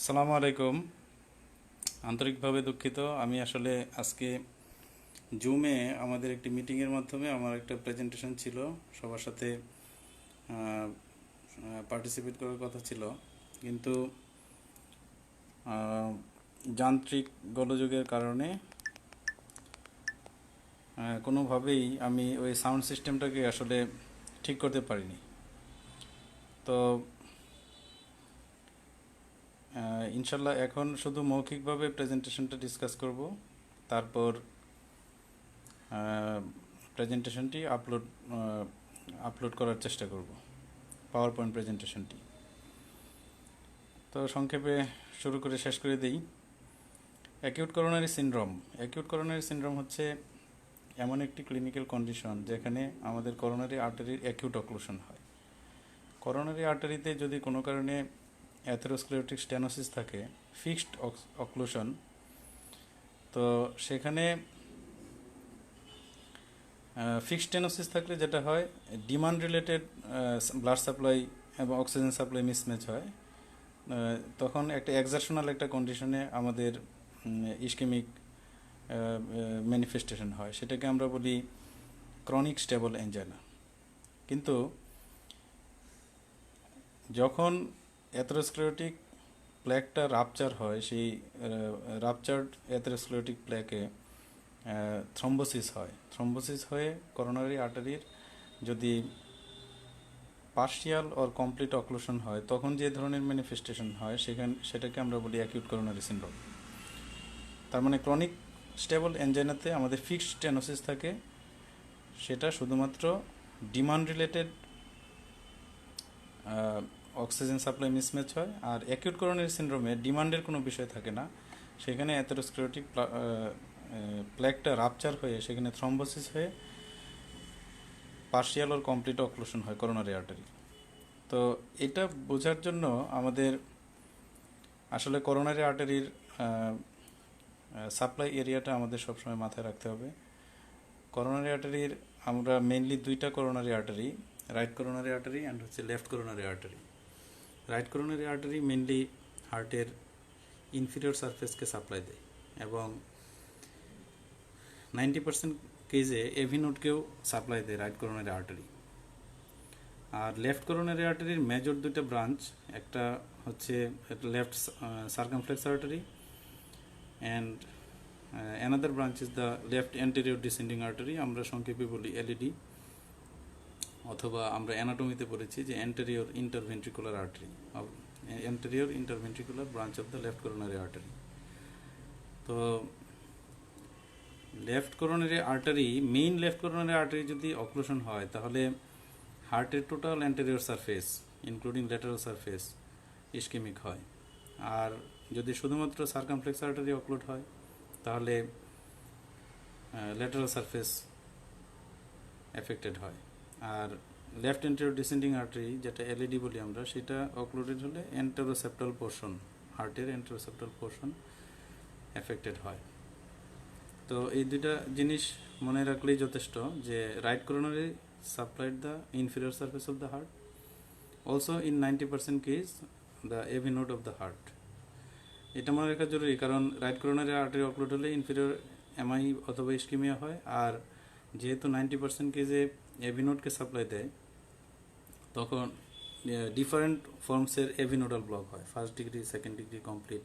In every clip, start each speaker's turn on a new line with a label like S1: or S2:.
S1: আসসালামু আলাইকুম। আন্তরিকভাবে দুঃখিত। আমি আসলে আজকে জুমে আমাদের একটি মিটিংয়ের মাধ্যমে আমার একটা প্রেজেন্টেশন ছিল, সবার সাথে পার্টিসিপেট করার কথা ছিল, কিন্তু আহ, যান্ত্রিক গোলযোগের কারণে কোনোভাবেই আমি ওই সাউন্ড সিস্টেমটাকে আসলে ঠিক করতে পারিনি। তো ইনশাল্লাহ এখন শুধু মৌখিকভাবে প্রেজেন্টেশনটা ডিসকাস করব, তারপর প্রেজেন্টেশনটি আপলোড করার চেষ্টা করব, পাওয়ার পয়েন্ট প্রেজেন্টেশনটি। তো সংক্ষেপে শুরু করে শেষ করে দিই। Acute coronary syndrome. Acute coronary syndrome হচ্ছে এমন একটি ক্লিনিক্যাল কন্ডিশন যেখানে আমাদের করোনারি আর্টারির অ্যাকিউট অক্লুশন হয়। করোনারি আর্টারিতে যদি কোনো কারণে অ্যাথেরোস্ক্লেরোটিক স্টেনোসিস থাকে, ফিক্সড অক্লুশন, তো সেখানে ফিক্সড স্টেনোসিস থাকলে যেটা হয়, ডিমান্ড রিলেটেড ব্লাড সাপ্লাই এবং অক্সিজেন সাপ্লাই মিসম্যাচ হয়। তখন একটা এক্সারশনাল একটা কন্ডিশনে আমাদের ইস্কেমিক ম্যানিফেস্টেশন হয়, সেটাকে আমরা বলি ক্রনিক স্টেবল অ্যাঞ্জাইনা। কিন্তু যখন অ্যাথেরোস্ক্লেরোটিক প্ল্যাকটা রাপচার হয়, সেই রাপচার্ড অ্যাথেরোস্ক্লেরোটিক প্ল্যাকে থ্রম্বোসিস হয়। থ্রম্বোসিস হয়ে করোনারি আর্টারির যদি পার্শিয়াল অর কমপ্লিট অক্লুশন হয়, তখন যে ধরনের ম্যানিফেস্টেশন হয় সেটাকে আমরা বলি অ্যাকিউট করোনারি সিনড্রোম। তার মানে ক্রনিক স্টেবল অ্যাঞ্জাইনাতে আমাদের ফিক্সড স্টেনোসিস থাকে, সেটা শুধুমাত্র demand related oxygen supply mismatch হয়। আর অ্যাকিউট করোনারি সিনড্রোমে ডিমান্ডের কোনো বিষয় থাকে না, সেখানে অ্যাথেরোস্ক্লেরোটিক প্ল্যাকটা রাপচার হয়ে সেখানে থ্রম্বোসিস হয়ে পার্শিয়াল অর কমপ্লিট অক্লুশন হয় করোনারি আর্টারি। তো এটা বোঝার জন্য আমাদের আসলে করোনারি আর্টারির সাপ্লাই এরিয়াটা আমাদের সবসময় মাথায় রাখতে হবে। করোনারি আর্টারির আমরা মেইনলি দুইটা coronary artery, right coronary artery and হচ্ছে left coronary artery. Right coronary artery mainly হার্টের ইনফিরিয়র সারফেসকে সাপ্লাই দেয় এবং 90% কেজে এভি নোডকেও সাপ্লাই দেয় রাইট করোনারি আর্টারি। আর লেফট করোনারি আর্টারির মেজর দুইটা ব্রাঞ্চ, একটা হচ্ছে left circumflex artery and another branch is the left anterior descending artery, আমরা সংক্ষেপে বলি এলইডি, অথবা আমরা অ্যানাটমিতে পড়েছি যে anterior interventricular artery, anterior interventricular branch of the left coronary artery. তো left coronary artery, main left coronary artery যদি অক্লুশন হয়, তাহলে হার্টের total anterior surface including lateral surface ischaemic হয়। আর যদি শুধুমাত্র সার্কামফ্লেক্স আর্টারি অক্লুড হয়, তাহলে ল্যাটারাল সারফেস এফেক্টেড হয়। আর লেফট অ্যান্টেরিয়র ডিসেন্ডিং আর্টারি, যেটা এলইডি বলি আমরা, সেটা অক্লুডেড হলে এন্টেরোসেপ্টাল পোর্শন, হার্টের এন্টেরোসেপ্টাল পোর্শন এফেক্টেড হয়। তো এই দুইটা জিনিস মনে রাখলেই যথেষ্ট যে right coronary supplied the inferior surface of the heart, also in 90% case the AV node of the heart. এটা মনে রাখা জরুরি, কারণ রাইট করোনারি আর্টারি অক্লুড হলে ইনফিরিয়র এমআই অথবা ইস্কিমিয়া হয়। আর যেহেতু 90% কেজে এভি নোডকে সাপ্লাই দেয়, তখন ডিফারেন্ট ফর্মসের এভি নোডাল ব্লক হয়, first degree, second degree, complete,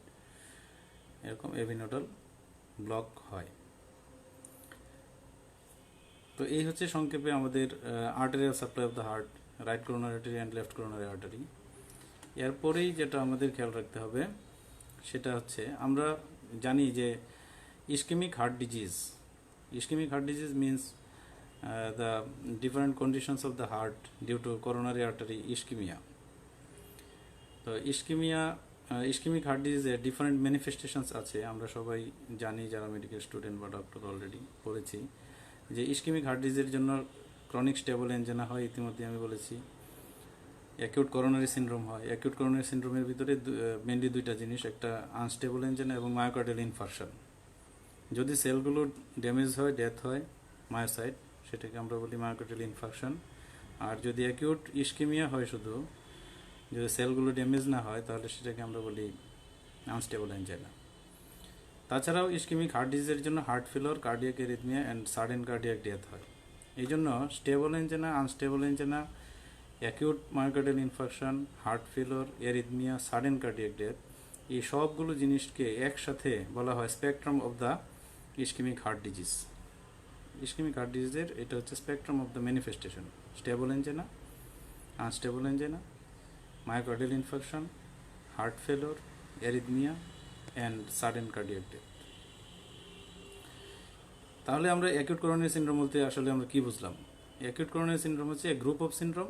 S1: এরকম এভি নোডাল ব্লক হয়। তো এই হচ্ছে সংক্ষেপে আমাদের arterial supply of the heart, right coronary artery and left coronary artery. এরপরেই যেটা আমাদের খেয়াল রাখতে হবে সেটা হচ্ছে, আমরা জানি যে ischemic heart disease, ischemic heart disease means the different conditions of the heart due to coronary artery ischemia. তো ইস্কেমিক হার্ট ডিজিজের ডিফারেন্ট ম্যানিফেস্টেশনস আছে, আমরা সবাই জানি যারা মেডিকেল স্টুডেন্ট বা ডক্টর অলরেডি পড়েছি, যে ইস্কেমিক হার্ট ডিজিজের জন্য ক্রনিক স্টেবল অ্যাঞ্জাইনা হয়, ইতিমধ্যে আমি বলেছি। অ্যাকিউট করোনারি সিনড্রোম হয়। অ্যাকিউট করোনারি সিনড্রোমের ভিতরে মেনলি দুইটা জিনিস, একটা আনস্টেবল অ্যাঞ্জাইনা এবং মায়োকার্ডিয়াল ইনফারশন। যদি সেলগুলো ড্যামেজ হয়, ডেথ হয়, মায়োসাইট, সেটাকে আমরা বলি মায়োকার্ডিয়াল ইনফারশন। আর যদি অ্যাকিউট ইস্কেমিয়া হয়, শুধু যদি সেলগুলো ড্যামেজ না হয়, তাহলে সেটাকে আমরা বলি আনস্টেবল অ্যাঞ্জাইনা। তাছাড়াও ইসকেমিক হার্ট ডিজিজের জন্য heart failure, cardiac arrhythmia and sudden cardiac death হয়। এই জন্য stable angina, unstable angina, acute myocardial infarction, heart failure, arrhythmia, sudden cardiac death, এই সবগুলো জিনিসকে একসাথে বলা হয় spectrum of the ischemic heart disease. Ischemic heart ডিজিজের এটা হচ্ছে spectrum of the manifestation: stable angina, unstable angina, myocardial infarction, heart failure, arrhythmia and sudden cardiac death. তাহলে আমরা অ্যাকিউট করোনারি সিনড্রোম বলতে আসলে আমরা কি বুঝলাম? অ্যাকিউট করোনারি সিনড্রোম হচ্ছে a group of syndrome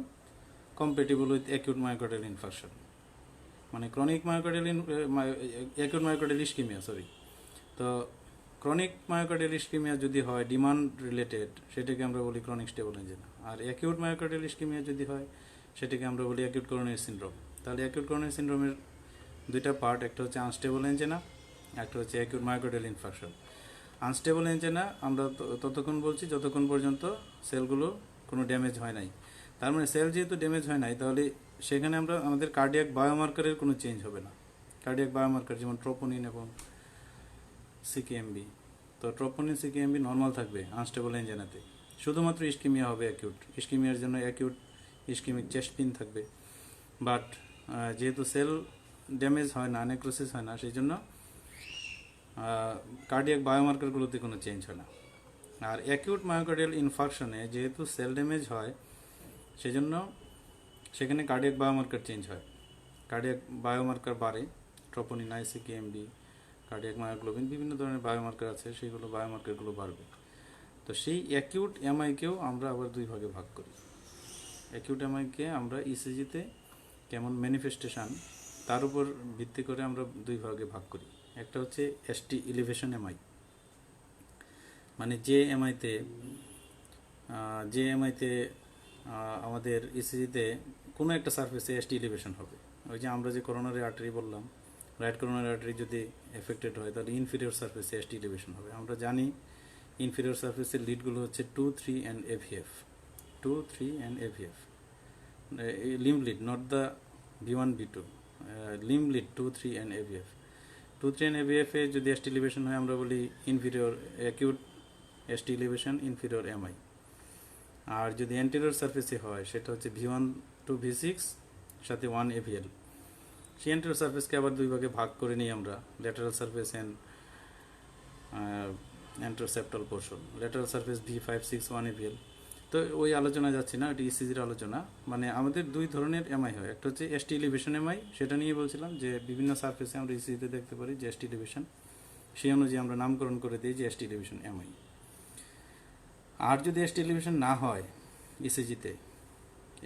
S1: compatible with acute myocardial infarction, মানে chronic myocardial acute myocardial ischemia, তো ক্রনিক মায়োকার্ডিয়াল ইসকেমিয়া যদি হয় ডিমান্ড রিলেটেড, সেটাকে আমরা বলি ক্রনিক স্টেবল অ্যাঞ্জিনা। আর অ্যাকিউট মায়োকার্ডিয়াল ইসকেমিয়া যদি হয়, সেটাকে আমরা বলি অ্যাকিউট করোনারি সিনড্রোম। তাহলে অ্যাকিউট করোনারি সিনড্রোমের দুইটা পার্ট, একটা হচ্ছে আনস্টেবল অ্যাঞ্জিনা, একটা হচ্ছে acute myocardial infarction. Unstable angina আমরা ততক্ষণ বলছি যতক্ষণ পর্যন্ত সেলগুলো কোনো ড্যামেজ হয় নাই। তার মানে সেল যেহেতু ড্যামেজ হয় নাই, তাহলে সেখানে আমাদের কার্ডিয়াক বায়োমার্কারের কোনো চেঞ্জ হবে না। কার্ডিয়াক বায়োমার্কার যেমন ট্রোপোনিন এবং সিকেএমবি, তো ট্রোপোনিন সিকেএমবি নর্মাল থাকবে আনস্টেবল অ্যাঞ্জিনাতে। শুধুমাত্র ইসকেমিয়া হবে অ্যাকিউট, ইসকেমিয়ার জন্য অ্যাকিউট ইসকেমিক চেস্ট পেইন থাকবে। বাট যেহেতু সেল ড্যামেজ হয় না, নেক্রোসিস হয় না, সেই জন্য কার্ডিয়াক বায়োমার্কারগুলোতে কোনো চেঞ্জ হয় না। আর অ্যাকিউট মায়োকার্ডিয়াল ইনফার্কশনে যেহেতু সেল ড্যামেজ হয়, সেজন্য সেখানে কার্ডিয়াক বায়োমার্কার চেঞ্জ হয়, কার্ডিয়াক বায়োমার্কার বাড়ে, ট্রোপোনিন, আইসিকেএমবি, কার্ডিয়াক মায়োগ্লোবিন, বিভিন্ন ধরনের বায়োমার্কার আছে, সেইগুলো বায়োমার্কারগুলো বাড়বে। তো সেই অ্যাকিউট এমআইকেও আমরা আবার দুই ভাগে ভাগ করি। অ্যাকিউট এমআইকে আমরা ইসিজিতে কেমন ম্যানিফেস্টেশন, তার উপর ভিত্তি করে আমরা দুই ভাগে ভাগ করি। একটা হচ্ছে এসটি ইলিভেশন এমআই, মানে যে এমআইতে আমাদের ইসিজিতে কোনো একটা সারফেসে এসটি ইলিভেশন হবে। ওই যে আমরা যে করোনারি আর্টারি বললাম, রাইট করোনারি আর্টারি যদি এফেক্টেড হয়, তাহলে ইনফিরিয়র সারফেসে এসটি ইলিভেশন হবে। আমরা জানি ইনফিরিয়র সারফেসের লিডগুলো হচ্ছে 2, 3 and aVF. 2, 3 and aVF limb lead, not the V1, V2, limb lead 2, 3 and aVF. 2, 3 and aVF এ যদি এসটি ইলিভেশন হয়, আমরা বলি inferior acute ST elevation, inferior MI. আর যদি অ্যান্টেরিয়র সারফেসে হয়, সেটা হচ্ছে V1 to V6 সাথে 1 AVL। সেই অ্যান্টেরিয়র সারফেসকে আবার দুই ভাগে ভাগ করে নিই আমরা, lateral surface and anteroseptal portion. Lateral surface V5, 6, 1 AVL। তো ওই আলোচনা যাচ্ছি না, এটি ইসিজির আলোচনা। মানে আমাদের দুই ধরনের এমআই হয়, একটা হচ্ছে এসটি ইলিভেশন এমআই, সেটা নিয়ে বলছিলাম যে বিভিন্ন সারফেসে আমরা ইসিজিতে দেখতে পারি যে এসটি ইলিভেশন, সেই অনুযায়ী আমরা নামকরণ করে দিই যে এসটি ইলিভেশন এমআই। আর যদি এসটি ইলিভেশন না হয় ইসিজিতে,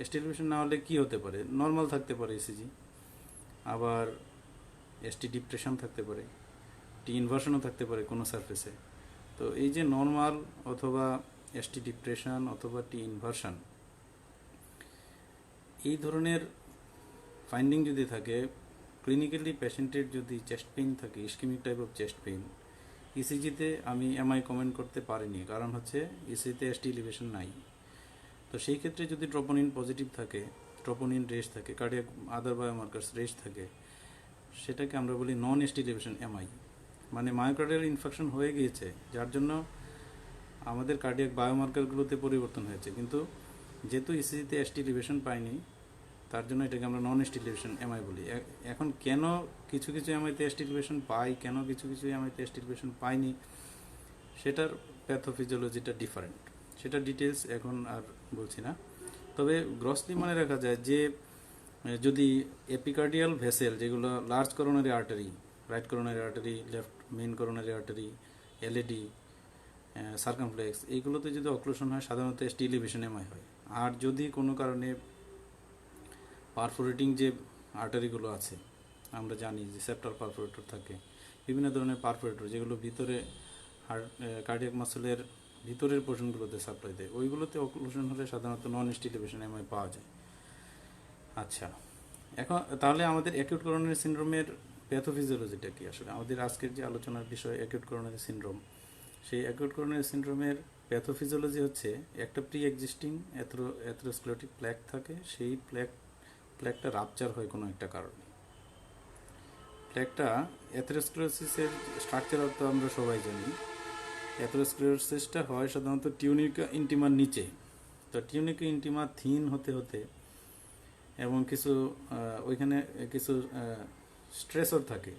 S1: এসটি ইলিভেশন না হলে কি হতে পারে? নর্মাল থাকতে পারে ইসিজি, আবার এসটি ডিপ্রেশন থাকতে পারে, টি ইনভার্সনও থাকতে পারে কোনো সারফেসে। তো এই যে নর্মাল অথবা এসটি ডিপ্রেশন অথবা টি ইনভার্সন, এই ধরনের ফাইন্ডিং যদি থাকে, ক্লিনিক্যালি পেশেন্টের যদি চেস্ট পেইন থাকে, ischemic type of chest pain, ইসিজিতে আমি এমআই কমেন্ট করতে পারিনি, কারণ হচ্ছে ইসিজিতে এসটি ইলিভেশন নাই। তো সেই ক্ষেত্রে যদি ট্রোপোনিন পজিটিভ থাকে, ট্রোপোনিন রেস থাকে, কার্ডিয়াক আদার বায়োমার্কার্স রেস থাকে, সেটাকে আমরা বলি নন এসটি ইলিভেশন এমআই। মানে মায়োকার্ডিয়াল ইনফেকশন হয়ে গিয়েছে, যার জন্য আমাদের কার্ডিয়াক বায়োমার্কারগুলোতে পরিবর্তন হয়েছে, কিন্তু যেহেতু ইসিজিতে এসটি ইলিভেশন পাইনি, তার জন্য এটাকে আমরা নন এসটি ইলিভেশন এমআই বলি। এখন কেন কিছু কিছু এমআইতে এসটি ইলিভেশন পাই, কেন কিছু কিছু এমআইতে এসটি ইলিভেশন পাইনি, সেটার প্যাথোফিজিওলজিটা ডিফারেন্ট, সেটা ডিটেলস এখন আর বলছি না। তবে গ্রসলি মনে রাখা যায় যে যদি এপিকার্ডিয়াল ভেসেল, যেগুলো large coronary artery, right coronary artery, left main coronary artery, LAD, circumflex, এইগুলোতে যদি অক্লুশন হয়, সাধারণত এসটি ইলিভেশন এমআই হয়। আর যদি কোনো কারণে পারফোরেটিং যে আর্টারিগুলো আছে, আমরা জানি যে সেপ্টাল পারফোরেটর থাকে, বিভিন্ন ধরনের পারফোরেটর যেগুলো ভিতরে কার্ডিয়াক মাসলের ভিতরের পোর্শনগুলোতে সাপ্লাই দেয়, ওইগুলোতে অক্লুশন হলে সাধারণত নন এসটি ইলিভেশন এমআই পাওয়া যায়। আচ্ছা, এখন তাহলে আমাদের অ্যাকিউট করোনারি সিনড্রোমের প্যাথোফিজিওলজিটা কি? আসলে আমাদের আজকের যে আলোচনার বিষয় অ্যাকিউট করোনারি সিনড্রোম, সেই অ্যাকিউট করোনারি সিনড্রোমের প্যাথোফিজিওলজি হচ্ছে একটা প্রি এক্সিস্টিং অ্যাথেরোস্ক্লেরোটিক প্ল্যাক থাকে, সেই প্ল্যাকটা রাপচার হয় কোনো একটা কারণে। প্লেকটা অ্যাথেরোস্ক্লেরোসিসের স্ট্রাকচার তো আমরা সবাই জানি। অ্যাথেরোস্ক্লেরোসিসটা হয় সাধারণত টিউনিকা ইন্টিমার নিচে। তো টিউনিকা ইন্টিমা থিন হতে হতে এবং কিছু ওইখানে কিছু স্ট্রেসর থাকে,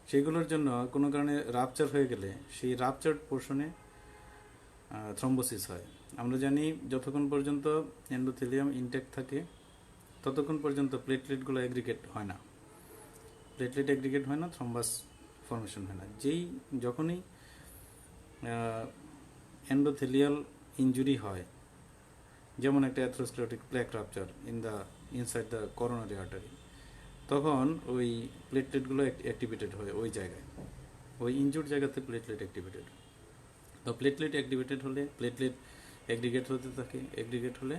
S1: সেগুলোর জন্য কোনো কারণে রাপচার হয়ে গেলে সেই রাপচার্ড পোর্শনে থ্রম্বোসিস হয়। আমরা জানি যতক্ষণ পর্যন্ত এন্ডোথেলিয়াম ইনটেক্ট থাকে ততক্ষণ পর্যন্ত প্লেটলেটগুলো অ্যাগ্রিগেট হয় না, থ্রম্বাস ফর্মেশন হয় না। যখনই এন্ডোথেলিয়াল ইনজুরি হয়, যেমন একটা atherosclerotic plaque rupture inside the coronary artery, তখন ওই প্লেটলেটগুলো অ্যাক্টিভেটেড হয় ওই জায়গায়, ওই ইনজুর্ড জায়গাতে প্লেটলেট অ্যাক্টিভেটেড। তো প্লেটলেট অ্যাক্টিভেটেড হলে প্লেটলেট অ্যাগ্রিগেট হতে থাকে, অ্যাগ্রিগেট হলে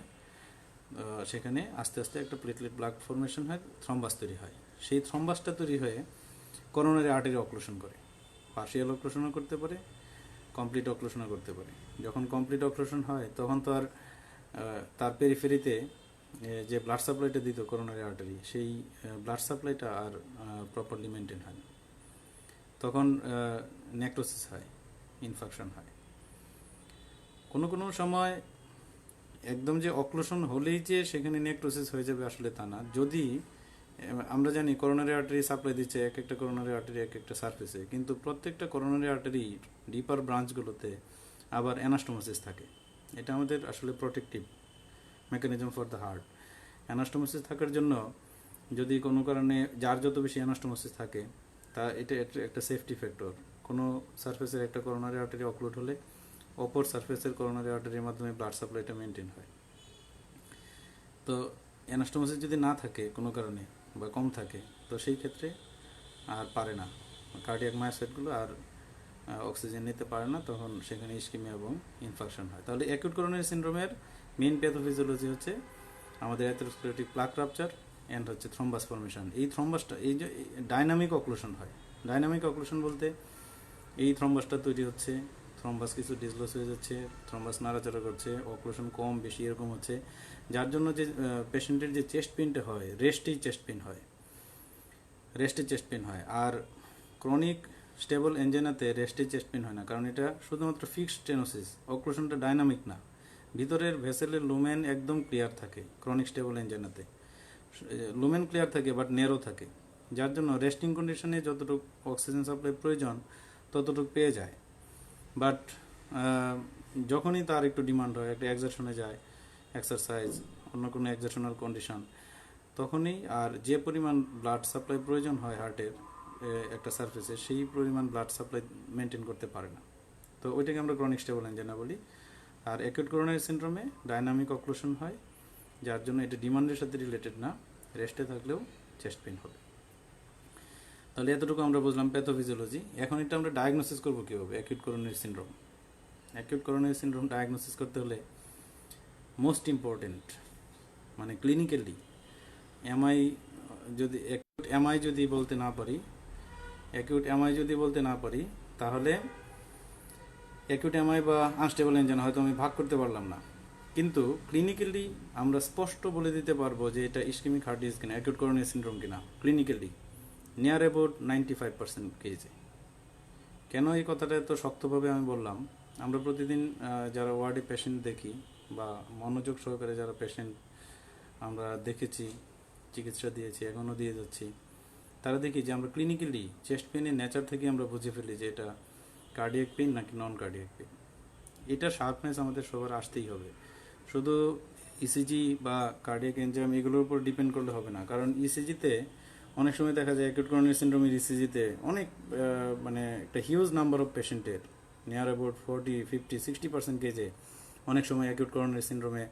S1: সেখানে আস্তে আস্তে একটা প্লেটলেট ব্লাড ফর্মেশন হয়, থ্রম্বাস তৈরি হয়। সেই থ্রম্বাসটা তৈরি হয়ে করোনারি আর্টারি অক্লুশন করে, পার্শিয়াল অক্লুশনও করতে পারে, কমপ্লিট অক্লুশনও করতে পারে। যখন কমপ্লিট অক্লুশন হয় তখন তো আর তার পেরিফেরিতে যে ব্লাড সাপ্লাইটা দিত করোনারি আর্টারি, সেই ব্লাড সাপ্লাইটা আর প্রপারলি মেনটেন হয় না, তখন নেক্রোসিস হয়, ইনফেকশন হয়। কোনো কোনো সময় একদম যে অক্লুশন হলেই যে সেখানে নেক্রোসিস হয়ে যাবে আসলে তা না। যদি আমরা জানি করোনারি আর্টারি সাপ্লাই দিচ্ছে এক একটা করোনারি আর্টারি এক একটা সারফেসে, কিন্তু প্রত্যেকটা করোনারি আর্টারি ডিপার ব্রাঞ্চগুলোতে আবার অ্যানাস্টোমোসিস থাকে। এটা আমাদের আসলে protective mechanism for the heart. Anastomosis থাকার জন্য যদি কোনো কারণে যার যত বেশি অ্যানাস্টোমোসিস থাকে তা এটা একটা সেফটি ফ্যাক্টর। কোনো সারফেসের একটা করোনারি আর্টারি অক্লুড হলে অপর সারফেসের করোনারি আর্টারির মাধ্যমে ব্লাড সাপ্লাইটা মেনটেন হয়। তো অ্যানাস্টোমোসিস যদি না থাকে কোনো কারণে বা কম থাকে, তো সেই ক্ষেত্রে আর পারে না, কার্ডিয়াক মায়োসাইটগুলো আর অক্সিজেন নিতে পারে না, তখন সেখানে ইসকেমিয়া এবং ইনফেকশন হয়। তাহলে অ্যাকিউট করোনারি সিনড্রোমের মেইন প্যাথোফিজিওলজি হচ্ছে আমাদের অ্যাথেরোস্ক্লেরোটিক প্লাক রাপচার অ্যান্ড হচ্ছে থ্রম্বাস ফর্মেশন। এই থ্রম্বাসটা এই যে ডাইনামিক অক্লুশন হয়। ডাইনামিক অক্লুশন বলতে এই থ্রম্বাসটা তৈরি হচ্ছে, থ্রম্বাস কিছু ডিসলস হয়ে যাচ্ছে, থ্রম্বাস নাড়াচাড়া করছে, অক্লুশন কম বেশি এরকম হচ্ছে, যার জন্য যে পেশেন্টের যে চেস্ট পেনটা হয় রেস্টেই চেস্ট পেন হয়। আর ক্রনিক স্টেবল এনজাইনাতে রেস্টে চেস্ট পেন হয় না, কারণ এটা শুধুমাত্র ফিক্সড স্টেনোসিস, অক্লুশনটা ডাইনামিক না। ভিতরের ভেসেলের লুমেন একদম ক্লিয়ার থাকে ক্রনিক স্টেবল এনজাইনাতে, লুমেন ক্লিয়ার থাকে বাট নেরো থাকে, যার জন্য রেস্টিং কন্ডিশনে যতটুকু অক্সিজেন সাপ্লাই প্রয়োজন ততটুকু পেয়ে যায়। বাট যখনই তার একটু ডিমান্ড হয়, একটা এক্সারশনে যায়, এক্সারসাইজ, অন্য কোনো এক্সারশনাল কন্ডিশন, তখনই আর যে পরিমাণ ব্লাড সাপ্লাই প্রয়োজন হয় হার্টের একটা সারফেসে, সেই পরিমাণ ব্লাড সাপ্লাই মেনটেন করতে পারে না। তো ওইটাকে আমরা ক্রনিক স্টেবল এনজাইনা বলি। আর অ্যাকিউট করোনারি সিনড্রোমে ডাইনামিক অক্লুশন হয়, যার জন্য এটা ডিমান্ডের সাথে রিলেটেড না, রেস্টে থাকলেও চেস্ট পেন হবে। তাহলে এতটুকু আমরা বুঝলাম প্যাথোফিজিওলজি। এখন এটা আমরা ডায়াগনোসিস করবো কীভাবে acute coronary syndrome. Acute coronary syndrome diagnosis করতে হলে মোস্ট ইম্পর্টেন্ট মানে ক্লিনিক্যালি এমআই যদি বলতে না পারি তাহলে অ্যাকিউট এমআই বা আনস্টেবল এনজাইনা হয়তো আমি ভাগ করতে পারলাম না, কিন্তু ক্লিনিক্যালি আমরা স্পষ্ট বলে দিতে পারবো যে এটা ইসকেমিক হার্ট ডিজিজ কিনা, অ্যাকিউট করোনারি সিনড্রোম কিনা, ক্লিনিক্যালি নিয়ার অ্যাবাউট 95% কেসে। কেন এই কথাটা এত শক্তভাবে আমি বললাম, আমরা প্রতিদিন যারা ওয়ার্ডে পেশেন্ট দেখি বা মনোযোগ সহকারে যারা পেশেন্ট আমরা দেখেছি, চিকিৎসা দিয়েছি, এখনও দিয়ে যাচ্ছি, তারা দেখি যে আমরা ক্লিনিক্যালি চেস্ট পেনের নেচার থেকে আমরা বুঝে ফেলি যে এটা কার্ডিয়াক পেন নাকি নন কার্ডিয়াক পেন। এটা শার্পনেস আমাদের সবার আসতেই হবে। শুধু ইসিজি বা কার্ডিয়াক এনজাইম এগুলোর উপর ডিপেন্ড করলে হবে না, কারণ ইসিজিতে অনেক সময় দেখা যায় অ্যাকিউট করোনারি সিনড্রোমের ইসিজিতে অনেক মানে একটা হিউজ নাম্বার অফ পেশেন্টের নিয়ার অ্যাবাউট 40-50-60% কেজে অনেক সময় অ্যাকিউট করোনারি সিনড্রোমে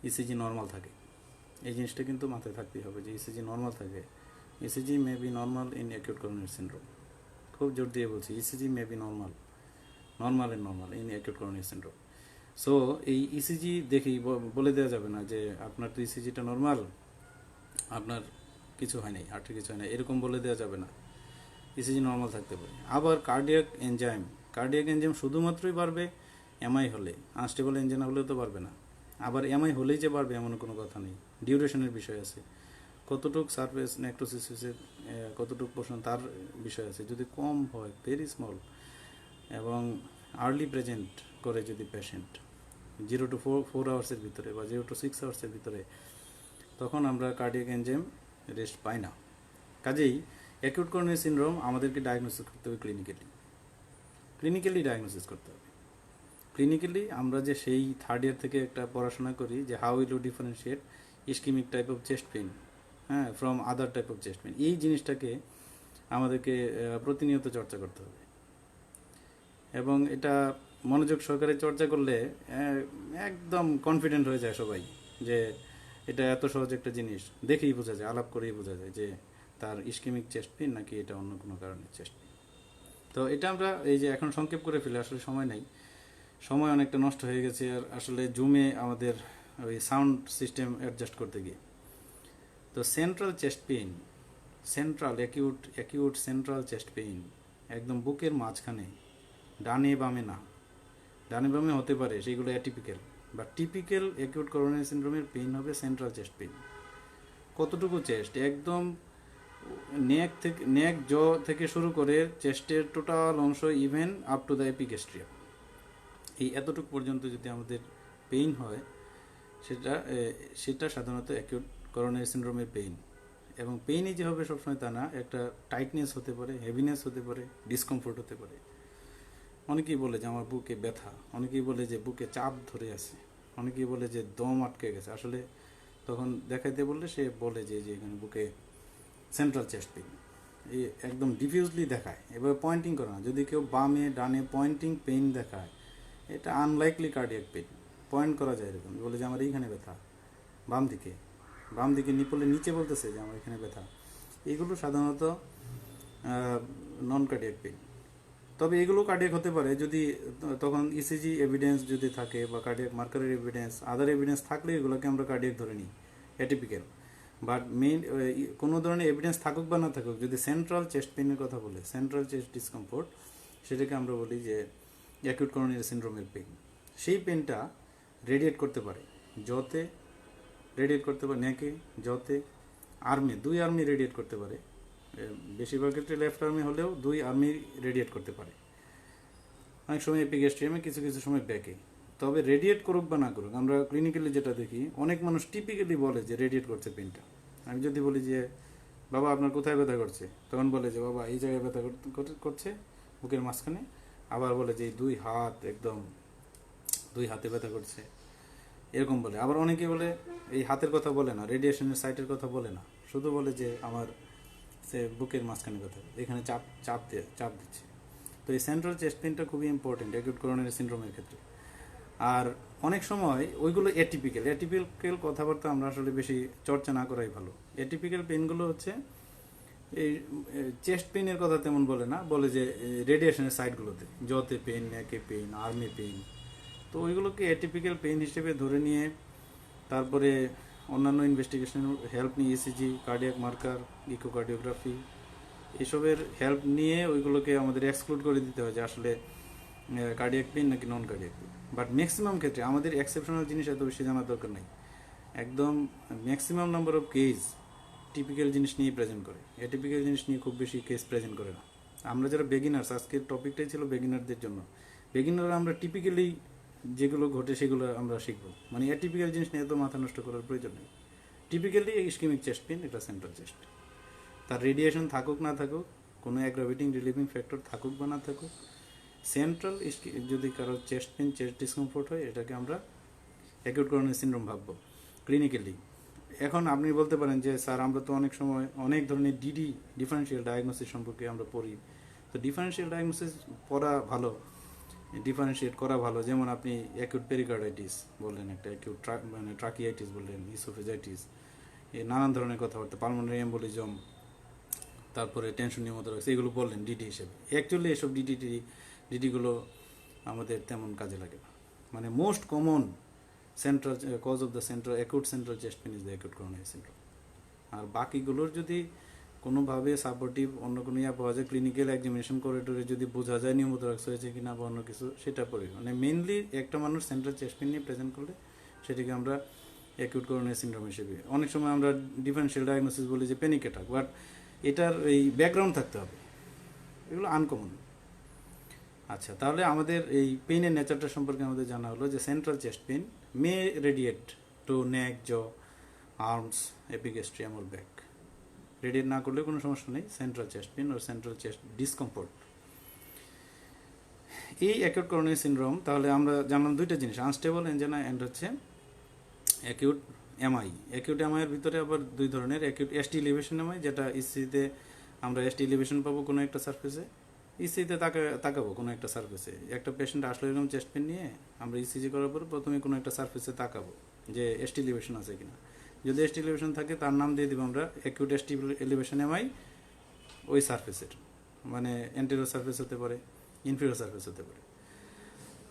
S1: ইসিজি নর্মাল থাকে। এই জিনিসটা কিন্তু মাথায় থাকতেই হবে যে ইসিজি নর্মাল থাকে। ECG may be normal in acute coronary syndrome. খুব জোর দিয়ে বলছি, ECG may be normal in acute coronary syndrome. So এই ইসিজি দেখেই বলে দেওয়া যাবে না যে আপনার তো ইসিজিটা নর্মাল, আপনার কিছু হয় নাই, হার্টের কিছু হয় না, এরকম বলে দেওয়া যাবে না। ইসিজি নর্মাল থাকতে পারে। আবার কার্ডিয়াক এনজাইম শুধুমাত্রই বাড়বে এমআই হলে, আনস্টেবল এনজাইনা হলেও তো বাড়বে না। আবার এমআই হলেই যে বাড়বে এমন কোনো কথা নেই, ডিউরেশনের বিষয় আছে। কতটুক সারফেস নেক্রোসিস হয়েছে, কতটুক পোর্শন তার বিষয় আছে। যদি কম হয়, ভেরি স্মল, এবং আর্লি প্রেজেন্ট করে যদি পেশেন্ট 0 to 4 আওয়ার্সের ভিতরে বা 0 to 6 আওয়ার্সের ভিতরে, তখন আমরা কার্ডিয়াক এনজাইম রেস্ট পাই না। কাজেই অ্যাকিউট করোনারি সিনড্রোম আমাদেরকে ডায়াগনোসিস করতে হবে ক্লিনিক্যালি ডায়াগনোসিস করতে হবে। ক্লিনিক্যালি আমরা যে সেই থার্ড ইয়ার থেকে একটা পড়াশোনা করি যে how will you differentiate ischemic type of chest pain from other type of chest pain, এই জিনিসটাকে আমাদেরকে প্রতিনিয়ত চর্চা করতে হবে। এবং এটা মনোযোগ সহকারে চর্চা করলে একদম কনফিডেন্ট হয়ে যায় সবাই যে এটা এত সহজ একটা জিনিস, দেখেই বোঝা যায়, আলাপ করেই বোঝা যায় যে তার ইসকিমিক চেস্ট পেইন নাকি এটা অন্য কোনো কারণে চেস্ট পেইন। তো এটা আমরা এই যে এখন সংক্ষেপ করে ফেলে, আসলে সময় নাই, সময় অনেকটা নষ্ট হয়ে গেছে। আর আসলে জুমে আমাদের ওই সাউন্ড সিস্টেম অ্যাডজাস্ট করতে গিয়ে, তো central chest pain, central acute central chest pain একদম বুকের মাঝখানে, ডানে বামে না, ডানে বামে হতে পারে, সেগুলো অ্যাটিপিক্যাল। বা টিপিক্যাল অ্যাকিউট করোনারি সিনড্রোমের পেইন হবে সেন্ট্রাল চেস্ট পেইন। কতটুকু চেস্ট, একদম নেক জ থেকে শুরু করে চেস্টের টোটাল অংশ, even up to the epigastrium, এই এতটুকু পর্যন্ত যদি আমাদের পেইন হয়, সেটা সাধারণত অ্যাকিউট করোনারি সিনড্রোমের পেইন। এবং পেইনই যে হবে সবসময় তা না, একটা টাইটনেস হতে পারে, হেভিনেস হতে পারে, ডিসকমফোর্ট হতে পারে। অনেকেই বলে যে আমার বুকে ব্যথা, অনেকেই বলে যে বুকে চাপ ধরে আছে, অনেকেই বলে যে দম আটকে গেছে। আসলে তখন দেখাইতে বললে সে বলে যে এখানে বুকে সেন্ট্রাল চেস্ট পেইন, এই একদম ডিফিউজলি দেখায়, এভাবে পয়েন্টিং করে না। যদি কেউ বামে ডানে পয়েন্টিং পেইন দেখায়, এটা আনলাইকলি কার্ডিয়াক পেইন। পয়েন্ট করা যায় এরকম, বলে যে আমার এইখানে ব্যথা, বাম দিকে নিপলের নিচে বলতেছে যে আমার এখানে ব্যথা। এগুলো সাধারণত নন কার্ডিয়াক পেইন। তবে এগুলো কার্ডিয়াক হতে পারে যদি তখন ইসিজি এভিডেন্স যদি থাকে, বা কার্ডিয়াক মার্কারের এভিডেন্স, আদার এভিডেন্স থাকলে এগুলোকে আমরা কার্ডিয়াক ধরে নিই, অ্যাটিপিক্যাল। বাট মেইন কোনো ধরনের এভিডেন্স থাকুক বা না থাকুক, যদি সেন্ট্রাল চেস্ট পেইনের কথা বলে, সেন্ট্রাল চেস্ট ডিসকমফোর্ট, সেটাকে আমরা বলি যে অ্যাকিউট করোনারি সিনড্রোমের পেইন। সেই পেইনটা রেডিয়েট করতে পারে জতে, রেডিয়েট করতে পারে নেকে, জতে, আর্মে, 2 আর্মি রেডিয়েট করতে পারে। বেশিরভাগ ক্ষেত্রে লেফট আর্মি হলেও 2 আর্মি রেডিয়েট করতে পারে। অনেক সময় এপিগ্যাস্ট্রিয়ামে, কিছু কিছু সময় ব্যাকে। তবে রেডিয়েট করুক বা না করুক, আমরা ক্লিনিক্যালি যেটা দেখি, অনেক মানুষ টিপিক্যালি বলে যে রেডিয়েট করছে পেইনটা। আমি যদি বলি যে বাবা আপনার কোথায় ব্যথা করছে, তখন বলে যে বাবা এই জায়গায় ব্যথা করছে বুকের মাঝখানে। আবার বলে যে 2 হাত, একদম 2 হাতে ব্যথা করছে, এরকম বলে। আবার অনেকে বলে এই হাতের কথা বলে না, রেডিয়েশনের সাইটের কথা বলে না, শুধু বলে যে আমার সে বুকের মাঝখানে ব্যথা, এখানে চাপ দিচ্ছে। তো এই সেন্ট্রাল চেস্ট পেইনটা খুবই ইম্পর্টেন্ট অ্যাকিউট করোনারি সিনড্রোমের ক্ষেত্রে। আর অনেক সময় ওইগুলো অ্যাটিপিক্যাল কথাবার্তা আমরা আসলে বেশি চর্চা না করাই ভালো। অ্যাটিপিক্যাল পেইনগুলো হচ্ছে এই চেস্ট পেইনের কথা তেমন বলে না, বলে যে রেডিয়েশনের সাইটগুলোতে, জতে পেইন, নেকে পেইন, আর্মে পেইন। তো ওইগুলোকে অ্যাটিপিক্যাল পেইন হিসেবে ধরে নিয়ে তারপরে অন্যান্য ইনভেস্টিগেশনের হেল্প নিয়ে, ইসিজি, কার্ডিয়াক মার্কার, ইকোকার্ডিওগ্রাফি, এসবের হেল্প নিয়ে ওইগুলোকে আমাদের এক্সক্লুড করে দিতে হয় যে আসলে কার্ডিয়াক পেইন নাকি নন কার্ডিয়াক পেইন। বাট ম্যাক্সিমাম ক্ষেত্রে আমাদের এক্সেপশনাল জিনিস এত বেশি জানার দরকার নেই। একদম maximum number of case typical জিনিস নিয়ে প্রেজেন্ট করে, অ্যাটিপিক্যাল জিনিস নিয়ে খুব বেশি কেস প্রেজেন্ট করে না। আমরা যারা বেগিনার্স, আজকের টপিকটাই ছিল বেগিনারদের জন্য, বেগিনাররা আমরা টিপিক্যালি যেগুলো ঘটে সেগুলো আমরা শিখবো। মানে অ্যাটিপিক্যাল জিনিস নিয়ে তো মাথা নষ্ট করার প্রয়োজন নেই। টিপিক্যালি ইসকিমিক চেস্ট পেইন, এটা সেন্ট্রাল চেস্ট। তার রেডিয়েশন থাকুক না থাকুক, কোনো অ্যাগ্রাভেটিং রিলিভিং ফ্যাক্টর থাকুক বা না থাকুক, সেন্ট্রাল যদি কারো চেস্ট পেইন, চেস্ট ডিসকমফোর্ট হয়, এটাকে আমরা অ্যাকিউট করোনারি সিনড্রোম ভাববো ক্লিনিক্যালি। এখন আপনি বলতে পারেন যে স্যার আমরা তো অনেক সময় অনেক ধরনের ডিফারেন্সিয়াল ডায়াগনোসিস সম্পর্কে আমরা পড়ি। তো ডিফারেন্সিয়াল ডায়াগনোসিস পড়া ভালো, ডিফারেন্সিয়েট করা ভালো। যেমন আপনি অ্যাকিউট পেরিকার্ডাইটিস বললেন, একটা অ্যাকিউট ট্রাকিয়াইটিস বললেন, ইসোফেজাইটিস, এই নানান ধরনের কথাবার্তা, পালমোনারি এম্বোলিজম, তারপরে টেনশন নিউমোথোরাক্স, এগুলো বললেন ডিডি হিসেবে। অ্যাকচুয়ালি এসব ডিডিগুলো আমাদের তেমন কাজে লাগে না। মানে most common central cause of the central acute central chest pain is the acute coronary syndrome. আর বাকিগুলোর যদি কোনোভাবে সাপোর্টিভ অন্য কোনো পাওয়া যায়, ক্লিনিক্যাল এক্সামিনেশন করে যদি বোঝা যায় নিউমোথোরাক্স হয়েছে কিনা বা অন্য কিছু, সেটা পড়ি। মানে মেইনলি একটা মানুষ সেন্ট্রাল চেস্ট পেইন নিয়ে প্রেজেন্ট করলে সেটাকে আমরা অ্যাকিউট করোনারি সিনড্রোম হিসেবে। অনেক সময় আমরা ডিফারেন্সিয়াল ডায়াগনোসিস বলি যে প্যানিক অ্যাটাক, বাট এটার এই ব্যাকগ্রাউন্ড থাকতে হবে, এগুলো আনকমন। আচ্ছা, তাহলে আমাদের এই পেইনের নেচারটা সম্পর্কে আমাদের জানা হলো যে সেন্ট্রাল চেস্ট পেইন মে রেডিয়েট টু নেক, জ, আর্মস, এপিগ্যাস্ট্রিয়াম ওর ব্যাক। রেডিয়েট না করলে কোনো সমস্যা নেই, সেন্ট্রাল চেস্ট পেইন ও সেন্ট্রাল চেস্ট ডিসকমফোর্ট। এই অ্যাকিউট করোনারি সিনড্রোম তাহলে আমরা জানলাম দুইটা জিনিস, আনস্টেবল এনজাইনা অ্যান্ড হচ্ছে অ্যাকিউট এমআই। অ্যাকিউট এমআইয়ের ভিতরে আবার দুই ধরনের, অ্যাকিউট এসটি এলিভেশন এমআই, যেটা ইসিতে আমরা এসটি এলিভেশন পাবো কোনো একটা সার্ফেসে, ইসিতে তাকাবো কোনো একটা সার্ফেসে। একটা পেশেন্ট আসলে এরকম চেস্ট পেন নিয়ে আমরা ইসিজি করার পর প্রথমে কোনো একটা সার্ফেসে তাকাবো যে এসটি এলিভেশন আছে কিনা। যদি এসটি এলিভেশন থাকে তার নাম দিয়ে দিব আমরা অ্যাকিউট এসটি এলিভেশন এমআই ওই সার্ফেসের, মানে এন্টেরিয়র সার্ফেস হতে পারে, ইনফিরিয়র সার্ফেস হতে পারে।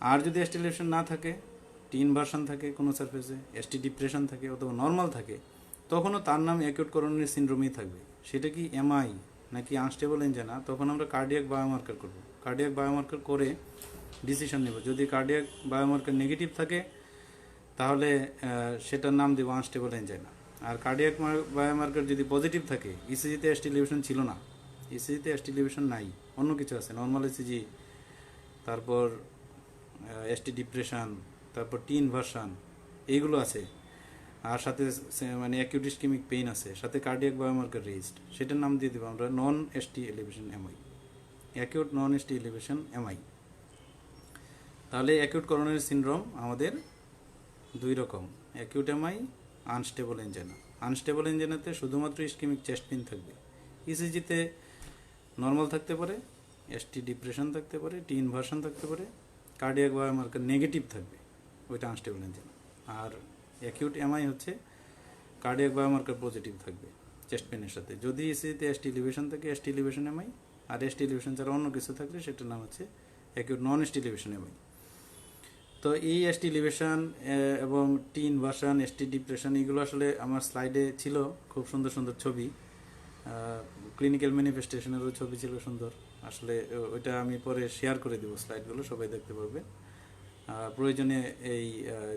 S1: আর যদি এসটি এলিভেশন না থাকে, টি ইনভার্সন থাকে কোনো সার্ফেসে, এসটি ডিপ্রেশন থাকে অথবা নর্মাল থাকে, তখনও তার নাম অ্যাকিউট করোনারি সিনড্রোমই থাকবে। সেটা কি এমআই নাকি আনস্টেবল এনজাইনা, তখন আমরা কার্ডিয়াক বায়োমার্কার করব। কার্ডিয়াক বায়োমার্কার করে ডিসিশন নেব। যদি কার্ডিয়াক বায়োমার্কার নেগেটিভ থাকে তাহলে সেটার নাম দেবো আনস্টেবল এনজাইনা। আর কার্ডিয়াক বায়োমার্কার যদি পজিটিভ থাকে, ইসিজিতে এসটি এলিভেশন ছিল না, ইসিজিতে এসটি এলিভেশন নাই, অন্য কিছু আছে, নর্মাল ইসিজি, তারপর এসটি ডিপ্রেশন, তারপর টি ইনভার্সন, এইগুলো আছে, আর সাথে মানে অ্যাকিউট ইসকেমিক পেইন আছে, সাথে কার্ডিয়াক বায়োমার্কার রেজড, সেটার নাম দিয়ে দেবো আমরা non ST elevation MI, acute non ST elevation MI. তাহলে অ্যাকিউট করোনারি সিনড্রোম আমাদের দুই রকম, acute MI, unstable angina. Unstable এনজাইনাতে শুধুমাত্র ইসকেমিক চেস্ট পেইন থাকবে, ইসিজিতে নর্মাল থাকতে পারে, এসটি ডিপ্রেশন থাকতে পারে, টি ইনভার্সন থাকতে পারে, কার্ডিয়াক বায়োমার্কার নেগেটিভ থাকবে, ওইটা আনস্টেবল এনজাইনা। আর অ্যাকিউট এমআই হচ্ছে কার্ডিয়াক বায়োমার্কার পজিটিভ থাকবে চেস্ট পেনের সাথে। যদি ইসিজিতে এসটি এলিভেশন থাকে, এসটি এলিভেশন এমআই, আর এসটি এলিভেশন ছাড়া অন্য কিছু থাকলে সেটার নাম হচ্ছে acute non ST elevation MI. তো এই এসটি এলিভেশন এবং টি ইনভার্সন, এসটি ডিপ্রেশন, এগুলো আসলে আমার স্লাইডে ছিল খুব সুন্দর সুন্দর ছবি, ক্লিনিক্যাল ম্যানিফেস্টেশনেরও ছবি ছিল সুন্দর। আসলে ওইটা আমি পরে শেয়ার করে দিব, স্লাইডগুলো সবাই দেখতে পারবে। প্রয়োজনে এই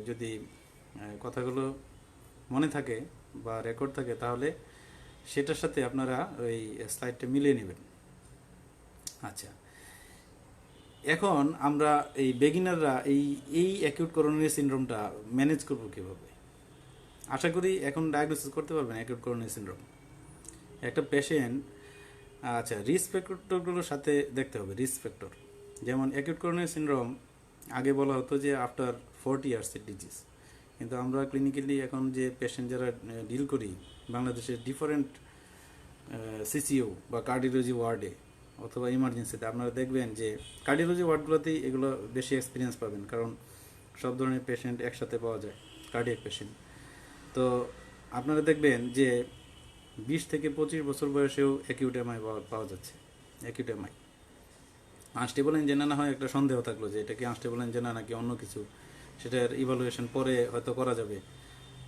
S1: যদি কথাগুলো মনে থাকে বা রেকর্ড থাকে তাহলে সেটার সাথে আপনারা ওই স্লাইডটা মিলিয়ে নেবেন। আচ্ছা, এখন আমরা এই বেগিনাররা এই অ্যাকিউট করোনারি সিনড্রোমটা ম্যানেজ করব কীভাবে? আশা করি এখন ডায়াগনোসিস করতে পারবেন অ্যাকিউট করোনারি সিনড্রোম। একটা পেশেন্ট, আচ্ছা, রিস্ক ফ্যাক্টরগুলোর সাথে দেখতে হবে। রিস্ক ফ্যাক্টর যেমন অ্যাকিউট করোনারি সিনড্রোম আগে বলা হতো যে আফটার 40 ইয়ার্সের ডিজিজ, কিন্তু আমরা ক্লিনিক্যালি এখন যে পেশেন্ট যারা ডিল করি বাংলাদেশের ডিফারেন্ট সিসিও বা কার্ডিওলজি ওয়ার্ডে অথবা ইমার্জেন্সিতে, আপনারা দেখবেন যে কার্ডিওলজি ওয়ার্ডগুলোতেই এগুলো বেশি এক্সপিরিয়েন্স পাবেন, কারণ সব ধরনের পেশেন্ট একসাথে পাওয়া যায়, কার্ডিয়াক পেশেন্ট। তো আপনারা দেখবেন যে 20 থেকে 25 বছর বয়সেও অ্যাকিউট এমআই পাওয়া যাচ্ছে। অ্যাকিউট এমআই আনস্টেবল এনজাইনা না হয় একটা সন্দেহ থাকলো যে এটা কি আনস্টেবল এনজাইনা নাকি অন্য কিছু, সেটার ইভালুয়েশন পরে হয়তো করা যাবে।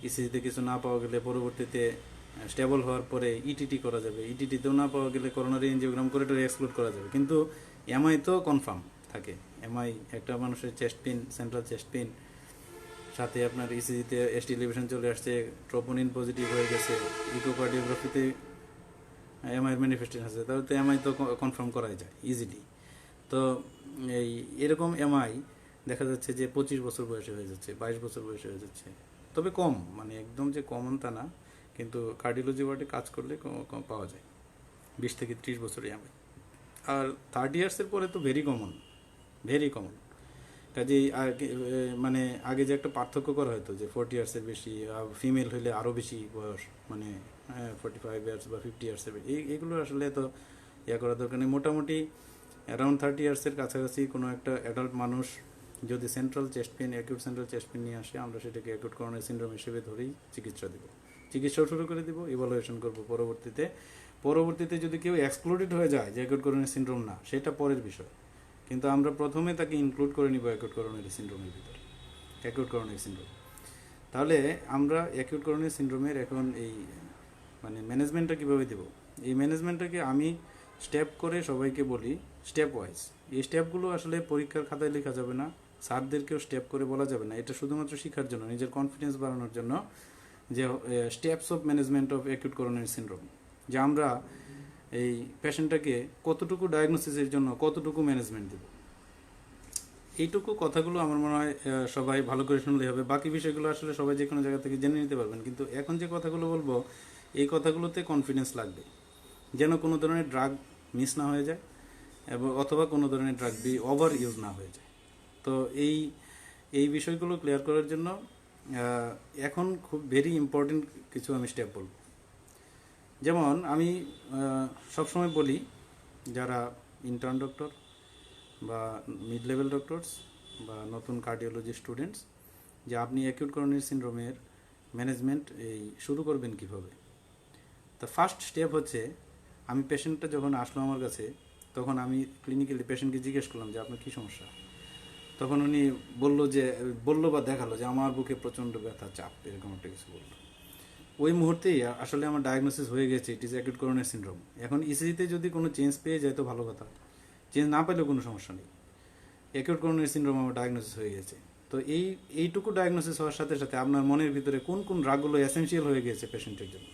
S1: ইসিজিতে কিছু না পাওয়া গেলে পরবর্তীতে স্টেবল হওয়ার পরে ইটিটি করা যাবে, ইটিটিতেও না পাওয়া গেলে করোনারি এনজিওগ্রাম করে এটা এক্সক্লুড করা যাবে। কিন্তু এমআই তো কনফার্ম থাকে। এমআই একটা মানুষের chest pain, central chest pain, সাথে আপনার ইসিজিতে এসটি এলিভেশন চলে আসছে, ট্রোপোনিন পজিটিভ হয়ে গেছে, ইকোকার্ডিওগ্রাফিতে এমআইয়ের ম্যানিফেস্টেশন আছে, তাহলে তো এমআই তো কনফার্ম করাই যায় ইজিলি। তো এই এরকম এমআই দেখা যাচ্ছে যে 25 বছর বয়সে হয়ে যাচ্ছে, 22 বছর বয়সে হয়ে যাচ্ছে, তবে কম, মানে একদম যে কমন তা না, কিন্তু কার্ডিওলজি ওয়ার্ডে কাজ করলে কম পাওয়া যায় 20 থেকে 30 বছর এমআই। আর 30 ইয়ার্সের পরে তো ভেরি কমন, ভেরি কমন। কাজেই মানে আগে যে একটা পার্থক্য করা হতো যে 40 ইয়ার্সের বেশি, ফিমেল হলে আরও বেশি বয়স, মানে 45 ইয়ার্স বা 50 ইয়ার্সের বেশি, এইগুলো আসলে তো করা দরকার নেই। মোটামুটি অ্যারাউন্ড 30 ইয়ার্সের কাছাকাছি কোনো একটা অ্যাডাল্ট মানুষ যদি central chest pain, acute central chest pain নিয়ে আসে, আমরা সেটাকে অ্যাকিউট করোনারি সিনড্রোম হিসেবে ধরেই চিকিৎসা দেব, চিকিৎসাও শুরু করে দিব, ইভালুয়েশন করব পরবর্তীতে যদি কেউ এক্সক্লুডেড হয়ে যায় যে অ্যাকিউট করোনারি সিনড্রোম না, সেটা পরের বিষয়, কিন্তু আমরা প্রথমে তাকে ইনক্লুড করে নিব অ্যাকিউট করোনারি সিনড্রোমের ভিতরে, অ্যাকিউট করোনারি সিনড্রোম। তাহলে আমরা অ্যাকিউট করোনারি সিনড্রোমের এখন এই মানে ম্যানেজমেন্টটা কীভাবে দেব, এই ম্যানেজমেন্টটাকে আমি স্টেপ করে সবাইকে বলি, স্টেপ ওয়াইজ। এই স্টেপগুলো আসলে পরীক্ষার খাতায় লেখা যাবে না, স্যারদেরকেও স্টেপ করে বলা যাবে না, এটা শুধুমাত্র শেখার জন্য, নিজের কনফিডেন্স বাড়ানোর জন্য, যে steps of management of acute coronary syndrome, যে আমরা এই পেশেন্টটাকে কতটুকু ডায়াগনোসিসের জন্য কতটুকু ম্যানেজমেন্ট দেব, এইটুকু কথাগুলো আমার মনে হয় সবাই ভালো করে শুনলেই হবে। বাকি বিষয়গুলো আসলে সবাই যে কোনো জায়গা থেকে জেনে নিতে পারবেন, কিন্তু এখন যে কথাগুলো বলবো এই কথাগুলোতে কনফিডেন্স লাগবে, যেন কোনো ধরনের ড্রাগ মিস না হয়ে যায় এবং অথবা কোনো ধরনের ড্রাগ ওভার ইউজ না হয়ে যায়। তো এই এই বিষয়গুলো ক্লিয়ার করার জন্য এখন খুব ভেরি ইম্পর্টেন্ট কিছু আমি স্টেপ বলব। যেমন আমি সবসময় বলি যারা ইন্টার্ন ডক্টর বা মিড লেভেল ডক্টরস বা নতুন কার্ডিওলজি স্টুডেন্টস, যে আপনি অ্যাকিউট করোনারি সিনড্রোমের ম্যানেজমেন্ট এই শুরু করবেন কিভাবে। তো ফার্স্ট স্টেপ হচ্ছে, আমি পেশেন্টটা যখন আসলো আমার কাছে, তখন আমি ক্লিনিক্যালি পেশেন্টকে জিজ্ঞেস করলাম যে আপনার কী সমস্যা। তখন উনি বললো বা দেখালো যে আমার বুকে প্রচণ্ড ব্যথা, চাপ, এরকম একটা কিছু বললো। ওই মুহূর্তেই আসলে আমার ডায়াগনোসিস হয়ে গেছে it is acute coronary syndrome. এখন ইসিজিতে যদি কোনো চেঞ্জ পেয়ে যায় তো ভালো কথা, চেঞ্জ না পেলেও কোনো সমস্যা নেই, অ্যাকিউট করোনারি সিনড্রোম আমার ডায়াগনোসিস হয়ে গেছে। তো এইটুকু ডায়াগনোসিস হওয়ার সাথে সাথে আপনার মনের ভিতরে কোন কোন ড্রাগগুলো এসেনশিয়াল হয়ে গেছে পেশেন্টের জন্য,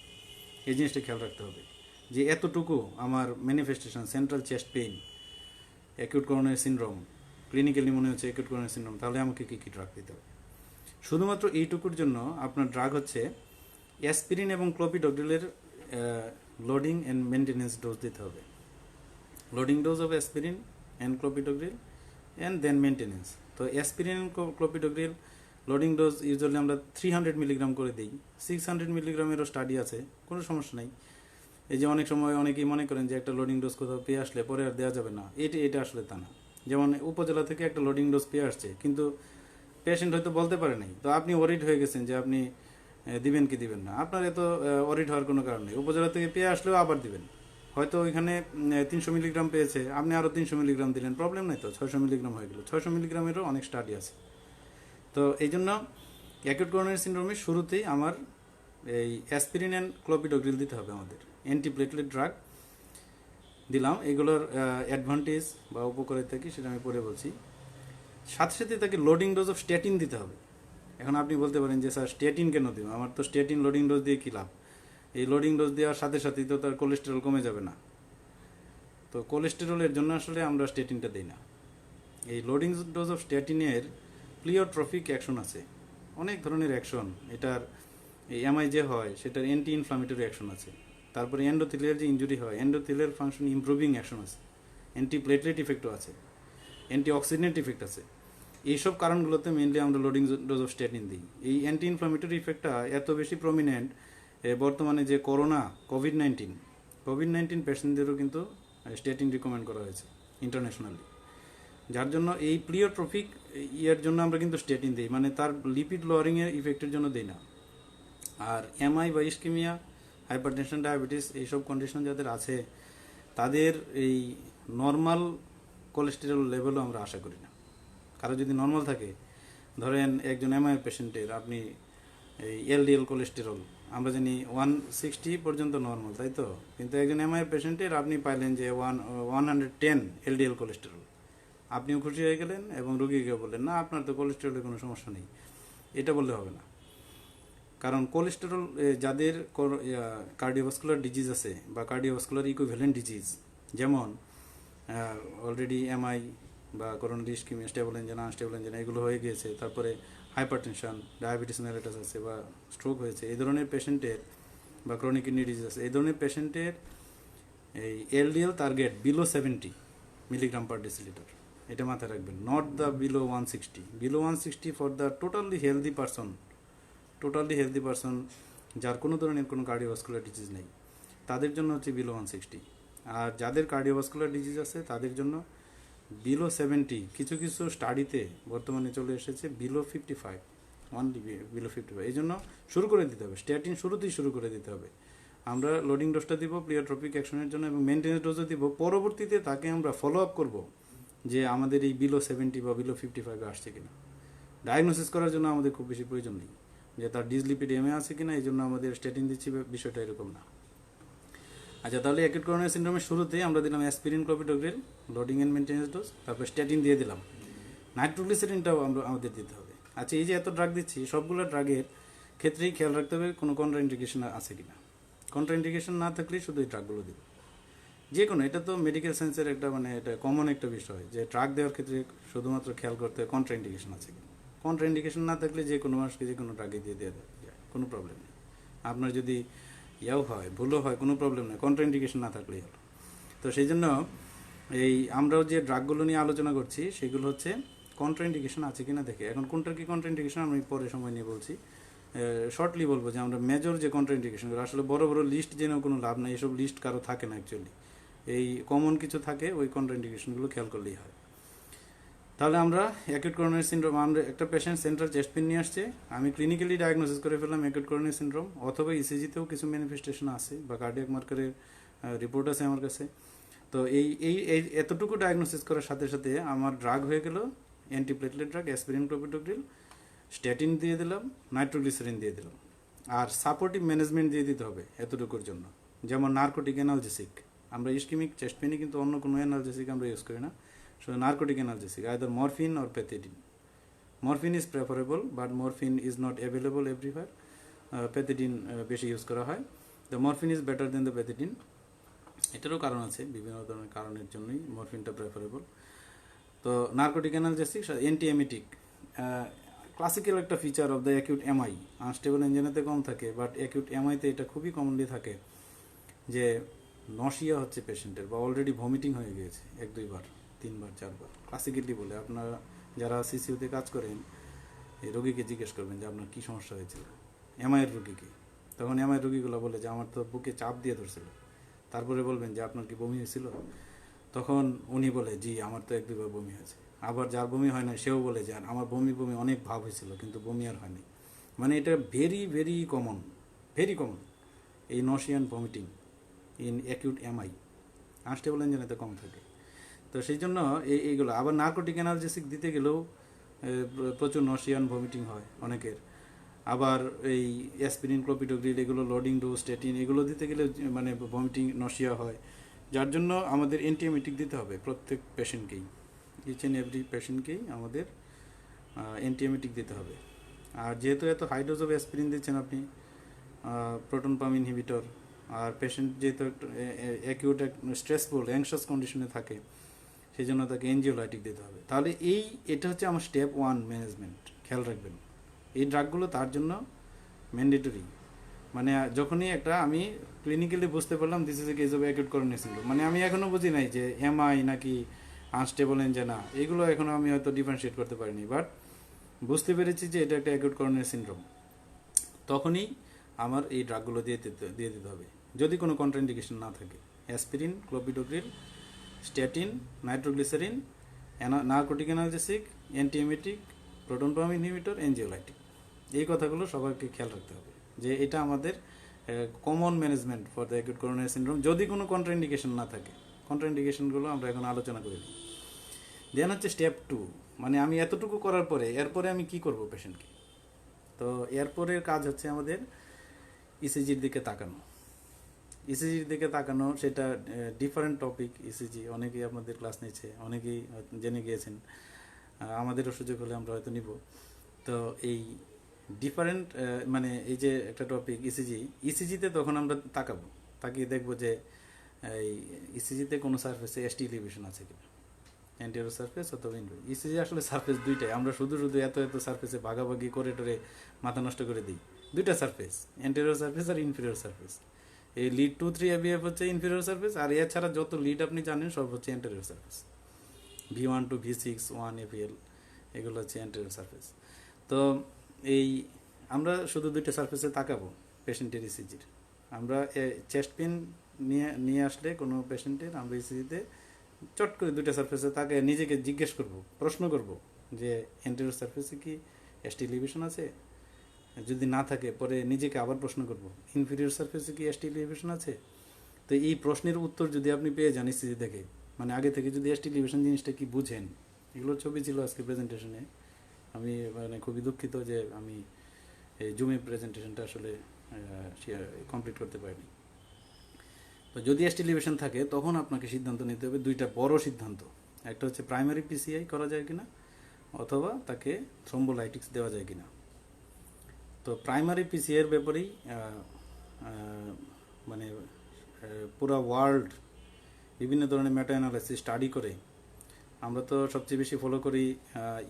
S1: এই জিনিসটা খেয়াল রাখতে হবে। যে এতটুকু আমার manifestation central chest pain, acute coronary syndrome, clinically মনে হচ্ছে অ্যাকিউট করোনারি সিনড্রোম, তাহলে আমাকে কী কী ড্রাগ দিতে হবে। শুধুমাত্র এইটুকুর জন্য আপনার ড্রাগ হচ্ছে অ্যাসপিরিন এবং ক্লোপিডোগ্রিলের লোডিং অ্যান্ড মেনটেনেন্স ডোজ দিতে হবে। Loading dose of aspirin and clopidogrel and then maintenance. তো aspirin and clopidogrel loading dose usually আমরা 300 মিলিগ্রাম করে দিই, 600 মিলিগ্রামেরও স্টাডি আছে, কোনো সমস্যা নেই। এই যে অনেক সময় অনেকেই মনে করেন যে একটা লোডিং ডোজ কোথাও পেয়ে আসলে পরে আর দেওয়া যাবে না, এটা আসলে তা না। যেমন উপজেলা থেকে একটা লোডিং ডোজ পেয়ে আসছে, কিন্তু পেশেন্ট হয়তো বলতে পারে নাই, তো আপনি ওরিড হয়ে গেছেন যে আপনি দিবেন কি দিবেন না। আপনার এত ওরিড হওয়ার কোনো কারণ নেই, উপজেলা থেকে পেয়ে আসলেও আবার দিবেন। হয়তো ওইখানে 300 মিলিগ্রাম পেয়েছে, আপনি আরও 300 মিলিগ্রাম দিলেন, প্রবলেম নেই তো, 600 মিলিগ্রাম হয়ে গেল। 600 মিলিগ্রামেরও অনেক স্টাডি আছে। তো এই জন্য অ্যাকিউট করোনারি সিনড্রোমের শুরুতেই আমার এই অ্যাসপিরিন অ্যান্ড ক্লোপিডোগ্রিল দিতে হবে, আমাদের অ্যান্টিপ্লেটলেট ড্রাগ দিলাম। এগুলোর অ্যাডভান্টেজ বা উপকারিতা কি সেটা আমি পরে বলছি। সাথে সাথে তাকে লোডিং ডোজ অফ স্ট্যাটিন দিতে হবে। এখন আপনি বলতে পারেন যে স্যার স্ট্যাটিন কেন দিব, আমার তো স্ট্যাটিন লোডিং ডোজ দিয়ে কী লাভ। এই লোডিং ডোজ দেওয়ার সাথে সাথেই তো তার কোলেস্টেরল কমে যাবে না। তো কোলেস্টেরলের জন্য আসলে আমরা স্ট্যাটিনটা দিই না। এই লোডিং ডোজ অফ স্ট্যাটিনের প্লিওট্রফিক অ্যাকশন আছে, অনেক ধরনের অ্যাকশন। এটার এই এমআই যে হয় সেটার অ্যান্টি ইনফ্লামেটরি অ্যাকশন আছে। তারপরে এন্ডোথেলিয়ার যে ইনজুরি হয়, এন্ডোথেলিয়ার ফাংশন ইমপ্রুভিং অ্যাকশন আছে, অ্যান্টি প্লেটলেট ইফেক্টও আছে, অ্যান্টি অক্সিডেন্ট ইফেক্ট আছে। এইসব কারণগুলোতে মেনলি আমরা লোডিং ডোজ অফ স্ট্যাটিন দিই। এই অ্যান্টি ইনফ্লামেটরি ইফেক্টটা এত বেশি প্রমিনেন্ট বর্তমানে যে কোভিড-19 পেশেন্টদেরও কিন্তু স্ট্যাটিন রিকমেন্ড করা হয়েছে ইন্টারন্যাশনালি। যার জন্য এই প্লিওট্রফিক ইয়ের জন্য আমরা কিন্তু স্ট্যাটিন দিই, মানে তার লিপিড লোয়ারিংয়ের ইফেক্টের জন্য দিই না। আর এমআই বা ইস্কেমিয়া, হাইপারটেনশন, ডায়াবেটিস এইসব কন্ডিশন যাদের আছে তাদের এই নর্মাল কোলেস্টেরল লেভেলও আমরা আশা করি না। কারো যদি নর্মাল থাকে, ধরেন একজন এমআই পেশেন্টের আপনি এই এলডিএল কোলেস্টেরল আমরা জানি 160 পর্যন্ত নর্মাল, তাই তো, কিন্তু একজন এমআই পেশেন্টের আপনি পাইলেন যে 110 এলডিএল কোলেস্টেরল, আপনিও খুশি হয়ে গেলেন এবং রোগীকে বললেন না আপনার তো কোলেস্টেরলের কোনো সমস্যা নেই, এটা বললে হবে না। কারণ কোলেস্টেরল যাদের কার্ডিওভাস্কুলার ডিজিজ আছে বা কার্ডিওভাস্কুলার ইকুইভ্যালেন্ট ডিজিজ, যেমন অলরেডি এমআই বা coronary ischaemia, stable angina, unstable angina এগুলো হয়ে গিয়েছে, তারপরে হাইপারটেনশন, ডায়াবেটিস মেলিটাস আছে বা স্ট্রোক হয়েছে, এই ধরনের পেশেন্টের বা ক্রনিক কিডনি ডিজিজ আছে, এই ধরনের পেশেন্টের এই LDL target below 70 milligram per decilitre, এটা মাথায় রাখবেন, not the below 160। Below 160 for the totally healthy person যার কোনো ধরনের কোনো কার্ডিওভাস্কুলার ডিজিজ নেই, তাদের জন্য হচ্ছে বিলো 160। আর যাদের কার্ডিওভাস্কুলার ডিজিজ আছে তাদের জন্য বিলো 70, কিছু কিছু স্টাডিতে বর্তমানে চলে এসেছে বিলো 55, বিলো 55। এই জন্য শুরু করে দিতে হবে, স্ট্যাটিন শুরুতেই শুরু করে দিতে হবে। আমরা লোডিং ডোজটা দিব প্লিওট্রপিক অ্যাকশনের জন্য এবং মেনটেন্স ডোজও দিব। পরবর্তীতে তাকে আমরা ফলো আপ করবো যে আমাদের এই বিলো 70 বা বিলো 55 আসছে কিনা। ডায়াগনোসিস করার জন্য আমাদের খুব বেশি প্রয়োজন নেই যে তার ডিসলিপিডেমিয়া আছে কিনা, এই জন্য আমাদের স্ট্যাটিন দিচ্ছি, বিষয়টা এরকম না। আচ্ছা, তাহলে অ্যাকিউট করোনারি সিনড্রোমের শুরুতেই আমরা দিলাম aspirin, clopidogrel, loading and maintenance dose, তারপর স্ট্যাটিন দিয়ে দিলাম। নাইট্রোগ্লিসারিনটাও আমাদের দিতে হবে। আচ্ছা, এই যে এত ড্রাগ দিচ্ছি, সবগুলো ড্রাগের ক্ষেত্রেই খেয়াল রাখতে হবে কোনো কন্ট্রাইন্ডিকেশন আছে কিনা। কন্ট্রাইন্ডিকেশন না থাকলেই শুধু এই ড্রাগগুলো দেবে। যে কোনো, এটা তো মেডিকেল সায়েন্সের একটা মানে এটা কমন একটা বিষয় যে ড্রাগ দেওয়ার ক্ষেত্রে শুধুমাত্র খেয়াল করতে হয় কন্ট্রাইন্ডিকেশন আছে কিনা। কন্ট্রাইন্ডিকেশন না থাকলে যে কোনো মানুষকে যে কোনো ড্রাগে দিয়ে দেওয়া যায়, কোনো প্রবলেম নেই। আপনার যদি ইয়াও হয়, ভুলও হয়, কোনো প্রবলেম নেই, কন্ট্রাইন্ডিকেশন না থাকলেই হলো। তো সেই জন্য এই আমরাও যে ড্রাগগুলো নিয়ে আলোচনা করছি সেগুলো হচ্ছে কন্ট্রাইন্ডিকেশন আছে কিনা দেখে। এখন কোনটার কি কন্ট্রাইন্ডিকেশন আমি পরে সময় নিয়ে বলছি, শর্টলি বলবো যে আমরা মেজর যে কন্ট্রাইন্ডিকেশনগুলো, আসলে বড় বড় লিস্ট জেনেও কোনো লাভ নাই, এসব লিস্ট কারো থাকে না অ্যাকচুয়ালি। এই কমন কিছু থাকে, ওই কন্ট্রাইন্ডিকেশনগুলো খেয়াল করলেই হয়। তাহলে আমরা অ্যাকিউট করোনারি সিনড্রোম, আমরা একটা পেশেন্ট সেন্ট্রাল চেস্ট পেইন নিয়ে আসছে, আমি ক্লিনিক্যালি ডায়াগনোসিস করে ফেললাম অ্যাকিউট করোনারি সিনড্রোম, অথবা ইসিজিতেও কিছু ম্যানিফেস্টেশন আছে বা কার্ডিয়াক মার্কারের রিপোর্ট আছে আমার কাছে। তো এই এই এই এতটুকু ডায়াগনোসিস করার সাথে সাথে আমার ড্রাগ হয়ে গেল antiplatelet drug, aspirin, clopidogrel, statin দিয়ে দিলাম, নাইট্রোগ্লিসারিন দিয়ে দিলাম। আর সাপোর্টিভ ম্যানেজমেন্ট দিয়ে দিতে হবে এতটুকুর জন্য, যেমন নার্কোটিক অ্যানালজেসিক। আমরা ইস্কিমিক চেস্ট পেনে কিন্তু অন্য কোনো অ্যানালজেসিক আমরা ইউজ করি না, শুধু narcotic analgesic, either morphine or pethidine. Morphine is preferable, but morphine is not available everywhere. Pethidine বেশি ইউজ করা হয়। The morphine is better than the pethidine. এটারও কারণ আছে, বিভিন্ন ধরনের কারণের জন্যই মরফিনটা প্রেফারেবল। তো নার্কোটিক অ্যানালজেসিক, অ্যান্টিএমিটিক, ক্লাসিক্যাল একটা feature of the acute MI. Unstable ইঞ্জিনেতে কম থাকে, বাট অ্যাকিউট এমআইতে এটা খুবই কমনলি থাকে যে নশিয়া হচ্ছে পেশেন্টের, বা অলরেডি ভমিটিং হয়ে গিয়েছে 1-2 বার, 3 বার, 4 বার। ক্লাসিক্যালি বলে, আপনারা যারা সিসিউতে কাজ করেন এই রোগীকে জিজ্ঞেস করবেন যে আপনার কী সমস্যা হয়েছিল, এমআইয়ের রোগীকে। তখন এমআইয়ের রোগীগুলো বলে যে আমার তো বুকে চাপ দিয়ে ধরছিল। তারপরে বলবেন যে আপনার কি বমি হয়েছিল, তখন উনি বলে জি আমার তো 1-2 বার বমি হয়েছে। আবার যার বমি হয় না সেও বলে যে আমার বমি অনেক ভাব হয়েছিল, কিন্তু বমি আর হয়নি। মানে এটা very very common, very common, এই nausea and vomiting in acute MI. Unstable ইঞ্জিনেতে কম থাকে। তো সেই জন্য এইগুলো আবার নার্কোটিক অ্যানালজেসিক দিতে গেলেও প্রচুর নশিয়ান ভমিটিং হয় অনেকের। আবার এই অ্যাসপিরিন, ক্লোপিডোগ্রিল, এগুলো লোডিং ডোজ, স্ট্যাটিন, এগুলো দিতে গেলে মানে ভমিটিং, নশিয়া হয়। যার জন্য আমাদের অ্যান্টিএমিটিক দিতে হবে প্রত্যেক পেশেন্টকেই, ইচ অ্যান্ড এভরি পেশেন্টকেই আমাদের অ্যান্টিএমিটিক দিতে হবে। আর যেহেতু এত হাই ডোজ অফ অ্যাসপিরিন দিচ্ছেন আপনি, প্রোটন পাম্প ইনহিবিটর, আর পেশেন্ট যেহেতু অ্যাকিউট স্ট্রেসফুল অ্যাংশাস কন্ডিশনে থাকে, সেই জন্য তাকে এনজিওলাইটিক দিতে হবে। তাহলে এটা হচ্ছে আমার স্টেপ 1 ম্যানেজমেন্ট, খেয়াল রাখবেন। এই ড্রাগগুলো তার জন্য ম্যান্ডেটরি। মানে যখনই একটা আমি ক্লিনিক্যালি বুঝতে পারলাম this is a case of acute coronary syndrome, মানে আমি এখনও বুঝি নাই যে এমআই নাকি আনস্টেবল এনজাইনা, এগুলো এখনও আমি হয়তো ডিফারেন্সিয়েট করতে পারিনি, বাট বুঝতে পেরেছি যে এটা একটা অ্যাকিউট করোনারি সিনড্রোম, তখনই আমার এই ড্রাগগুলো দিয়ে দিতে হবে যদি কোনো কন্ট্রাইন্ডিকেশন না থাকে। Aspirin, clopidogrel, statin, nitroglycerin, narcotic analgesic, antiemetic, proton pump inhibitor, anxiolytic. এই কথাগুলো সবাইকে খেয়াল রাখতে হবে যে এটা আমাদের common management for the acute coronary syndrome, যদি কোনো কন্ট্রাইন্ডিকেশন না থাকে। কন্ট্রাইন্ডিকেশনগুলো আমরা এখন আলোচনা করে নিই। দেন হচ্ছে স্টেপ 2, মানে আমি এতটুকু করার পরে এরপরে আমি কি করব পেশেন্টকে। তো এরপরের কাজ হচ্ছে আমাদের ইসিজির দিকে তাকানো। ইসিজির দিকে তাকানো সেটা ডিফারেন্ট টপিক। ইসিজি অনেকেই আপনাদের ক্লাস নিচ্ছে, অনেকেই জেনে গিয়েছেন, আমাদেরও সুযোগ হলে আমরা হয়তো নিব। তো এই ডিফারেন্ট মানে এই যে একটা টপিক ইসিজিতে তখন আমরা তাকিয়ে দেখব যে এই ইসিজিতে কোনো সারফেসে এসটি এলিভেশন আছে কিনা, অ্যান্টেরিয়র সারফেস অথবা ইনফেরিয়র। ইসিজি আসলে সারফেস দুইটাই, আমরা শুধু এত সারফেসে ভাগাভাগি করে মাথা নষ্ট করে দিই। দুইটা সারফেস, অ্যান্টেরিয়র সারফেস আর ইনফেরিয়র সারফেস। এই লিড 2-3 ABF হচ্ছে ইনফেরিয়র সারফেস, আর এছাড়া যত লিড আপনি জানেন সব হচ্ছে anterior surface. V1 to V6, 1 APL, এগুলো হচ্ছে অ্যান্টেরিয়র সারফেস। তো এই আমরা শুধু দুইটা সারফেসে তাকাবো পেশেন্টের ইসিজির। আমরা চেস্ট পেন নিয়ে আসলে কোনো পেশেন্টের আমরা ইসিজিতে চট করে দুইটা সারফেসে তাকে নিজেকে জিজ্ঞেস করব, প্রশ্ন করব যে অ্যান্টেরিয়র সারফেসে কি এসটি এলিভেশন আছে। যদি না থাকে পরে নিজেকে আবার প্রশ্ন করব ইনফেরিয়র সারফেসে কি এসটি এলিভেশন আছে। তো এই প্রশ্নের উত্তর যদি আপনি পেয়ে যান ইসিজি দেখে, মানে আগে থেকে যদি এসটি এলিভেশন জিনিসটা কি বুঝেন, এগুলোর ছবি ছিল আজকে প্রেজেন্টেশনে। আমি মানে খুবই দুঃখিত যে আমি এই জুমে প্রেজেন্টেশনটা আসলে কমপ্লিট করতে পারিনি। তো যদি এসটি এলিভেশন থাকে তখন আপনাকে সিদ্ধান্ত নিতে হবে দুইটা বড় সিদ্ধান্ত। একটা হচ্ছে প্রাইমারি পিসিআই করা যায় কিনা, অথবা তাকে থ্রোম্বোলাইটিক্স দেওয়া যায় কিনা। তো প্রাইমারি পিসিআইয়ের ব্যাপারেই মানে পুরো ওয়ার্ল্ড বিভিন্ন ধরনের মেটা অ্যানালাইসিস স্টাডি করে আমরা তো সবচেয়ে বেশি ফলো করি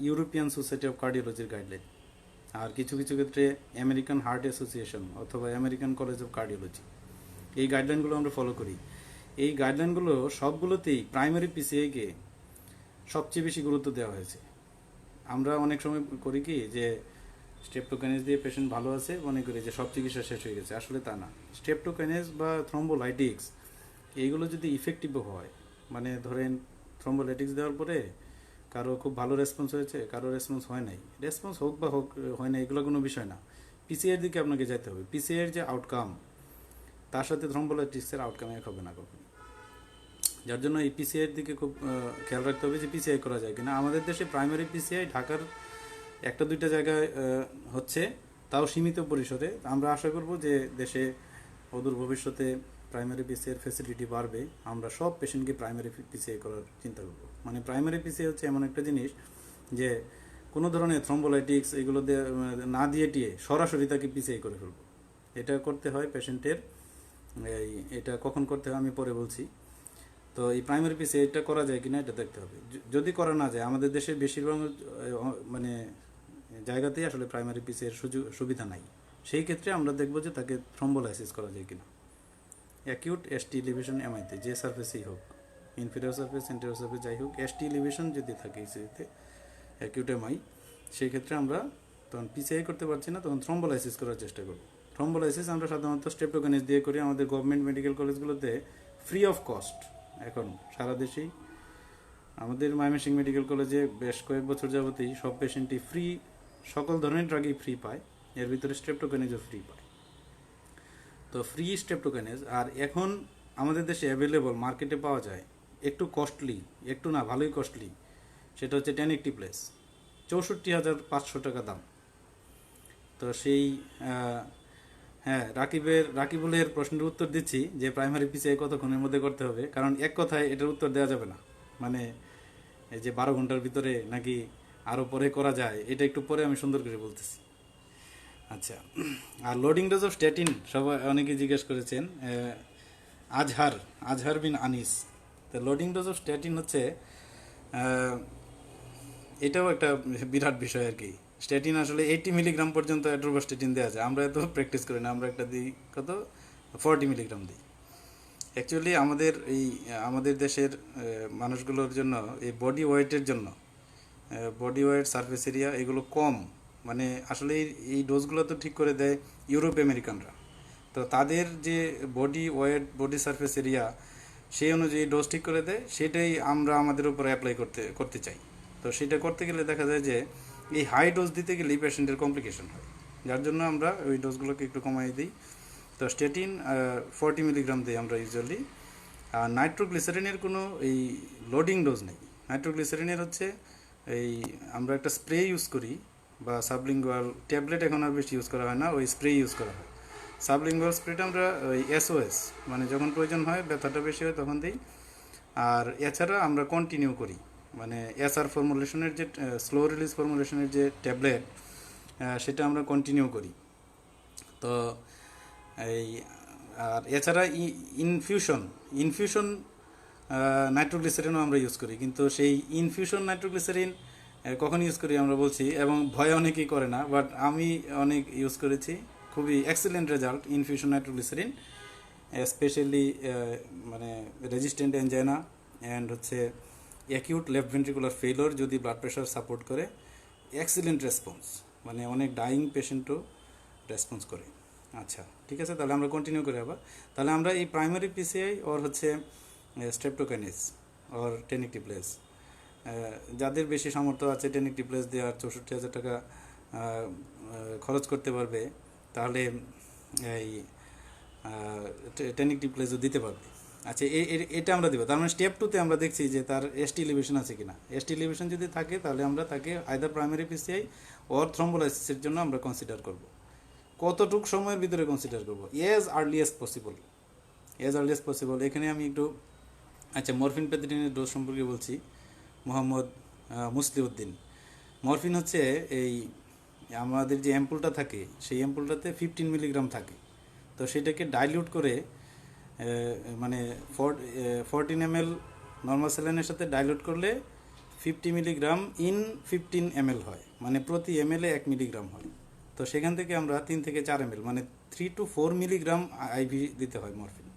S1: ইউরোপিয়ান সোসাইটি অফ কার্ডিওলজির গাইডলাইন, আর কিছু কিছু ক্ষেত্রে আমেরিকান হার্ট অ্যাসোসিয়েশন অথবা আমেরিকান কলেজ অফ কার্ডিওলজি, এই গাইডলাইনগুলো আমরা ফলো করি। এই গাইডলাইনগুলো সবগুলোতেই প্রাইমারি পিসিআইকে সবচেয়ে বেশি গুরুত্ব দেওয়া হয়েছে। আমরা অনেক সময় করি কি যে স্ট্রেপ্টোকাইনেজ দিয়ে পেশেন্ট ভালো আছে মনে করি যে সব চিকিৎসা শেষ হয়ে গেছে, আসলে তা না। স্ট্রেপ্টোকাইনেজ বা থ্রোম্বোলাইটিক্স এইগুলো যদি ইফেক্টিভ হয়, মানে ধরেন থ্রোম্বোলাইটিক্স দেওয়ার পরে কারো খুব ভালো রেসপন্স হয়েছে, কারো রেসপন্স হয় নাই, রেসপন্স হোক বা হোক হয় না এগুলো কোনো বিষয় না, পিসিআইয়ের দিকে আপনাকে যেতে হবে। পিসিআইয়ের যে আউটকাম তার সাথে থ্রোম্বোলাইটিক্সের আউটকাম এক হবে না কখনো। যার জন্য এই পিসিআইয়ের দিকে খুব খেয়াল রাখতে হবে যে পিসিআই করা যায় কিনা। আমাদের দেশে প্রাইমারি পিসিআই ঢাকার একটা দুইটা জায়গায় হচ্ছে, তাও সীমিত পরিসরে। আমরা আশা করব যে দেশে অদূর ভবিষ্যতে প্রাইমারি পিসিআইয়ের ফ্যাসিলিটি বাড়বে, আমরা সব পেশেন্টকে প্রাইমারি পিসিআই করার চিন্তা করব। মানে প্রাইমারি পিসিআই হচ্ছে এমন একটা জিনিস যে কোনো ধরনের থ্রোম্বোলাইটিক্স এগুলো না দিয়ে টিয়ে সরাসরি তাকে পিসিআই করে ফেলবো। এটা করতে হয় পেশেন্টের, এটা কখন করতে হয় আমি পরে বলছি। তো এই প্রাইমারি পিসিআইটা করা যায় কিনা এটা দেখতে হবে। যদি করা না যায়, আমাদের দেশের বেশিরভাগ মানে জায়গাতেই আসলে প্রাইমারি পিসিআইয়ের সুবিধা নাই, সেই ক্ষেত্রে আমরা দেখব যে তাকে থ্রোম্বোলাইসিস করা যায় কিনা। অ্যাকিউট এসটি এলিভেশন এমআইতে যে সার্ফেসেই হোক, ইনফিরিয়র সার্ফেস এন্টেরিয়র সার্ফেস যাই হোক, এসটি এলিভেশন যদি থাকে ইসিতে অ্যাকিউট এমআই, সেই ক্ষেত্রে আমরা তখন পিসিআই করতে পারছি না, তখন থ্রোম্বোলাইসিস করার চেষ্টা করব। থ্রোম্বোলাইসিস আমরা সাধারণত স্ট্রেপ্টোকাইনেজ দিয়ে করি। আমাদের গভর্নমেন্ট মেডিকেল কলেজগুলোতে ফ্রি অফ কস্ট এখন সারা দেশেই, আমাদের ময়মনসিংহ মেডিকেল কলেজে বেশ কয়েক বছর যাবতেই সব পেশেন্টই ফ্রি, সকল ধরনের ড্রাগই ফ্রি পায়, এর ভিতরে স্ট্রেপ্টোকাইনেজও ফ্রি পায়। তো ফ্রি স্ট্রেপ্টোকাইনেজ আর এখন আমাদের দেশে অ্যাভেলেবল মার্কেটে পাওয়া যায়, একটু কস্টলি, একটু না ভালোই কস্টলি, সেটা হচ্ছে টেনেকটিপ্লেস, ৬৪,৫০০ টাকা দাম। তো সেই হ্যাঁ, রাকিবুলের প্রশ্নের উত্তর দিচ্ছি যে প্রাইমারি পিসিআই কতক্ষণের মধ্যে করতে হবে, কারণ এক কথায় এটার উত্তর দেওয়া যাবে না, মানে এই যে 12 ঘন্টার ভিতরে নাকি আরও পরে করা যায়, এটা একটু পরে আমি সুন্দর করে বলতেছি। আচ্ছা, আর লোডিং ডোজ অফ স্ট্যাটিন সবাই অনেকে জিজ্ঞেস করেছেন, আজহার বিন আনিস। তো লোডিং ডোজ অফ স্ট্যাটিন হচ্ছে এটাও একটা বিরাট বিষয় আর কি। স্ট্যাটিন আসলে 80 মিলিগ্রাম পর্যন্ত অ্যাট্রোভাস্ট্যাটিন দেওয়া যায়, আমরা এত প্র্যাকটিস করি না, আমরা একটা দিই কত 40 মিলিগ্রাম দিই। অ্যাকচুয়ালি আমাদের দেশের মানুষগুলোর জন্য এই বডি ওয়েটের জন্য, বডি ওয়েট সারফেস এরিয়া এগুলো কম, মানে আসলে এই ডোজগুলো তো ঠিক করে দেয় ইউরোপ আমেরিকানরা। তো তাদের যে body weight body surface area সেই অনুযায়ী ডোজ ঠিক করে দেয়, সেটাই আমরা আমাদের উপর অ্যাপ্লাই করতে চাই। তো সেটা করতে গেলে দেখা যায় যে এই হাই ডোজ দিতে গেলেই পেশেন্টের কমপ্লিকেশন হয়, যার জন্য আমরা ওই ডোজগুলোকে একটু কমাই দিই। তো স্ট্যাটিন 40 মিলিগ্রাম দিই আমরা ইউজুয়ালি। আর নাইট্রোগ্লিসারিনের কোনো এই লোডিং ডোজ নেই। নাইট্রোগ্লিসারিনের হচ্ছে এই আমরা একটা স্প্রে ইউজ করি, বা সাবলিঙ্গুয়াল ট্যাবলেট এখন আর বেশি ইউজ করা হয় না, ওই স্প্রে ইউজ করা হয়। সাবলিঙ্গুয়াল স্প্রেটা আমরা ওই এসওএস, মানে যখন প্রয়োজন হয় ব্যথাটা বেশি হয় তখন দিই। আর এছাড়া আমরা কন্টিনিউ করি, মানে এসআর ফর্মুলেশনের যে স্লো রিলিজ ফর্মুলেশনের যে ট্যাবলেট, সেটা আমরা কন্টিনিউ করি। তো এই আর এছাড়া ইনফিউশন নাইট্রোগ্লিসারিনও আমরা ইউজ করি, কিন্তু সেই ইনফিউশন নাইট্রোগ্লিসারিন কখন ইউজ করি আমরা বলছি, এবং ভয় অনেকেই করে না, বাট আমি অনেক ইউজ করেছি, খুবই excellent result infusion nitroglycerine, specially মানে রেজিস্ট্যান্ট অ্যাঞ্জাইনা অ্যান্ড হচ্ছে অ্যাকিউট লেফট ভেন্ট্রিকুলার ফেইলিওর যদি ব্লাড প্রেশার সাপোর্ট করে, এক্সিলেন্ট রেসপন্স, মানে অনেক ডাইং পেশেন্টও রেসপন্স করে। আচ্ছা, ঠিক আছে, তাহলে আমরা কন্টিনিউ করি আবার। তাহলে আমরা এই প্রাইমারি পিসিআই ওর হচ্ছে স্ট্রেপ্টোকাইনেজ ওর টেনেকটিপ্লেস, যাদের বেশি সামর্থ্য আছে টেনেকটিপ্লেস দেওয়ার ৬৪,০০০ টাকা খরচ করতে পারবে, তাহলে এই টেনেকটিপ্লেসও দিতে পারবে। আচ্ছা, এটা আমরা দেবো। তার মানে স্টেপ 2তে আমরা দেখছি যে তার এসটি এলিভেশন আছে কিনা। এসটি এলিভেশন যদি থাকে তাহলে আমরা তাকে আইদার প্রাইমারি পিসিআই ওর থ্রোম্বোলাইসিসের জন্য আমরা কনসিডার করব। কতটুকু সময়ের ভিতরে কনসিডার করব? As earliest possible. এখানে আমি একটু মরফিন প্যাথেটিনের ডোজ সম্পর্কে বলছি। মোহাম্মদ মরফিন হচ্ছে এই আমাদের যে অ্যাম্পুলটা থাকে সেই অ্যাম্পুলটাতে 15 মিলিগ্রাম থাকে। তো সেটাকে ডাইলিউট করে মানে 14 ml নর্মাল স্যালাইনের সাথে ডাইলিউট করলে 50 মিলিগ্রাম ইন 15 ml হয়, মানে প্রতি ml-এ 1 মিলিগ্রাম হয়। তো সেখান থেকে আমরা 3 থেকে 4 ml মানে 3 to 4 মিলিগ্রাম আইভি দিতে হয় মরফিন,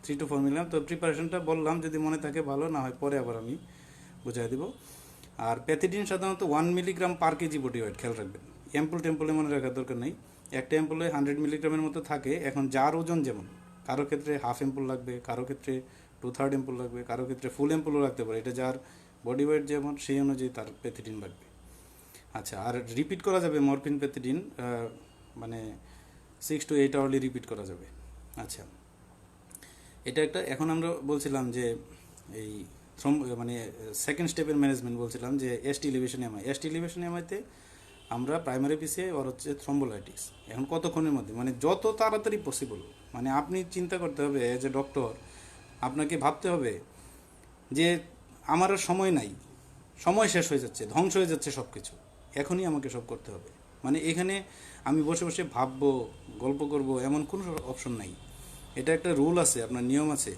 S1: 3 to 4 মিলিগ্রাম। তো প্রিপারেশনটা বললাম, যদি মনে থাকে ভালো, না হয় পরে আবার আমি বুঝাই দেব। আর প্যাথিডিন সাধারণত 1 milligram per KG body weight, খেয়াল রাখবেন। টেম্পলে মনে রাখার দরকার নেই, একটা অ্যাম্পুলে 100 মিলিগ্রামের মতো থাকে। এখন যার ওজন যেমন, কারো ক্ষেত্রে হাফ অ্যাম্পুল লাগবে, কারো ক্ষেত্রে 2/3 অ্যাম্পুল লাগবে, কারো ক্ষেত্রে ফুল অ্যাম্পুলও রাখতে পারে। এটা যার বডি ওয়েট যেমন সেই অনুযায়ী তার প্যাথিডিন লাগবে। আচ্ছা, আর রিপিট করা যাবে মরফিন প্যাথিডিন, মানে 6 to 8 আওয়ারলি রিপিট করা যাবে। আচ্ছা, এটা একটা। এখন আমরা বলছিলাম যে এই মানে সেকেন্ড স্টেপের ম্যানেজমেন্ট বলছিলাম যে এসটি এলিভেশন এমআইতে আমরা প্রাইমারি পিসিআই আর হচ্ছে থ্রম্বোলাইটিস। এখন কতক্ষণের মধ্যে, মানে যত তাড়াতাড়ি পসিবল। মানে আপনি চিন্তা করতে হবে এজ এ ডক্টর, আপনাকে ভাবতে হবে যে আমার আর সময় নাই, সময় শেষ হয়ে যাচ্ছে, ধ্বংস হয়ে যাচ্ছে সব কিছু, এখনই আমাকে সব করতে হবে। মানে এখানে আমি বসে বসে ভাববো, গল্প করব, এমন কোনো অপশন নাই। এটা একটা রুল আছে, আপনার নিয়ম আছে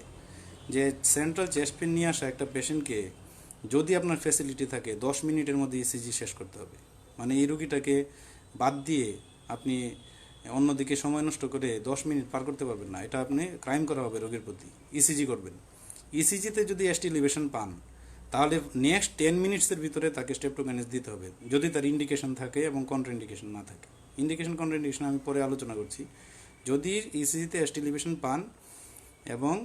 S1: যে সেন্ট্রাল চেস্ট পেন নিয়ে আসা একটা পেশেন্টকে, যদি আপনার ফ্যাসিলিটি থাকে, 10 মিনিটের মধ্যে ইসিজি শেষ করতে হবে। মানে এই রুগীটাকে বাদ দিয়ে আপনি অন্যদিকে সময় নষ্ট করে 10 মিনিট পার করতে পারবেন না, এটা আপনি ক্রাইম করা হবে রোগীর প্রতি। ইসিজি করবেন, ইসিজিতে যদি এসটি এলিভেশন পান তাহলে নেক্সট 10 মিনিটসের ভিতরে তাকে স্টেপটোকাইনেস দিতে হবে, যদি তার ইন্ডিকেশন থাকে এবং কন্ট্রা ইন্ডিকেশন না থাকে। ইন্ডিকেশন কন্ট্রা ইন্ডিকেশন আমি পরে আলোচনা করছি। যদি ইসিজিতে এসটি এলিভেশন পান এবং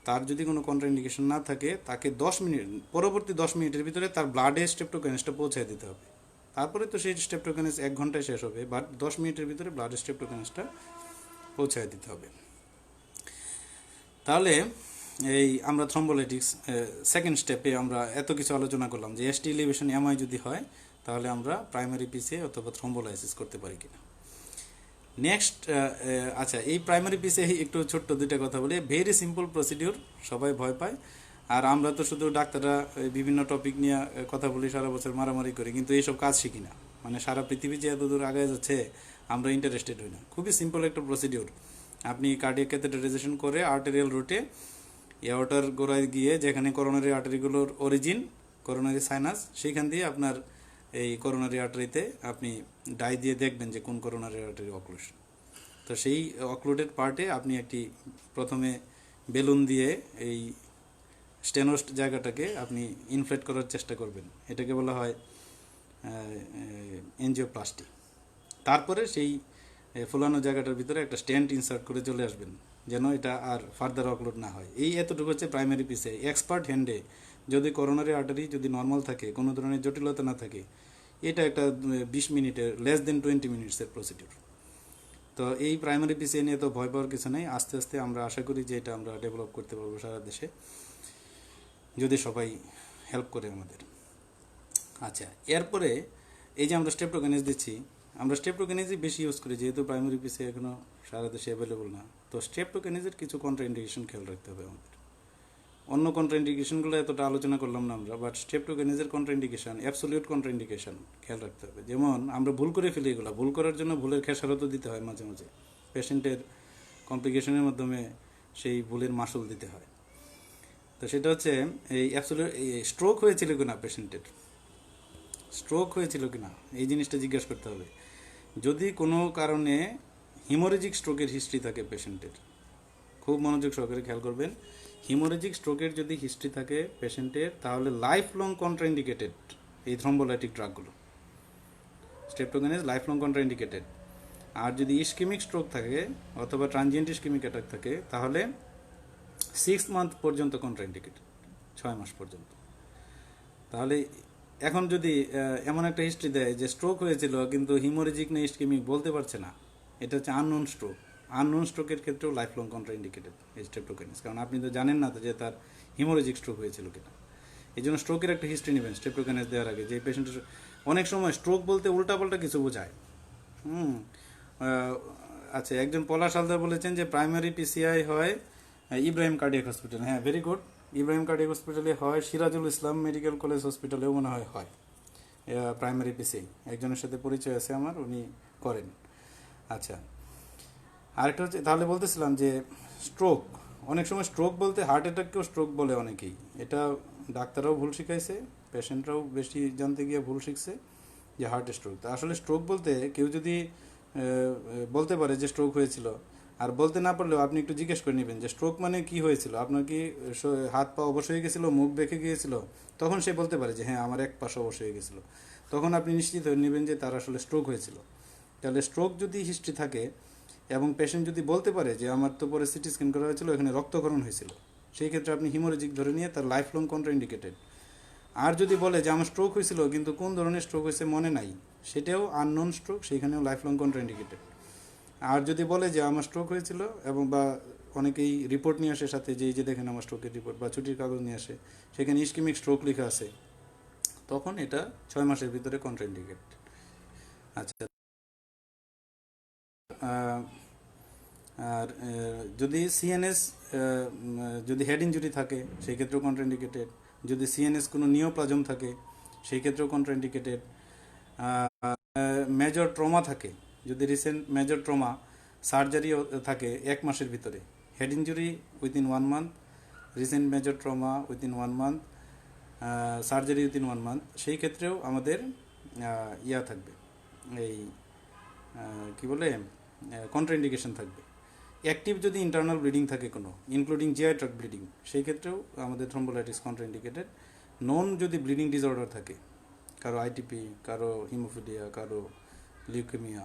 S1: তার যদি কোনো কন্ট্রা ইন্ডিকেশন না থাকে, তাকে 10 মিনিট, পরবর্তী 10 মিনিটের ভিতরে তার ব্লাডে স্টেপটোকাইনেসটা পৌঁছায় দিতে হবে। তারপরে তো সেই স্টেপটোকাইনেস 1 ঘন্টায় শেষ হবে, বাট 10 মিনিটের ভিতরে ব্লাডে স্টেপটোকাইনেসটা পৌঁছায় দিতে হবে। তাহলে এই আমরা থ্রম্বোলাইটিক্স সেকেন্ড স্টেপে আমরা এত কিছু আলোচনা করলাম যে এসটি এলিভেশন এমআই যদি হয় তাহলে আমরা প্রাইমারি পিসিআই অথবা থ্রম্বোলাইসিস করতে পারি কিনা। নেক্সট, আচ্ছা, এই প্রাইমারি পিসিআই একটু ছোট্ট দুইটা কথা বলি। ভেরি সিম্পল প্রসিডিউর, সবাই ভয় পায়। আর আমরা তো শুধু ডাক্তাররা বিভিন্ন টপিক নিয়ে কথা বলি, সারা বছর মারামারি করি, কিন্তু এইসব কাজ শিখি না। মানে সারা পৃথিবী যে এতদূর আগায় যাচ্ছে আমরা ইন্টারেস্টেড হই না। খুবই সিম্পল একটা প্রসিডিউর। আপনি কার্ডিয়াক ক্যাথেটারাইজেশন করে আর্টেরিয়াল রুটে এয়ারটার গোড়ায় গিয়ে, যেখানে করোনারি আর্টারিগুলোর অরিজিন, করোনারি সাইনাস, সেইখান দিয়ে আপনার এই করোনারি আর্টারিতে আপনি ডাই দিয়ে দেখবেন যে কোন করোনারি আর্টারি অক্লুশন। তো সেই অক্লুডেড পার্টে আপনি একটি প্রথমে বেলুন দিয়ে এই স্টেনোস্ট জায়গাটাকে আপনি ইনফ্লেট করার চেষ্টা করবেন, এটাকে বলা হয় এনজিওপ্লাস্টি। তারপরে সেই ফুলানো জায়গাটার ভিতরে একটা স্টেন্ট ইনসার্ট করে চলে আসবেন, যেন এটা আর ফার্দার অক্লুড না হয়। এই এতটুকু হচ্ছে প্রাইমারি পিসিআই। এক্সপার্ট হ্যান্ডে যদি করোনারি আর্টারি যদি নর্মাল থাকে, কোনো ধরনের জটিলতা না থাকে, এটা একটা 20 মিনিটের, লেস দেন 20 মিনিটসের প্রসিডিউর। তো এই প্রাইমারি পিসিআই নিয়ে তো ভয় পাওয়ার কিছু নেই। আস্তে আস্তে আমরা আশা করি যে এটা আমরা ডেভেলপ করতে পারবো সারা দেশে, যদি সবাই হেল্প করে আমাদের। আচ্ছা, এরপরে এই যে আমরা স্টেপটোকাইনেস দিচ্ছি, আমরা স্টেপটোকাইনেসই বেশি ইউজ করি, যেহেতু প্রাইমারি পিসিআই এখনও সারা দেশে অ্যাভেলেবল না। তো স্টেপটোকাইনেসের কিছু কন্ট্রাইন্ডিকেশন খেয়াল রাখতে হবে আমাদের। অন্য কন্ট্রাইন্ডিকেশনগুলো এতটা আলোচনা করলাম না আমরা, বাট স্টেপটোকাইনেসের কন্ট্রাইন্ডিকেশন, অ্যাবসোলিউট কন্ট্রাইন্ডিকেশন খেয়াল রাখতে হবে। যেমন আমরা ভুল করে ফেলি, এগুলো ভুল করার জন্য ভুলের খেসারতও দিতে হয় মাঝে মাঝে, পেশেন্টের কমপ্লিকেশনের মাধ্যমে সেই ভুলের মাসুল দিতে হয়। তো সেটা হচ্ছে এই অ্যাবসোলিউট, স্ট্রোক হয়েছিল কিনা পেশেন্টের, স্ট্রোক হয়েছিল কিনা এই জিনিসটা জিজ্ঞাসা করতে হবে। যদি কোনো কারণে হিমোরেজিক স্ট্রোকের হিস্ট্রি থাকে পেশেন্টের, খুব মনোযোগ সহকারে খেয়াল করবেন, হিমোরেজিক স্ট্রোকের যদি হিস্ট্রি থাকে পেশেন্টের, তাহলে লাইফ লং কন্ট্রাইন্ডিকেটেড এই থ্রম্বোলাইটিক ড্রাগগুলো। Streptokinase life long contraindicated. আর যদি ইস্কেমিক স্ট্রোক থাকে অথবা ট্রানজিয়েন্ট ইস্কেমিক অ্যাটাক থাকে, তাহলে 6 মান্থ পর্যন্ত কন্ট্রাইন্ডিকেটেড, 6 মাস পর্যন্ত। তাহলে এখন যদি এমন একটা হিস্ট্রি দেয় যে স্ট্রোক হয়েছিল কিন্তু হিমোরেজিক না ইস্কেমিক বলতে পারছে না, এটা হচ্ছে আননোন স্ট্রোক। আননোন স্ট্রোকের ক্ষেত্রেও লাইফ লং কন্ট্রাইন্ডিকেটেড এই স্টেপটোকাইনেস, কারণ আপনি তো জানেন না যে তার হিমোরেজিক স্ট্রোক হয়েছিল কিনা। এই জন্য স্ট্রোকের একটা হিস্ট্রি নেবেন স্টেপটোকাইনেস দেওয়ার আগে, যে পেশেন্টের অনেক সময় স্ট্রোক বলতে উল্টাপাল্টা কিছু বোঝায়। আচ্ছা, একজন পলাশ হালদার বলেছেন যে প্রাইমারি পিসিআই হয় ইব্রাহিম কার্ডিয়াক হসপিটাল। হ্যাঁ, ভেরি গুড। ইব্রাহিম কার্ডিয়াক হসপিটালে হয়, সিরাজুল ইসলাম মেডিকেল কলেজ হসপিটালেও মনে হয় হয়। প্রাইমারি পিসি, একজনের সাথে পরিচয় আছে আমার, উনি করেন। আচ্ছা, আরেকটা হচ্ছে, তাহলে বলতেছিলাম যে স্ট্রোক, অনেক সময় স্ট্রোক বলতে হার্ট অ্যাটাককেও স্ট্রোক বলে অনেকেই, এটা ডাক্তাররাও ভুল শিখাইছে, পেশেন্টরাও বেশি জানতে গিয়ে ভুল শিখছে যে হার্ট স্ট্রোক। তা আসলে স্ট্রোক বলতে কেউ যদি বলতে পারে যে স্ট্রোক হয়েছিল, আর বলতে না পারলেও আপনি একটু জিজ্ঞেস করে নেবেন যে স্ট্রোক মানে কি হয়েছিল, আপনার কি হাত পা অবশ হয়ে গেছিলো, মুখ বেঁকে গিয়েছিল, তখন সে বলতে পারে যে হ্যাঁ আমার এক পাশ অবশ হয়ে গেছিলো, তখন আপনি নিশ্চিত হয়ে নেবেন যে তার আসলে স্ট্রোক হয়েছিল। তাহলে স্ট্রোক যদি হিস্ট্রি থাকে এবং পেশেন্ট যদি বলতে পারে যে আমার তো পরে সিটি স্ক্যান করা হয়েছিল, এখানে রক্তক্ষরণ হয়েছিল, সেই ক্ষেত্রে আপনি হিমোরেজিক ধরে নিয়ে তার লাইফ লং কন্ট্রাইন্ডিকেটেড। আর যদি বলে যে আমার স্ট্রোক হয়েছিল কিন্তু কোন ধরনের স্ট্রোক হয়েছে মনে নাই, সেটাও আননোন স্ট্রোক, সেইখানেও লাইফ লং কন্ট্রাইন্ডিকেটেড। আর যদি বলে যে আমার স্ট্রোক হয়েছিল এবং বা অনেকেই রিপোর্ট নিয়ে আসে সাথে, যে এই যে দেখেন আমার স্ট্রোকের রিপোর্ট বা ছুটির কাগজ নিয়ে আসে, সেখানে ইস্কেমিক স্ট্রোক লেখা আছে, তখন এটা 6 মাসের ভিতরে কন্ট্রাইন্ডিকেট। আচ্ছা, আর যদি সিএনএস, যদি হেড ইঞ্জুরি থাকে সেই ক্ষেত্রেও কন্ট্রাইন্ডিকেটেড, যদি সিএনএস কোনো নিওপ্লাজম থাকে সেই ক্ষেত্রেও কন্ট্রাইন্ডিকেটেড, মেজর ট্রমা থাকে, যদি রিসেন্ট মেজর ট্রমা সার্জারি থাকে 1 মাসের ভিতরে, head injury within 1 month, recent major trauma within 1 month, surgery within 1 month, সেই ক্ষেত্রেও আমাদের ইয়া থাকবে, এই কি বলে কন্ট্রাইন্ডিকেশন থাকবে। অ্যাক্টিভ যদি ইন্টারনাল ব্লিডিং থাকে কোনো, ইনক্লুডিং জিআই ট্র্যাক্ট ব্লিডিং, সেই ক্ষেত্রেও আমাদের থ্রম্বোলাইটিস কন্ট্রাইন্ডিকেটেড। নন যদি ব্লিডিং ডিসঅর্ডার থাকে, কারো আইটিপি, কারো হিমোফিলিয়া, কারো লিউকেমিয়া,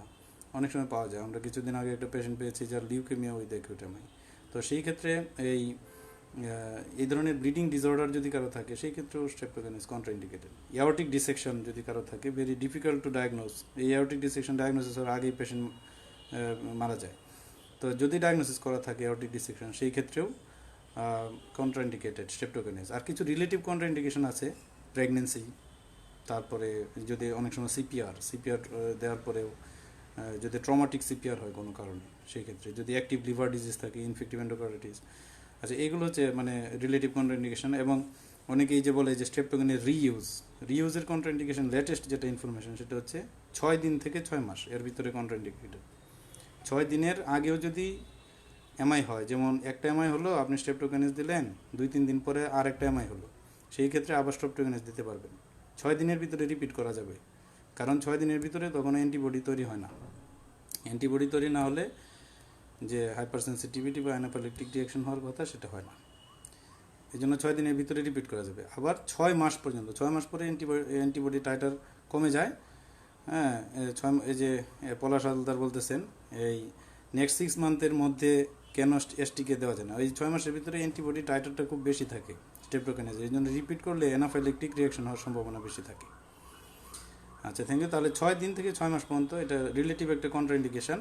S1: অনেক সময় পাওয়া যায়। আমরা কিছুদিন আগে একটা পেশেন্ট পেয়েছি যার লিউকেমিয়া উইথ অ্যাকিউটেমাই। তো সেই ক্ষেত্রে এই ধরনের ব্লিডিং ডিসঅর্ডার যদি কারো থাকে, সেই ক্ষেত্রেও স্ট্রেপ্টোকাইনাস কন্ট্রাইন্ডিকেটেড। এয়ারটিক ডিসেকশন যদি কারো থাকে, ভেরি ডিফিকাল্ট টু ডায়াগনোস, এই এয়ারটিক ডিসেকশন ডায়াগনোসিস হওয়ার আগেই পেশেন্ট মারা যায়। তো যদি ডায়াগনোসিস করা থাকে এয়ারটিক ডিসেকশন, সেই ক্ষেত্রেও কন্ট্রাইন্ডিকেটেড স্ট্রেপ্টোকাইনাস। আর কিছু রিলেটিভ কন্ট্রাইন্ডিকেশন আছে, প্রেগনেন্সি, তারপরে যদি অনেক সময় সিপিআর দেওয়ার পরেও যদি ট্রমাটিক সিপিআর হয় কোনো কারণে, সেই ক্ষেত্রে যদি অ্যাক্টিভ লিভার ডিজিজ থাকে, ইনফেক্টিভ এন্ডোকার্ডিটিস। আচ্ছা, এইগুলো হচ্ছে মানে রিলেটিভ কন্ট্রাইন্ডিকেশন। এবং অনেকেই যে বলে যে স্ট্রেপ্টোকাইনের রিইউজের কন্ট্রাইন্ডিকেশন, লেটেস্ট যেটা ইনফরমেশন সেটা হচ্ছে 6 দিন থেকে 6 মাস এর ভিতরে কন্ট্রাইন্ডিকেটেড। 6 দিনের আগেও যদি এমআই হয়, যেমন একটা এমআই হলো, আপনি স্ট্রেপ্টোকাইনাস দিলেন, 2-3 দিন পরে আর একটা এমআই হলো, সেই ক্ষেত্রে আবার স্ট্রেপ্টোকাইনাস দিতে পারবেন। 6 দিনের ভিতরে রিপিট করা যাবে, কারণ 6 দিনের ভিতরে তখন অ্যান্টিবডি তৈরি হয় না। অ্যান্টিবডি তৈরি না হলে যে হাইপার সেন্সিটিভিটি বা অ্যানাফিলাক্টিক রিঅ্যাকশন হওয়ার কথা, সেটা হয় না। এই জন্য 6 দিনের ভিতরে রিপিট করা যাবে। আবার 6 মাস পর্যন্ত, 6 মাস পরে অ্যান্টিবডি টাইটার কমে যায়। হ্যাঁ, এই যে পলাশ হালদার বলতেছেন এই নেক্সট 6 মান্থের মধ্যে কেন এসটিকে দেওয়া যায় না, এই 6 মাসের ভিতরে অ্যান্টিবডি টাইটারটা খুব বেশি থাকে স্ট্রেপ্টোকাইনাসের, এই জন্য রিপিট করলে অ্যানাফিলাক্টিক রিঅ্যাকশন হওয়ার সম্ভাবনা বেশি থাকে। আচ্ছা, থ্যাংক ইউ। তাহলে 6 দিন থেকে 6 মাস পর্যন্ত এটা রিলেটিভ একটা কন্ট্রাইন্ডিকেশন,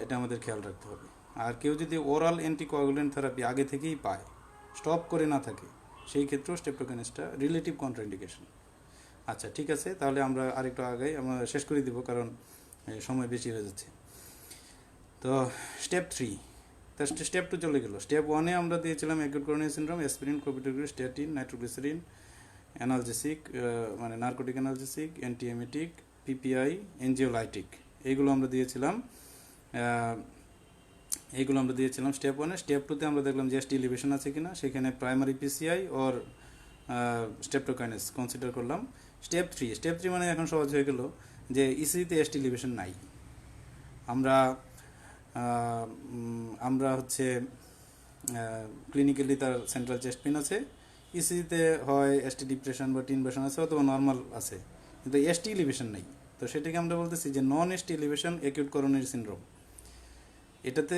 S1: এটা আমাদের খেয়াল রাখতে হবে। আর কেউ যদি ওরাল অ্যান্টিকোয়াগুলেন্ট থেরাপি আগে থেকেই পায়, স্টপ করে না থাকে, সেই ক্ষেত্রেও স্ট্রেপ্টোকাইনাসটা রিলেটিভ কন্ট্রাইন্ডিকেশন। আচ্ছা, ঠিক আছে, তাহলে আমরা আরেকটু আগাই, আমরা শেষ করে দিব কারণ সময় বেশি হয়ে যাচ্ছে। তো স্টেপ 3, তা স্টেপ 2 চলে গেল। স্টেপ 1-এ আমরা দিয়েছিলাম acute coronary syndrome, aspirin, clopidogrel, statin, nitroglycerin, analgesic, মানে narcotic analgesic, antiemetic, PPI, anxiolytic, এইগুলো আমরা দিয়েছিলাম। স্টেপ 1-এ। স্টেপ 2-তে আমরা দেখলাম যে এসটি এলিভেশন আছে কিনা, সেখানে প্রাইমারি পিসিআই ওর স্ট্রেপ্টোকাইনাস কনসিডার করলাম। স্টেপ 3 মানে এখন সহজ হয়ে গেল যে ইসিতে এসটি এলিভেশন নাই। আমরা হচ্ছে ক্লিনিক্যালি তার সেন্ট্রাল চেস্ট পেন আছে, ইসিতে হয় এসটি ডিপ্রেশন বা টি ইনভার্সন আছে, অথবা নর্মাল আছে, কিন্তু এসটি এলিভেশন নেই। তো সেটাকে আমরা বলতেছি যে নন ST elevation acute coronary syndrome. এটাতে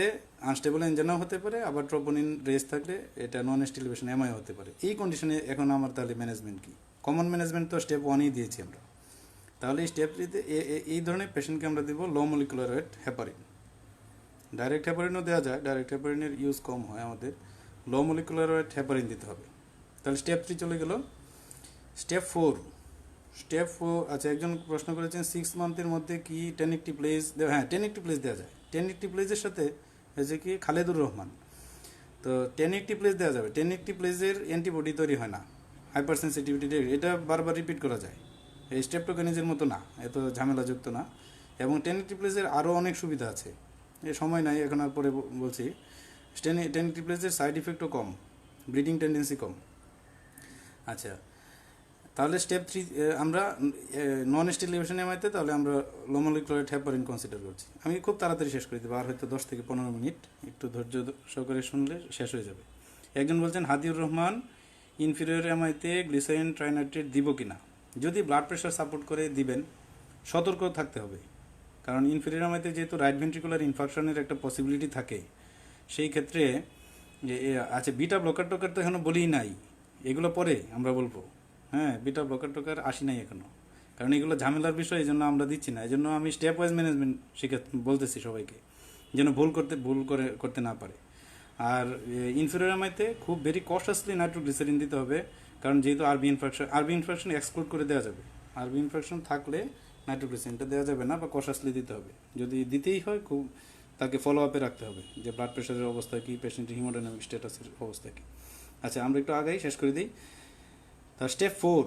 S1: আনস্টেবল এনজানাও হতে পারে, আবার ট্রোপোনিন রেস থাকলে এটা নন এসটি এলিভেশন এমআই হতে পারে। এই কন্ডিশনে এখন আমার তাহলে ম্যানেজমেন্ট কি? কমন ম্যানেজমেন্ট তো স্টেপ 1-এই দিয়েছি আমরা। তাহলে স্টেপ 3-তে এই ধরনের পেশেন্টকে আমরা দেবো লো মলিকুলার ওয়েট হেপারিন। ডাইরেক্ট হেপারিনও দেওয়া যায়, ডাইরেক্ট হেপারিনের ইউজ কম হয়, আমাদের লো মলিকুলার ওয়েট হেপারিন দিতে হবে। তাহলে স্টেপ 3 চলে গেল। স্টেপ 4। আচ্ছা, একজন প্রশ্ন করেছেন 6 মান্থের মধ্যে কি টেনিকটিপ্লেজ দেওয়া? হ্যাঁ, টেনিকটিপ্লেজ দেওয়া যায়। টেনিকটিপ্লেজের সাথে হয়েছে কি খালেদুর রহমান, তো টেনিকটিপ্লেজ দেওয়া যাবে। টেনিকটিপ্লেজের অ্যান্টিবডি তৈরি হয় না, হাইপার সেন্সিটিভিটি, এটা বারবার রিপিট করা যায়। এই স্ট্রেপ্টোকাইনেজের মতো না, এত ঝামেলাযুক্ত না। এবং টেনিটিপ্লেজের আরও অনেক সুবিধা আছে, এ সময় নাই এখন আর পরে বলছি। টেনিটিপ্লেজের সাইড ইফেক্টও কম, ব্লিডিং টেন্ডেন্সি কম। আচ্ছা, তাহলে স্টেপ 3 আমরা নন স্টিলেশন এমআইতে তাহলে আমরা লোমোলিকুলার হেপারিন কনসিডার করছি। আমি খুব তাড়াতাড়ি শেষ করে দেবো, আর হয়তো 10 থেকে 15 মিনিট, একটু ধৈর্য সহকারে শুনলে শেষ হয়ে যাবে। একজন বলছেন হাদিউর রহমান, ইনফিরিয়র এমআইতে গ্লিসারিন ট্রাইনাইট্রেট দিব কিনা? যদি ব্লাড প্রেশার সাপোর্ট করে দিবেন, সতর্ক থাকতে হবে। কারণ ইনফিরিয়র এমআইতে যেহেতু রাইট ভেন্ট্রিকুলার ইনফাকশনের একটা পসিবিলিটি থাকে, সেই ক্ষেত্রে আচ্ছা বিটা ব্লকার টোকার তো এখনো বলিই নাই, এগুলো পরে আমরা বলবো। হ্যাঁ, বিটা ব্লকার টোকার আসি নাই এখনো, কারণ এগুলো ঝামেলার বিষয়, এই জন্য আমরা দিচ্ছি না। এই জন্য আমি স্টেপ ওয়াইজ ম্যানেজমেন্ট বলতেছি সবাইকে, যেন ভুল করতে না পারে। আর ইনফিরিয়র এমআইতে খুব ভেরি কশাসলি নাইট্রোগ্লিসারিন দিতে হবে, কারণ যেহেতু আরবি ইনফেকশন এক্সক্লুড করে দেওয়া যাবে। আরবি ইনফেকশন থাকলে নাইট্রোগ্লিসারিনটা দেওয়া যাবে না, বা কশাসলি দিতে হবে। যদি দিতেই হয় খুব তাকে ফলো আপে রাখতে হবে, যে ব্লাড প্রেশারের অবস্থা কী, পেশেন্টের হিমোডাইনামিক স্ট্যাটাসের অবস্থা কী। আচ্ছা, আমরা একটু আগেই শেষ করে দিই। তা স্টেপ 4,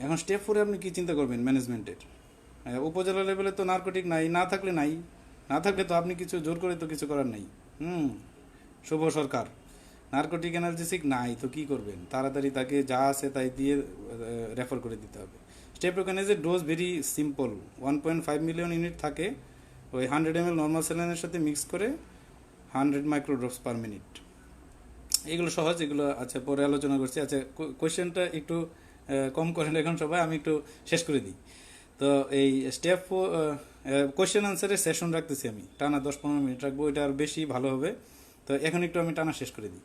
S1: এখন স্টেপ 4-এ আপনি কী চিন্তা করবেন ম্যানেজমেন্টের? উপজেলা লেভেলে তো নার্কোটিক নাই, না থাকলে নাই, না থাকলে তো আপনি কিছু জোর করে তো কিছু করার নেই। শুভ সরকার, নার্কোটিক অ্যানালজেসিক নাই তো কী করবেন? তাড়াতাড়ি তাকে যা আছে তাই দিয়ে রেফার করে দিতে হবে। স্টেপ্টোকাইনেজের dose very simple, 1.5 million unit থাকে, ওই 100 ml নর্মাল স্যালাইনের সাথে মিক্স করে 100 মাইক্রোড্রপস পার মিনিট। এগুলো সহজ, এগুলো আচ্ছা পরে আলোচনা করছি। আচ্ছা, কোয়েশ্চেনটা একটু কম করেন এখন সবাই, আমি একটু শেষ করে দিই। তো এই স্টেপ কোয়েশ্চেন আনসারের সেশন রাখতেছি আমি, টানা 10-15 মিনিট রাখবো, এটা আর বেশি ভালো হবে। তো এখন একটু আমি টানা শেষ করে দিই।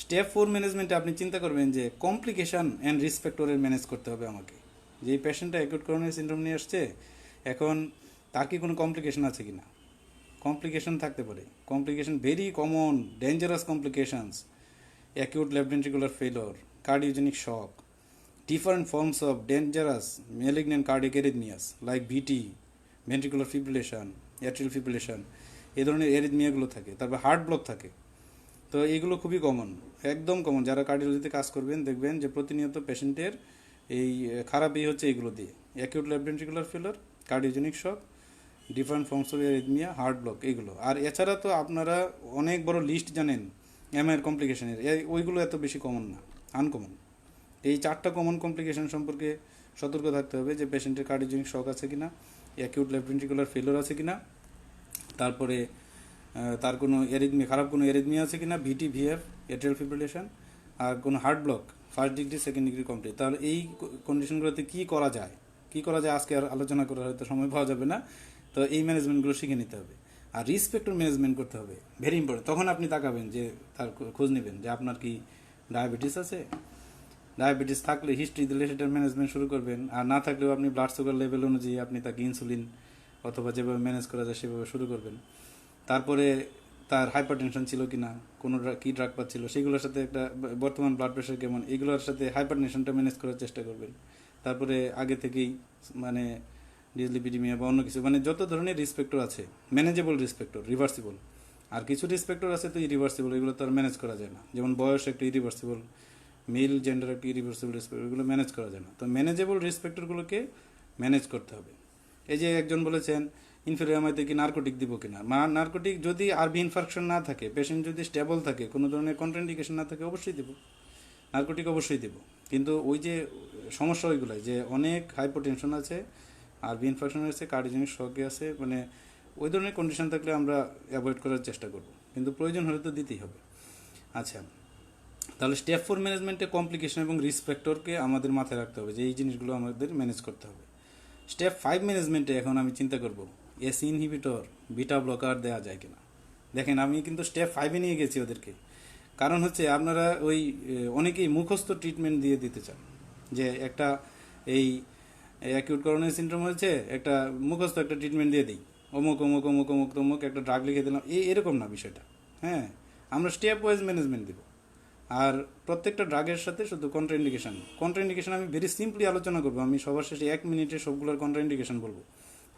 S1: স্টেপ 4 ম্যানেজমেন্টে আপনি চিন্তা করবেন যে কমপ্লিকেশন অ্যান্ড রিস্ক ফ্যাক্টরের ম্যানেজ করতে হবে আমাকে। যে এই পেশেন্টটা অ্যাকিউট করোনারি সিনড্রোম নিয়ে আসছে, এখন তার কি কোনো কমপ্লিকেশন আছে কি না? কমপ্লিকেশন থাকতে পারে, complication very common dangerous complications, acute left ventricular failure, cardiogenic shock, different forms of dangerous malignant cardiac arrhythmias like VT, ventricular fibrillation, atrial fibrillation, এই ধরনের এরিথমিয়াগুলো থাকে। তারপর হার্ট ব্লক থাকে। তো এইগুলো খুবই কমন, একদম কমন। যারা কার্ডিওলজিতে কাজ করবেন দেখবেন যে প্রতিনিয়ত পেশেন্টের এই খারাপই হচ্ছে এইগুলো দিয়ে, acute left ventricular failure, cardiogenic shock, different forms of arrhythmia, heart block, এইগুলো। আর এছাড়া তো আপনারা অনেক বড় লিস্ট জানেন এমআইয়ের কমপ্লিকেশনের, ওইগুলো এত বেশি কমন না, আনকমন। এই 4টা কমন কমপ্লিকেশন সম্পর্কে সতর্ক থাকতে হবে, যে পেশেন্টের কার্ডিওজেনিক শক আছে কিনা, অ্যাকিউট লেফট ভেন্ট্রিকুলার ফেলিওর আছে কিনা, তারপরে তার কোনো খারাপ কোনো এরিথমিয়া আছে কিনা, ভিটি, ভিএফ, এট্রিয়াল ফিব্রিলেশন, আর কোনো heart block 1st degree 2nd degree complete. তাহলে এই কন্ডিশনগুলোতে কী করা যায় আজকে আর আলোচনা করার হয়তো সময় পাওয়া যাবে না। তো এই ম্যানেজমেন্টগুলো শিখে নিতে হবে। আর রিস্ক ফ্যাক্টর ম্যানেজমেন্ট করতে হবে, ভেরি ইম্পর্টেন্ট। তখন আপনি তাকাবেন যে তার খোঁজ নেবেন যে আপনার কি ডায়াবেটিস আছে। ডায়াবেটিস থাকলে হিস্ট্রি দিলে সেটার ম্যানেজমেন্ট শুরু করবেন, আর না থাকলেও আপনি ব্লাড সুগার লেভেল অনুযায়ী আপনি তাকে ইনসুলিন অথবা যেভাবে ম্যানেজ করা যায় সেভাবে শুরু করবেন। তারপরে তার হাইপারটেনশন ছিল কিনা, কোনো কী ড্রাগ পাচ্ছিল, সেগুলোর সাথে একটা বর্তমান ব্লাড প্রেশার কেমন, এগুলোর সাথে হাইপারটেনশনটা ম্যানেজ করার চেষ্টা করবেন। তারপরে আগে থেকেই মানে ডিসলিপিডিমিয়া বা অন্য কিছু, মানে যত ধরনের রিসপেক্টর আছে, ম্যানেজেবল রিসপেক্টর, রিভার্সিবল, আর কিছু রিসপেক্টর আছে তো ইরিভার্সিবল, এগুলো তো আর ম্যানেজ করা যায় না। যেমন বয়স একটা ইরিভার্সিবল, মেল জেন্ডার একটা ইরিভার্সিবল রিসপেক্টর, এগুলো ম্যানেজ করা যায় না। তো ম্যানেজেবল রিসপেক্টরগুলোকে ম্যানেজ করতে হবে। এই যে একজন বলেছেন ইনফিরিয়র এমআইতে কি নার্কোটিক দিব কিনা, নার্কোটিক যদি আরবি ইনফেকশন না থাকে, পেশেন্ট যদি স্টেবল থাকে, কোনো ধরনের কন্ট্রাইন্ডিকেশন না থাকে, অবশ্যই দেব নার্কোটিক, অবশ্যই দেব। কিন্তু ওই যে সমস্যা ওইগুলাই, যে অনেক হাইপোটেনশন আছে, আরবি ইনফেকশন আছে, কার্ডিওজেনিক শকে আছে, মানে ওই ধরনের কন্ডিশন থাকলে আমরা অ্যাভয়েড করার চেষ্টা করব, কিন্তু প্রয়োজন হলে তো দিতেই হবে। আচ্ছা, তাহলে স্টেপ 4 ম্যানেজমেন্টে কমপ্লিকেশন এবং রিস্ক ফ্যাক্টরকে আমাদের মাথায় রাখতে হবে, যে এই জিনিসগুলো আমাদের ম্যানেজ করতে হবে। স্টেপ 5 ম্যানেজমেন্টে এখন আমি চিন্তা করব এসি ইনহিবিটর, বিটা ব্লকার দেওয়া যায় কিনা। দেখেন, আমি কিন্তু স্টেপ 5-এ নিয়ে গেছি ওদেরকে, কারণ হচ্ছে আপনারা ওই অনেকেই মুখস্থ ট্রিটমেন্ট দিয়ে দিতে চান, যে একটা এই অ্যাকিউট করোনারি সিনড্রোম হয়েছে, একটা মুখস্থ একটা ট্রিটমেন্ট দিয়ে দিই, অমুক অমুক অমুক অমুক তমুক একটা ড্রাগ লিখে দিলাম, এরকম না বিষয়টা। হ্যাঁ, আমরা স্টেপ ওয়াইজ ম্যানেজমেন্ট দেব। আর প্রত্যেকটা ড্রাগের সাথে শুধু কন্ট্রাইন্ডিকেশন আমি ভেরি সিম্পলি আলোচনা করবো। আমি সবার শেষে 1 মিনিটে সবগুলোর কন্ট্রাইন্ডিকেশন বলবো,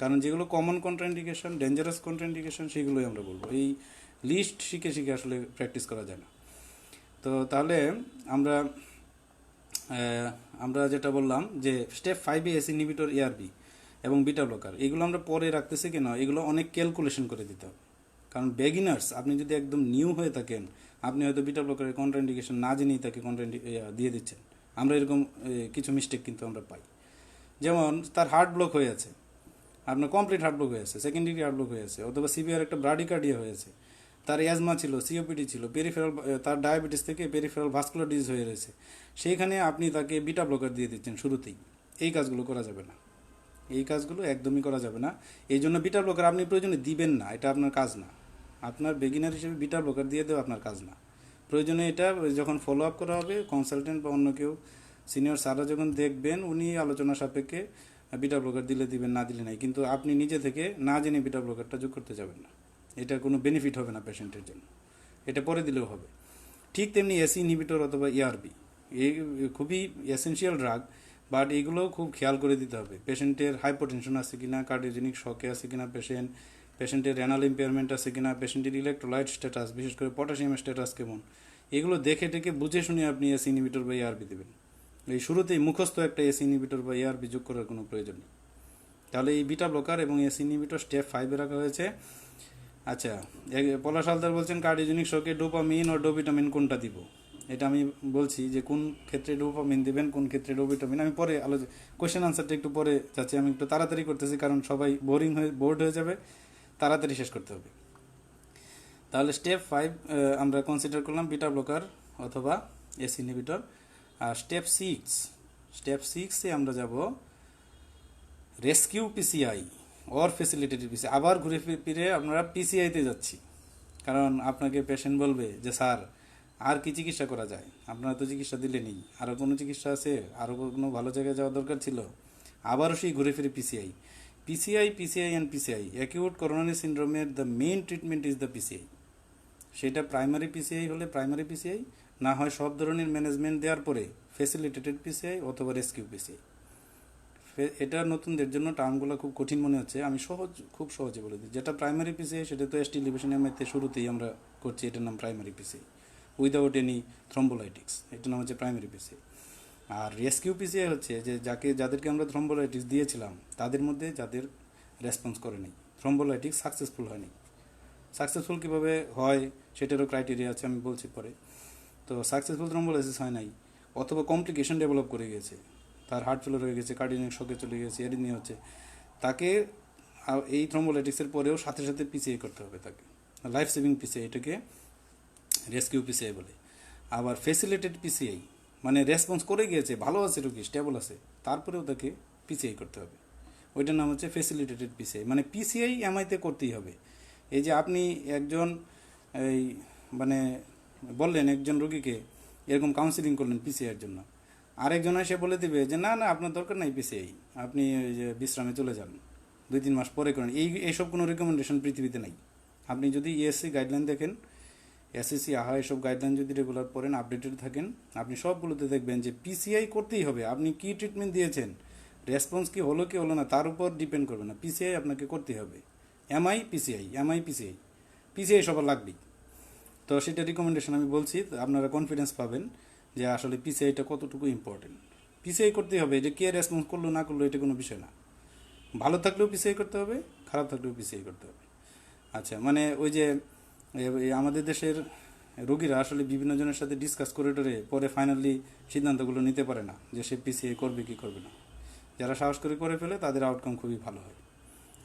S1: কারণ যেগুলো কমন কন্ট্রাইন্ডিকেশন, ডেঞ্জারাস কন্ট্রাইন্ডিকেশন, সেগুলোই আমরা বলবো। এই লিস্ট শিখে শিখে আসলে প্র্যাকটিস করা যায় না। তো তাহলে আমরা আমরা যেটা বললাম যে step 5 A S inhibitor ARB এবং বিটা ব্লকার এগুলো আমরা পরে রাখতেছি কেন, এগুলো অনেক ক্যালকুলেশন করে দিতে হবে। কারণ বেগিনার্স, আপনি যদি একদম নিউ হয়ে থাকেন, আপনি হয়তো বিটা ব্লকারের কন্ট্রাইন্ডিকেশন না জেনেই তাকে দিয়ে দিচ্ছেন। আমরা এরকম কিছু মিস্টেক কিন্তু আমরা পাই। যেমন তার হার্ট ব্লক হয়ে আছে, আপনার কমপ্লিট হার্ট ব্লক হয়ে আছে, সেকেন্ড ডিগ্রি হার্ট ব্লক হয়ে আছে, অথবা সিভিয়ার একটা ব্রাডিকার্ডিয়া হয়েছে, তার অ্যাজমা ছিল, সিওপিডি ছিল, পেরিফেরাল, তার ডায়াবেটিস থেকে পেরিফেরাল ভাস্কুলার ডিজিজ হয়ে রয়েছে, সেইখানে আপনি তাকে বিটা ব্লকার দিয়ে দিচ্ছেন শুরুতেই। এই কাজগুলো করা যাবে না, এই কাজগুলো একদমই করা যাবে না। এই জন্য বিটা ব্লকার আপনি প্রয়োজনে দিবেন না, এটা আপনার কাজ না। আপনার বেগিনার হিসেবে বিটা ব্লকার দিয়ে দেওয়া আপনার কাজ না। প্রয়োজনে এটা যখন ফলো আপ করা হবে, কনসালটেন্ট বা অন্য কেউ সিনিয়র স্যাররা যখন দেখবেন, উনি আলোচনা সাপেক্ষে বিটা ব্লকার দিলে দিবেন, না দিলে নাই। কিন্তু আপনি নিজে থেকে না জেনে বিটা ব্লকারটা যোগ করতে যাবেন না, এটার কোনো বেনিফিট হবে না পেশেন্টের জন্য, এটা পরে দিলেও হবে। ঠিক তেমনি এসি ইনহিবিটর অথবা ইআরবি, এই খুবই এসেনশিয়াল ড্রাগ, বাট এগুলোও খুব খেয়াল করে দিতে হবে। পেশেন্টের হাইপোটেনশন আছে কিনা, কার্ডিওজেনিক শকে আছে কিনা পেশেন্টের রেনাল ইম্পেয়ারমেন্ট আছে কিনা, পেশেন্টের ইলেকট্রোলাইট স্ট্যাটাস, বিশেষ করে পটাশিয়াম স্ট্যাটাস কেমন, এগুলো দেখে টেকে বুঝে শুনে আপনি এসি ইনহিবিটর বা ইআরবি দেবেন। এই শুরুতেই মুখস্থ একটা এসি ইনহিবিটর বা ইআরবি যোগ করার কোনো প্রয়োজন নেই। তাহলে এই বিটা ব্লকার এবং এসি ইনহিবিটর স্টেপ 5 রাখা হয়েছে। আচ্ছা, পলাশ হালদার বলছেন কার্ডিওজেনিক শোকে ডোপামিন ও ডোভিটামিন কোনটা দিব। এটা আমি বলছি যে কোন ক্ষেত্রে ডোপামিন দিবেন, কোন ক্ষেত্রে ডোভিটামিন আমি পরে কোয়েশ্চেন আনসারটা একটু পরে যাচ্ছি। আমি একটু তাড়াতাড়ি করতেছি কারণ সবাই বোর্ড হয়ে যাবে, তাড়াতাড়ি শেষ করতে হবে। তাহলে স্টেপ 5 আমরা কনসিডার করলাম বিটা ব্লকার অথবা এসি ইনহিবিটর। আর স্টেপ 6 এ আমরা যাব rescue PCI or facilitated PCI. আবার ঘুরে ফিরে আমরা পিসিআইতে যাচ্ছি, কারণ আপনাকে পেশেন্ট বলবে যে স্যার আর কি চিকিৎসা করা যায়, আপনারা তো চিকিৎসা দিলেনই, আরও কোনো চিকিৎসা আছে, আরও কোনো ভালো জায়গায় যাওয়া দরকার ছিল। আবারও সেই ঘুরে ফিরে PCI and PCI acute coronary সিন্ড্রোমের the main treatment is the PCI. সেটা প্রাইমারি পিসিআই হলে প্রাইমারি পিসিআই, না হয় সব ধরনের ম্যানেজমেন্ট দেওয়ার পরে ফেসিলিটেটেড পিসিআই অথবা রেস্কিউ পিসিআই। এটা নতুনদের জন্য টার্মগুলো খুব কঠিন মনে হচ্ছে, আমি খুব সহজে বলে দিই। যেটা প্রাইমারি পিসিআই সেটা তো এসটি লিভেশন এমআইতে শুরুতেই আমরা করছি, এটার নাম প্রাইমারি পিসিআই উইদাউট এনি থ্রম্বোলাইটিক্স, এটার নাম হচ্ছে প্রাইমারি পিসিআই। আর রেস্কিউ পিসিআই হচ্ছে যে যাদেরকে আমরা থ্রম্বোলাইটিক্স দিয়েছিলাম তাদের মধ্যে যাদের রেসপন্স করে নেই, থ্রম্বোলাইটিক্স সাকসেসফুল হয়নি। সাকসেসফুল কীভাবে হয় সেটারও ক্রাইটেরিয়া আছে, আমি বলছি পরে। তো সাকসেসফুল থ্রম্বোলাইসিস হয় নাই, অথবা কমপ্লিকেশন ডেভেলপ করে গেছে, তার হার্ট ফেলার হয়ে গেছে, কার্ডিয়াক শকে চলে গেছে, এরিথমিয়া হচ্ছে, তাকে এই থ্রম্বোলাইটিক্সের পরেও সাথে সাথে পিসিআই করতে হবে, তাকে লাইফ সেভিং পিসিআই, এটাকে রেস্কিউ পিসিআই বলে। আবার ফেসিলিটেড পিসিআই মানে রেসপন্স করে গিয়েছে, ভালো আছে রোগী, স্টেবল আছে, তারপরেও তাকে পিসিআই করতে হবে, ওইটার নাম হচ্ছে ফেসিলিটেটেড পিসিআই। মানে পিসিআই এমআইতে করতেই হবে। এই যে আপনি একজন এই মানে বললেন একজন রোগীকে এরকম কাউন্সিলিং করলেন পিসিআইয়ের জন্য, আরেকজন এসে বলে দিবে যে না না আপনার দরকার নাই পিসিআই, আপনি ওই যে বিশ্রামে চলে যান, 2-3 মাস পরে করেন। এইসব কোনো রেকমেন্ডেশন পৃথিবীতে নাই। আপনি যদি ইএসসি গাইডলাইন দেখেন, এসএসসি আহা এসব গাইডলাইন যদি রেগুলার পড়েন, আপডেটেড থাকেন, আপনি সবগুলোতে দেখবেন যে পিসিআই করতেই হবে। আপনি কি ট্রিটমেন্ট দিয়েছেন, রেসপন্স কি হলো না তার উপর ডিপেন্ড করবে না, পিসিআই আপনাকে করতেই হবে। পিসিআই সবার লাগবেই। তো সেটা রিকমেন্ডেশন আমি বলছি, আপনারা কনফিডেন্স পাবেন যে আসলে পিসিআইটা কতটুকু ইম্পর্টেন্ট। পিসিআই করতেই হবে, যে কে রেসপন্স করলো না করলো এটা কোনো বিষয় না। ভালো থাকলেও পিসিআই করতে হবে, খারাপ থাকলেও পিসিআই করতে হবে। আচ্ছা, মানে ওই যে আমাদের দেশের রোগীরা আসলে বিভিন্ন জনের সাথে ডিসকাস করে পরে ফাইনালি সিদ্ধান্তগুলো নিতে পারে না যে সে পিসিআই করবে কি করবে না। যারা সাহস করে ফেলে তাদের আউটকাম খুবই ভালো হয়।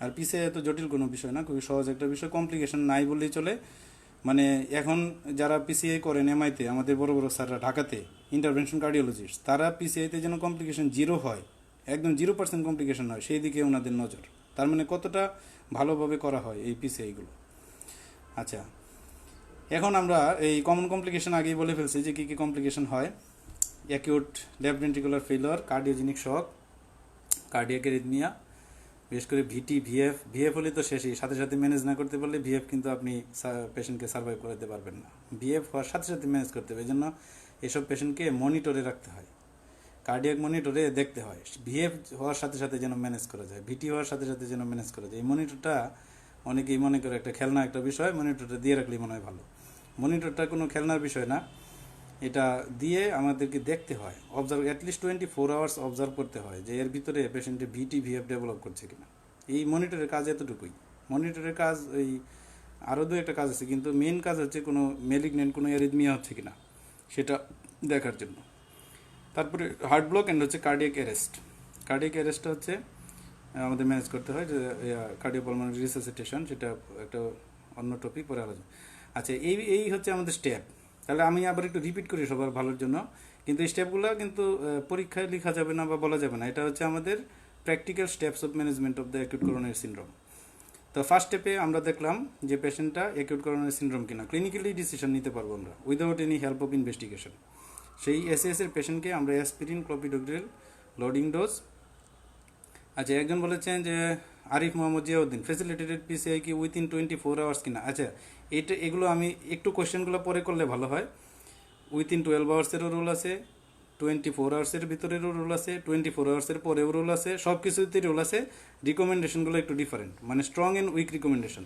S1: আর পিসিআই এত জটিল কোনো বিষয় না, খুবই সহজ একটা বিষয়, কমপ্লিকেশন নাই বললেই চলে। মানে এখন যারা পিসিআই করেন এমআইতে, আমাদের বড় বড় স্যাররা ঢাকাতে ইন্টারভেনশন কার্ডিওলজিস্ট, তারা পিসিআইতে যেন কমপ্লিকেশন 0 হয়, একদম 0% কমপ্লিকেশন হয়, সেই দিকে ওনাদের নজর। তার মানে কতটা ভালোভাবে করা হয় এই পিসিআইগুলো। আচ্ছা, এখন আমরা এই কমন কমপ্লিকেশন আগেই বলে ফেলছি যে কী কী কমপ্লিকেশন হয়। Acute left ventricular failure, cardiogenic shock, cardiac arrhythmia, বিশেষ করে ভিএফ হলে তো শেষই, সাথে সাথে ম্যানেজ না করতে পারলে ভিএফ কিন্তু আপনি পেশেন্টকে সার্ভাইভ করাতে পারবেন না। ভিএফ হওয়ার সাথে সাথে ম্যানেজ করতে হবে, এই জন্য এসব পেশেন্টকে মনিটরে রাখতে হয়, কার্ডিয়াক মনিটরে দেখতে হয়। ভিএফ হওয়ার সাথে সাথে যেন ম্যানেজ করা যায়, ভিটি হওয়ার সাথে সাথে যেন ম্যানেজ করা যায়। এই মনিটরটা অনেকেই মনে করে একটা খেলনা একটা বিষয়, মনিটরটা দিয়ে রাখলেই মনে হয় ভালো। মনিটরটা কোনো খেলনার বিষয় না, এটা দিয়ে আমাদেরকে দেখতে হয়, অবজার্ভ অ্যাটলিস্ট 24 আওয়ার্স অবজার্ভ করতে হয় যে এর ভিতরে পেশেন্টের ভিটি ভিএফ ডেভেলপ করছে কিনা। এই মনিটরের কাজ এতটুকুই। মনিটরের কাজ ওই আরও দু একটা কাজ আছে, কিন্তু মেন কাজ হচ্ছে কোনো মেলিগনেন্ট কোনো অ্যারিথমিয়া হচ্ছে কিনা সেটা দেখার জন্য। তারপরে হার্ট ব্লক অ্যান্ড হচ্ছে কার্ডিয়াক অ্যারেস্ট। কার্ডিয়াক অ্যারেস্টটা হচ্ছে আমাদের ম্যানেজ করতে হয়, যে কার্ডিওপালমোনারি রিসাসিটেশন, সেটা একটা অন্য টপিক, পরে আলোচনা। আচ্ছা, এই এই হচ্ছে আমাদের স্টেপ। তাহলে আমি আবার একটু রিপিট করি সবার ভালোর জন্য, কিন্তু এই স্টেপগুলো কিন্তু পরীক্ষায় লেখা যাবে না বা বলা যাবে না। এটা হচ্ছে আমাদের practical steps of management of the acute coronary syndrome. তো ফার্স্ট স্টেপে আমরা দেখলাম যে পেশেন্টটা অ্যাকিউট করোনারি সিনড্রোম কিনা, ক্লিনিক্যালি ডিসিশন নিতে পারবো আমরা without any help of investigation. সেই এসএস এর পেশেন্টকে আমরা অ্যাসপিরিন, ক্লোপিডোগ্রেল, লোডিং ডোজ। আচ্ছা, একজন বলেছেন যে আরিফ মোহাম্মদ জিয়াউদ্দিন, ফ্যাসিলিটেটেড পিসিআই কি উইথিন 24 আওয়ার্স কিনা। আচ্ছা, এগুলো আমি একটু কোয়েশ্চেনগুলো পরে করলে ভালো হয়। উইথিন 12 আওয়ার্সেরও রুল আছে, 24 আওয়ার্সের ভিতরেরও রুল আছে, 24 আওয়ার্সের পরেও রুল আছে, সব কিছুতেই রুল আছে। রিকমেন্ডেশনগুলো একটু ডিফারেন্ট, মানে স্ট্রং অ্যান্ড উইক রিকমেন্ডেশন।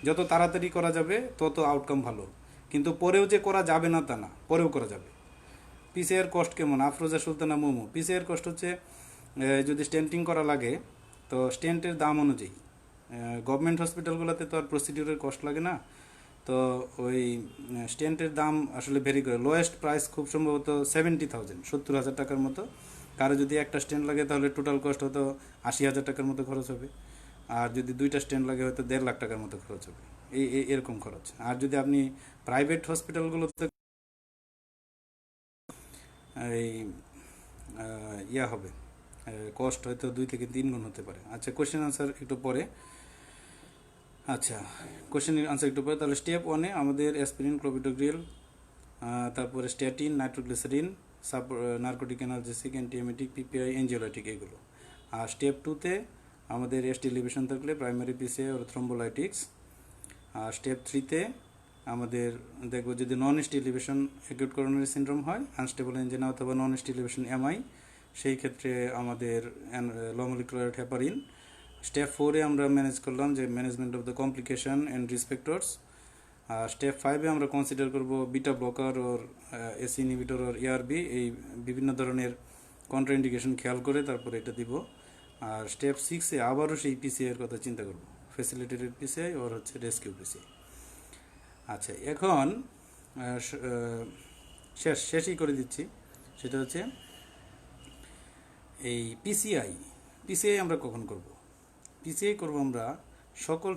S1: যত তাড়াতাড়ি করা যাবে তত আউটকাম ভালো, কিন্তু পরেও যে করা যাবে না তা না, পরেও করা যাবে। পিসিআর কস্ট কেমন? আফরোজা সুলতানা মোমো, পিসিআর কস্ট হচ্ছে যদি স্টেন্টিং করা লাগে তো স্টেন্টের দাম অনুযায়ী, গভর্নমেন্ট হসপিটালগুলোতে তো আর প্রসিডিউরের কস্ট লাগে না, তো ওই স্টেন্টের দাম আসলে ভেরি করে। লোয়েস্ট প্রাইস খুব সম্ভবত 70,000, 70,000 টাকার মতো। কারো যদি একটা স্টেন্ট লাগে তাহলে টোটাল কস্ট হয়তো 80,000 টাকার মতো খরচ হবে, আর যদি দুইটা স্টেন্ট লাগে হয়তো 1.5 লাখ টাকার মতো খরচ হবে। এরকম খরচ। আর যদি আপনি প্রাইভেট হসপিটালগুলোতে এই ইয়া হবে, কস্ট হয়তো 2 থেকে 3 গুণ হতে পারে। আচ্ছা, কোশ্চেন আনসার একটু পরে। আচ্ছা, কোশ্চেন আনসার একটু পরে। তাহলে স্টেপ 1-এ আমাদের অ্যাসপিরিন, ক্লোপিডোগ্রেল, তারপরে statin, nitroglycerin, narcotic analgesic, antiemetic, PPI, anxiolytic, এগুলো। আর স্টেপ 2-তে আমাদের এসটি এলিভেশন থাকলে প্রাইমারি পিসিআই ওর থ্রোম্বোলাইটিক্স। আর স্টেপ 3-তে আমাদের দেখব যদি non ST elevation acute coronary syndrome হয়, আনস্টেবল এনজিনা অথবা নন এসটি এলিভেশন এমআই, সেই ক্ষেত্রে আমাদের লো মলিকুলার হেপারিন। স্টেপ 4-এ আমরা ম্যানেজ করলাম যে management of the complication and risk factors. আর স্টেপ 5-এ আমরা কনসিডার করব বিটা ব্লকার ওর এসি ইনহিবিটর ওর ইআরবি, এই বিভিন্ন ধরনের কন্ট্রাইন্ডিকেশন খেয়াল করে তারপরে এটা দিব। আর স্টেপ 6-এ আবারও সেই পিসিআই এর কথা চিন্তা করব, ফ্যাসিলিটেটেড পিসিআই ওর হচ্ছে রেস্কিউ পিসিআই। আচ্ছা, এখন শেষই করে দিচ্ছি, সেটা হচ্ছে এই পিসিআই আমরা কখন করব? পিসিআই করব আমরা সকল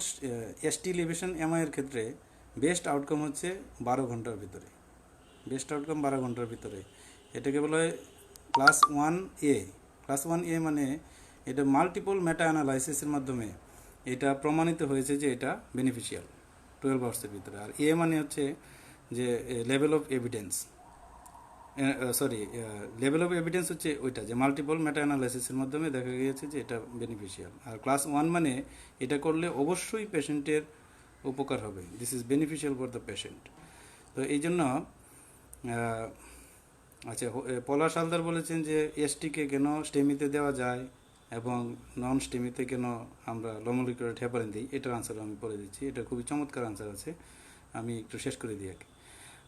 S1: এসটি এলিভেশন এমআই এর ক্ষেত্রে বেস্ট আউটকাম হচ্ছে 12 ঘন্টার ভিতরে। বেস্ট আউটকাম 12 ঘন্টার ভিতরে। এটাকে বলা হয় ক্লাস 1A। ক্লাস 1A মানে এটা মাল্টিপল মেটা অ্যানালাইসিসের মাধ্যমে এটা প্রমাণিত হয়েছে যে এটা বেনিফিশিয়াল 12 আওয়ার্সের ভিতরে। আর এ মানে হচ্ছে যে level of evidence, level of evidence হচ্ছে ওইটা যে মাল্টিপল মেটা অ্যানালাইসিসের মাধ্যমে দেখা গিয়েছে যে এটা বেনিফিশিয়াল। আর ক্লাস 1 মানে এটা করলে অবশ্যই পেশেন্টের উপকার হবে, this is beneficial for the patient. তো এই জন্য আচ্ছা, পলাশ হালদার বলেছেন যে এসটিকে কেন স্টেমিতে দেওয়া যায় এবং নন স্টেমিতে কেন আমরা লো মলিকুলার হেপারিন দিই, এটার আনসার আমি পরে দিচ্ছি। এটা খুবই চমৎকার আনসার আছে, আমি একটু শেষ করে দিই আর কি।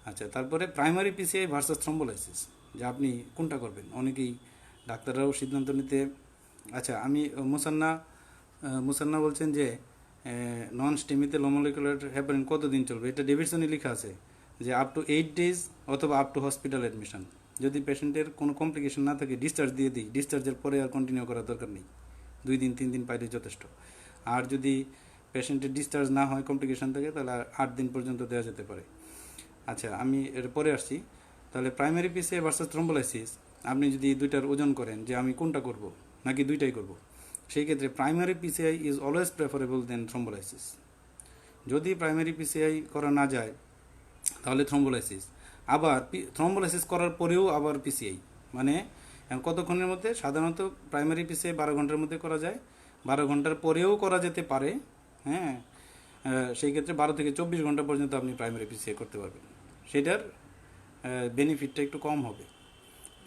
S1: আচ্ছা, তারপরে প্রাইমারি পিসিআই ভার্সাস থ্রম্বোলাইসিস, যে আপনি কোনটা করবেন। অনেকেই ডাক্তাররাও সিদ্ধান্ত নিতে, আচ্ছা আমি মুসান্না বলছেন যে নন স্টেমিতে লো মলিকুলার হেপারিন কতদিন চলবে, এটা ডেভিডসনে লেখা আছে যে আপ টু 8 ডেজ অথবা আপ টু হসপিটাল অ্যাডমিশন। যদি পেশেন্টের কোনো কমপ্লিকেশন না থাকে ডিসচার্জ দিয়ে দিই, ডিসচার্জের পরে আর কন্টিনিউ করার দরকার নেই, 2 দিন 3 দিন পাইলে যথেষ্ট। আর যদি পেশেন্টের ডিসচার্জ না হয়, কমপ্লিকেশন থাকে, তাহলে 8 দিন পর্যন্ত দেওয়া যেতে পারে। আচ্ছা, আমি এর পরে আসছি। তাহলে প্রাইমারি পিসিআই ভার্সাস থ্রম্বোলাইসিস, আপনি যদি দুইটার ওজন করেন যে আমি কোনটা করব নাকি দুইটাই করব, সেই ক্ষেত্রে primary PCI is always preferable than thrombolysis. যদি প্রাইমারি পিসিআই করা না যায় তাহলে থ্রম্বোলাইসিস। আবার থ্রম্বোলাইসিস করার পরেও আবার পিসিআই, মানে কতক্ষণের মধ্যে? সাধারণত প্রাইমারি পিসিআই 12 ঘন্টার মধ্যে করা যায়, 12 ঘন্টার পরেও করা যেতে পারে। হ্যাঁ, সেই ক্ষেত্রে 12 থেকে 24 ঘন্টা পর্যন্ত আপনি প্রাইমারি পিসিআই করতে পারবেন। সেটার বেনিফিটটা একটু কম হবে,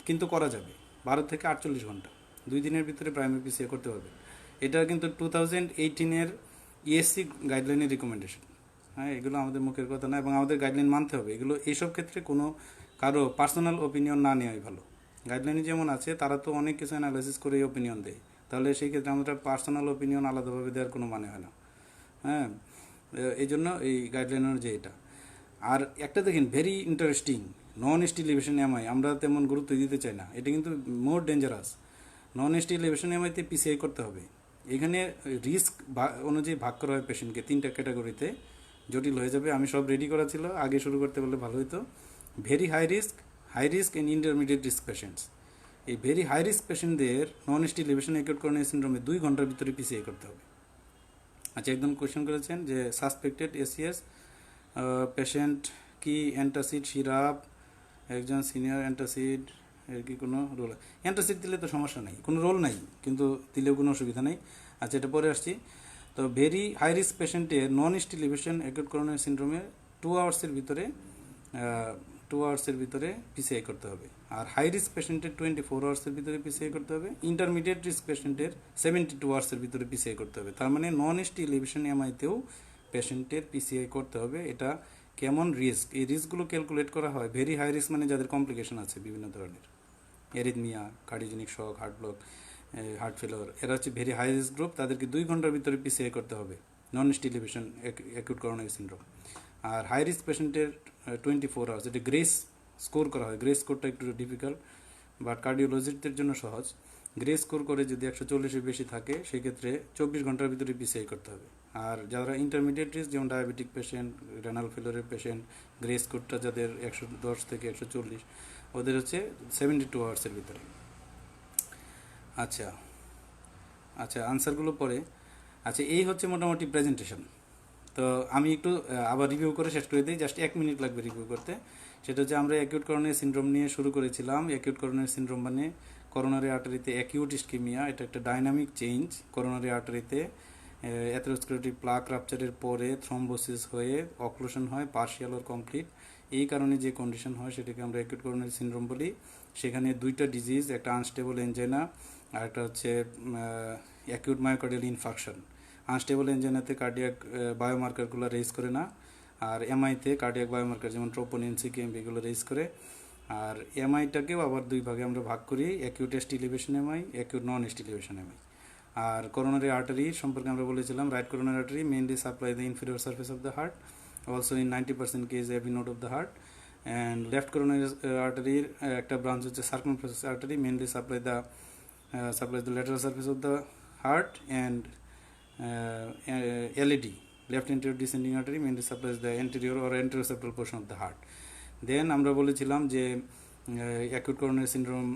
S1: কিন্তু করা যাবে। 12 থেকে 48 ঘন্টা, 2 দিনের ভিতরে প্রাইমারি পিসিআই করতে পারবেন। এটা কিন্তু 2018-এর ইএসসি গাইডলাইনের রিকমেন্ডেশন। হ্যাঁ, এগুলো আমাদের মুখের কথা না, এবং আমাদের গাইডলাইন মানতে হবে। এগুলো এইসব ক্ষেত্রে কোনো কারো পার্সোনাল ওপিনিয়ন না নেওয়াই ভালো। গাইডলাইনে যেমন আছে তারা তো অনেক কিছু অ্যানালাইসিস করে ওপিনিয়ন দেয়, তাহলে সেই ক্ষেত্রে আমাদের পার্সোনাল ওপিনিয়ন আলাদাভাবে দেওয়ার কোনো মানে হয় না। হ্যাঁ, এই জন্য এই গাইডলাইন অনুযায়ী এটা। আর একটা দেখেন ভেরি ইন্টারেস্টিং, নন স্টিলিভেশন এমআই আমরা তেমন গুরুত্ব দিতে চাই না, এটা কিন্তু মোর ডেঞ্জারাস। নন স্টিলিভেশন এমআইতে পিসিআই করতে হবে। এখানে রিস্ক অনুযায়ী ভাগ করা হয় পেশেন্টকে 3টা ক্যাটাগরিতে, জটিল হয়ে যাবে। আমি সব রেডি করা ছিল, আগে শুরু করতে পারলে ভালো হতো। Very high risk and intermediate risk patients. এই ভেরি হাই রিস্ক পেশেন্টদের নন স্টিলিভেশন অ্যাকিউট করোনারি সিনড্রোমে 2 ঘন্টার ভিতরে পিসিআই করতে হবে। আচ্ছা, একদম কোয়েশ্চেন করেছেন যে সাসপেক্টেড এসিএস পেশেন্ট কি অ্যান্টাসিড সিরাপ, একজন সিনিয়র অ্যান্টাসিড এর কি কোনো রোল? অ্যান্টাসিড দিলে তো সমস্যা নেই, কোনো রোল নাই, কিন্তু দিলেও কোনো অসুবিধা নেই। আচ্ছা, এটা পরে আসছি। তো ভেরি হাই রিস্ক পেশেন্টের নন স্টিলিভেশন অ্যাকিউট করোনারি সিনড্রোমে 2 আওয়ার্সের ভিতরে পিসিআই করতে হবে। আর হাই রিস্ক পেশেন্টের 24 আওয়ার্সের ভিতরে পিসিআই করতে হবে। ইন্টারমিডিয়েট রিস্ক পেশেন্টের 72 আওয়ার্সের ভিতরে পিসিআই করতে হবে। তার মানে নন স্টিলিভেশন এমআইতেও পেশেন্টের পিসিআই করতে হবে। এটা কেমন রিস্ক, এই রিস্কগুলো ক্যালকুলেট করা হয়। ভেরি হাই রিস্ক মানে যাদের কমপ্লিকেশন আছে বিভিন্ন ধরনের, arrhythmia, cardiogenic shock, heart block, heart failure, এরা হচ্ছে ভেরি হাই রিস্ক গ্রুপ। তাদেরকে 2 ঘন্টার ভিতরে পিসিআই করতে হবে নন স্টিলিভেশন অ্যাকিউট করোনারি সিনড্রোম। আর হাই রিস্ক পেশেন্টের 24 আওয়ার্স, এটা গ্রেস স্কোর করা হয়। গ্রেস স্কোরটা একটু ডিফিকাল্ট, বাট কার্ডিওলজিস্টদের জন্য সহজ। গ্রেস স্কোর করে যদি 140-এর বেশি থাকে, সেক্ষেত্রে 24 ঘন্টার ভিতরে পিসিআই করতে হবে। আর যারা ইন্টারমিডিয়েট রিস্ক, যেমন ডায়াবেটিক পেশেন্ট, রেনাল ফেলোরের পেশেন্ট, গ্রেস স্কোরটা যাদের 110 থেকে 140, ওদের হচ্ছে 72 আওয়ার্সের ভিতরে। আচ্ছা আচ্ছা, আনসারগুলো পরে। আচ্ছা, এই হচ্ছে মোটামুটি প্রেজেন্টেশন। তো আমি একটু আবার রিভিউ করে শেষ করে দিই, জাস্ট 1 মিনিট লাগবে রিভিউ করতে। সেটা হচ্ছে আমরা অ্যাকিউট করোনারি সিনড্রোম নিয়ে শুরু করেছিলাম। অ্যাকিউট করোনারি সিনড্রোম মানে করোনারি আর্টারিতে অ্যাকিউট ইসকেমিয়া, এটা একটা ডাইনামিক চেঞ্জ। করোনারি আর্টারিতে অ্যাথেরোস্ক্লেরোটিক প্লাক রাপচারের পরে থ্রম্বোসিস হয়ে অক্লুশন হয়, পার্শিয়াল অর কমপ্লিট। এই কারণে যে কন্ডিশন হয় সেটাকে আমরা অ্যাকিউট করোনারি সিনড্রোম বলি। সেখানে 2টা ডিজিজ, একটা আনস্টেবল এনজাইনা আর একটা হচ্ছে অ্যাকিউট মায়োকার্ডিয়াল ইনফাকশন। আনস্টেবল এনজাইনাতে কার্ডিয়াক বায়োমার্কারগুলো রেজ করে না, আর এমআইতে কার্ডিয়াক বায়োমার্কার যেমন ট্রোপোনিন, সিকেএমবি এগুলো রেজ করে। আর এমআইটাকেও আবার 2 ভাগে আমরা ভাগ করি, acute ST elevation MI, acute non ST elevation MI. আর করোনারি আর্টারি সম্পর্কে আমরা বলেছিলাম, right coronary artery mainly supply the inferior surface of the heart, also in 90% case every node of the heart. And left coronary আর্টারির একটা branch হচ্ছে circumflex artery, mainly supply the lateral surface of the heart. And LED, left anterior descending artery, mainly supplies the anterior or anteroseptal portion of the heart. Then আমরা বলেছিলাম যে acute coronary syndrome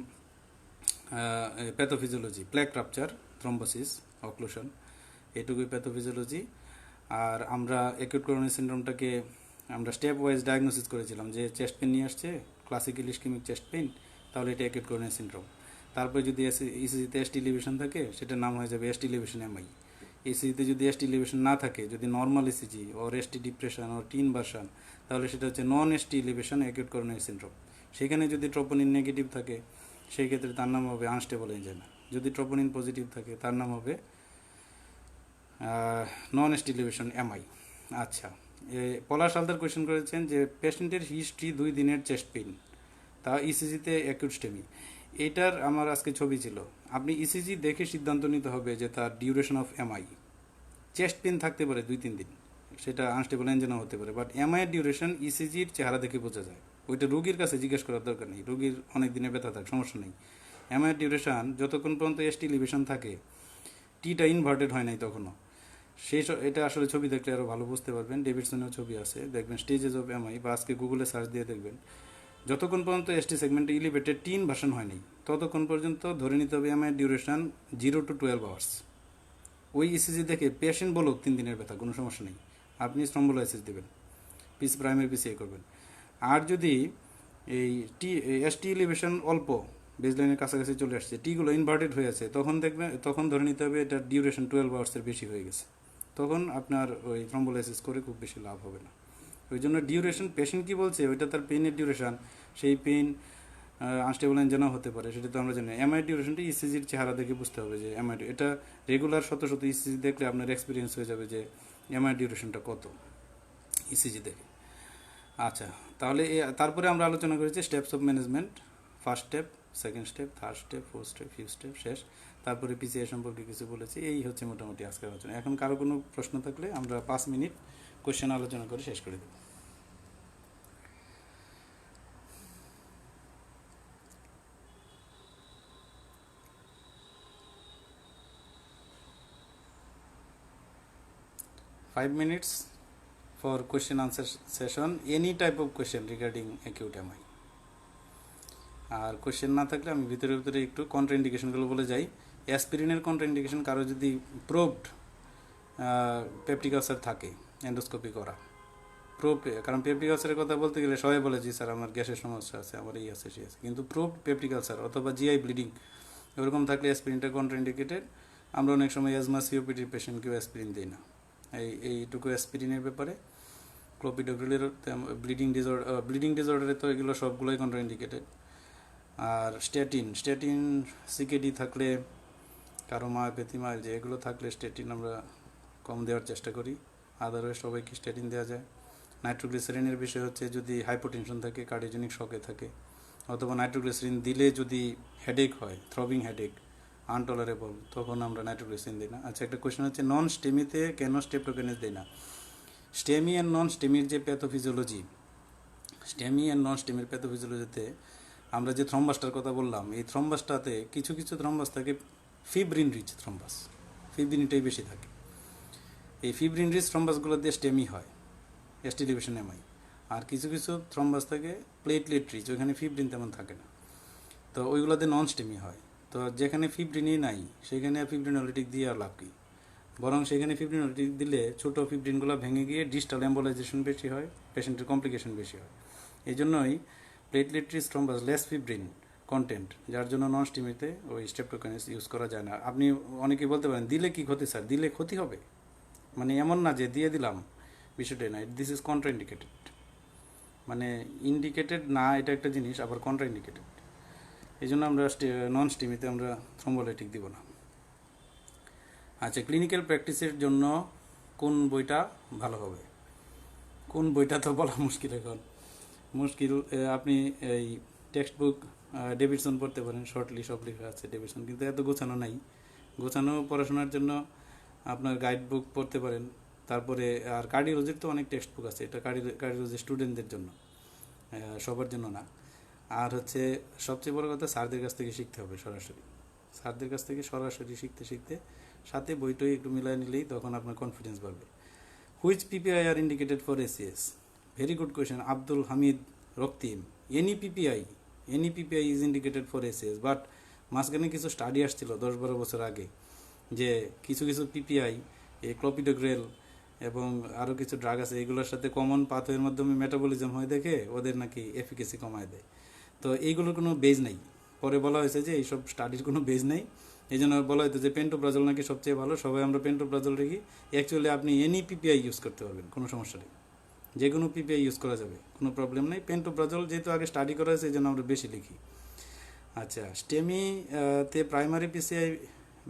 S1: pathophysiology, plaque rupture, thrombosis, occlusion, এটুকুই pathophysiology. আর আমরা acute coronary সিনড্রোমটাকে আমরা step wise diagnosis করেছিলাম, যে chest pain নিয়ে আসছে, ক্লাসিক্যাল ইসকেমিক চেস্ট পেন, তাহলে এটা অ্যাকিউট করোনারি সিনড্রোম। তারপরে যদি ইসিজিতে এসটি এলিভেশন থাকে, সেটার নাম হয়ে যাবে এসটি এলিভেশন এমআই। ইসিজিতে যদি এসটি এলিভেশন না থাকে, যদি নর্মাল ইসিজি ওর এসটি ডিপ্রেশন ওর টিন ভার্সন, তাহলে সেটা হচ্ছে নন ST elevation acute coronary syndrome. সেখানে যদি ট্রোপোনিন নেগেটিভ থাকে, সেই ক্ষেত্রে তার নাম হবে আনস্টেবল এনজাইনা। যদি ট্রোপোনিন পজিটিভ থাকে, তার নাম হবে নন এসটি এলিভেশন এমআই। আচ্ছা, পলাশ হালদার কোয়েশ্চেন করেছেন যে পেশেন্টের হিস্ট্রি 2 দিনের চেস্ট পেইন, তা ইসিজিতে অ্যাকিউট স্টেমি। এটার আমার আজকে ছবি ছিল। আপনি ইসিজি দেখে সিদ্ধান্ত নিতে হবে যে তার duration of MI. Chest pain থাকতে পারে 2-3 দিন, সেটা আনস্টেবল এনজাইনা হতে পারে, বাট এমআই এর ডিউরেশন ইসিজির চেহারা দেখে বোঝা যায়। ওইটা রোগীর কাছে জিজ্ঞেস করার দরকার নেই, রোগীর অনেক দিনে ব্যথা থাকে, সমস্যা নেই। এমআই এর ডিউরেশন যতক্ষণ পর্যন্ত এসটি এলিভেশন থাকে, টিটা ইনভার্টেড হয় নাই তখনও, এটা আসলে ছবি দেখলে আরও ভালো বুঝতে পারবেন। ডেভিডসনেও ছবি আছে, দেখবেন স্টেজেস অফ এমআই, বা আজকে গুগলে সার্চ দিয়ে দেখবেন। যতক্ষণ পর্যন্ত এসটি সেগমেন্টে ইলিভেটেড টিন ভার্সন হয়নি, ততক্ষণ পর্যন্ত ধরে নিতে হবে এমআই ডিউরেশন 0 to 12 আওয়ার্স। ওই ইসিজি দেখে পেশেন্ট বলুক 3 দিনের ব্যথা, কোনো সমস্যা নেই, আপনি স্ট্রম্বোলাইসিস দেবেন, প্রাইমারি পিসিআই করবেন। আর যদি এই এসটি ইলিভেশন অল্প, বেসলাইনের কাছাকাছি চলে আসছে, টিগুলো ইনভার্টেড হয়ে আছে, তখন ধরে নিতে হবে এটার ডিউরেশন 12 আওয়ার্সের বেশি হয়ে গেছে। তখন আপনার ওই থ্রম্বোলাইসিস করে খুব বেশি লাভ হবে না। ওই জন্য ডিউরেশন, পেশেন্ট কী বলছে ওইটা তার পেইনের ডিউরেশন, সেই পেইন আনস্টেবল এনজাইনা হতে পারে, সেটা তো আমরা জানি। এমআই ডিউরেশনটা ইসিজির চেহারা দেখে বুঝতে হবে যে এমআই, এটা রেগুলার শত ইসিজি দেখলে আপনার এক্সপিরিয়েন্স হয়ে যাবে যে এমআই ডিউরেশনটা কত ইসিজি দেখে। আচ্ছা, তাহলে তারপরে আমরা আলোচনা করেছি steps of management, first step, second step, third step, fourth step, fifth step, শেষ। তারপরে পিসিআই সম্পর্কে কিছু বলেছি। এই হচ্ছে মোটামুটি আজকের আলোচনা। এখন কারো কোনো প্রশ্ন থাকলে আমরা 5 মিনিট কোশ্চেন আলোচনা করে শেষ করে দেব। Five minutes for question answer session, any type of question regarding acute MI. R question না থাকলে আমি ভিতরে ভিতরে একটু কন্ট্রাইন্ডিকেশনগুলো বলে যাই। অ্যাসপিরিনের কন্ট্রাইন্ডিকেশন, কারো যদি প্রোভড পেপটিক আলসার থাকে এন্ডোস্কোপি করা, কারণ পেপটিক আলসারের কথা বলতে গেলে সবাই বলে জি স্যার আমার গ্যাসের সমস্যা আছে, আমার এই আছে সেই আছে, কিন্তু প্রোভড পেপটিক আলসার অথবা জিআই ব্লিডিং এরকম থাকলে অ্যাসপিরিনটা কন্ট্রাইন্ডিকেটেড। আমরা অনেক সময় অ্যাজমা সিওপিডির পেশেন্টকেও অ্যাসপিরিন দিই না। এইটুকু অ্যাসপিরিনের ব্যাপারে। ক্লোপিডোগ্রিলের ব্লিডিং ডিসঅর্ডারে তো এগুলো সবগুলোই কন্ট্রাইন্ডিকেটেড। আর স্ট্যাটিন সিকেডি থাকলে, কারো মায়োপ্যাথি যে এগুলো থাকলে স্ট্যাটিন আমরা কম দেওয়ার চেষ্টা করি, আদারওয়াইজ সবাইকে স্ট্যাটিন দেওয়া যায়। নাইট্রোগ্লিসারিনের বিষয় হচ্ছে যদি হাইপোটেনশন থাকে, কার্ডিওজেনিক শকে থাকে, অথবা নাইট্রোগ্লিসারিন দিলে যদি হেডেক হয়, থ্রবিং হেডেক, আনটলারেবল, তখন আমরা নাইট্রোগ্লিসারিন দিই না। আচ্ছা, একটা কোয়েশ্চেন হচ্ছে নন স্টেমিতে কেন স্টেপটোকেনেজ দেয় না? স্টেমি অ্যান্ড নন স্টেমির যে প্যাথোফিজিওলজি, স্টেমি অ্যান্ড নন স্টেমির প্যাথোফিজিওলজিতে আমরা যে থ্রম্বাসটার কথা বললাম, এই থ্রম্বাসটাতে কিছু কিছু থ্রম্বাস থাকে ফিব্রিন রিচ থ্রম্বাস, ফিব্রিনটাই বেশি থাকে। এই ফিব্রিন রিচ থ্রম্বাসগুলো দিয়ে স্টেমি হয়, এসটি ডিভিশন এমআই। আর কিছু কিছু থ্রম্বাস থাকে প্লেটলেট রিচ, ওইখানে ফিব্রিন তেমন থাকে না, তো ওইগুলোতে নন স্টেমি হয়। তো যেখানে ফিব্রিনই নাই সেখানে ফিব্রিনোলিটিক দিয়ে আর লাভ কী? বরং সেখানে ফিব্রিনোলিটিক দিলে ছোটো ফিব্রিনগুলো ভেঙে গিয়ে ডিস্টাল এম্বোলাইজেশন বেশি হয়, পেশেন্টের কমপ্লিকেশন বেশি হয়। এই জন্যই platelet rich thrombus less fibrin content, যার জন্য নন স্টিমিতে ওই স্টেপটোকাইনেস ইউজ করা যায় না। আপনি অনেকেই বলতে পারেন দিলে কি ক্ষতি স্যার? দিলে ক্ষতি হবে মানে এমন না যে দিয়ে দিলাম, বিষয়টাই না। দিস ইজ কন্ট্রাইন্ডিকেটেড, মানে ইন্ডিকেটেড না এটা একটা জিনিস, আবার কন্ট্রাইন্ডিকেটেড। এই জন্য আমরা নন স্টিমিতে আমরা থ্রম্বোলাইটিক দিব না। আচ্ছা, ক্লিনিক্যাল প্র্যাকটিসের জন্য কোন বইটা ভালো হবে? কোন বইটা তো বলা মুশকিল, এখন মুশকিল। আপনি এই টেক্সট বুক ডেভিডসন পড়তে পারেন, শর্টলি সব লেখা আছে ডেভিডসন, কিন্তু এত গোছানো নাই। গোছানো পড়াশোনার জন্য আপনার গাইড বুক পড়তে পারেন। তারপরে আর কার্ডিওলজির তো অনেক টেক্সট বুক আছে, এটা কার্ডিওলজি স্টুডেন্টদের জন্য, সবার জন্য না। আর হচ্ছে সবচেয়ে বড় কথা, স্যারদের কাছ থেকে শিখতে হবে সরাসরি। স্যারদের কাছ থেকে সরাসরি শিখতে শিখতে সাথে বইটই একটু মিলিয়ে নিলেই তখন আপনার কনফিডেন্স বাড়বে। Which PPI are indicated for ACS? Very good question, Abdul Hamid Raktim. Any PPI is indicated for ACS, but মাঝখানে কিছু স্টাডি আসছিল 10-12 বছর আগে যে কিছু কিছু পিপিআই, এই ক্লোপিডোগ্রেল এবং আরও কিছু ড্রাগ আছে, এগুলোর সাথে কমন পাথওয়ের মাধ্যমে মেটাবলিজম হয়ে দেখে ওদের নাকি এফিকেসি কমায় দেয়। তো এইগুলোর কোনো বেজ নেই। পরে বলা হয়েছে যে এইসব স্টাডির কোনো বেজ নেই, এই জন্য বলা হয়তো যে পেন্টোপ্রাজল নাকি সবচেয়ে ভালো, সবাই আমরা পেন্টোপ্রাজল রেখি। অ্যাকচুয়ালি আপনি এনি পিপিআই ইউজ করতে পারবেন, কোনো সমস্যা নেই, যে কোনো পিপিআই ইউজ করা যাবে, কোনো প্রবলেম নেই। পেন্টোপ্রাজল যেহেতু আগে স্টাডি করা হয়েছে এই জন্য আমরা বেশি লিখি। আচ্ছা, স্টেমিতে প্রাইমারি পিসিআই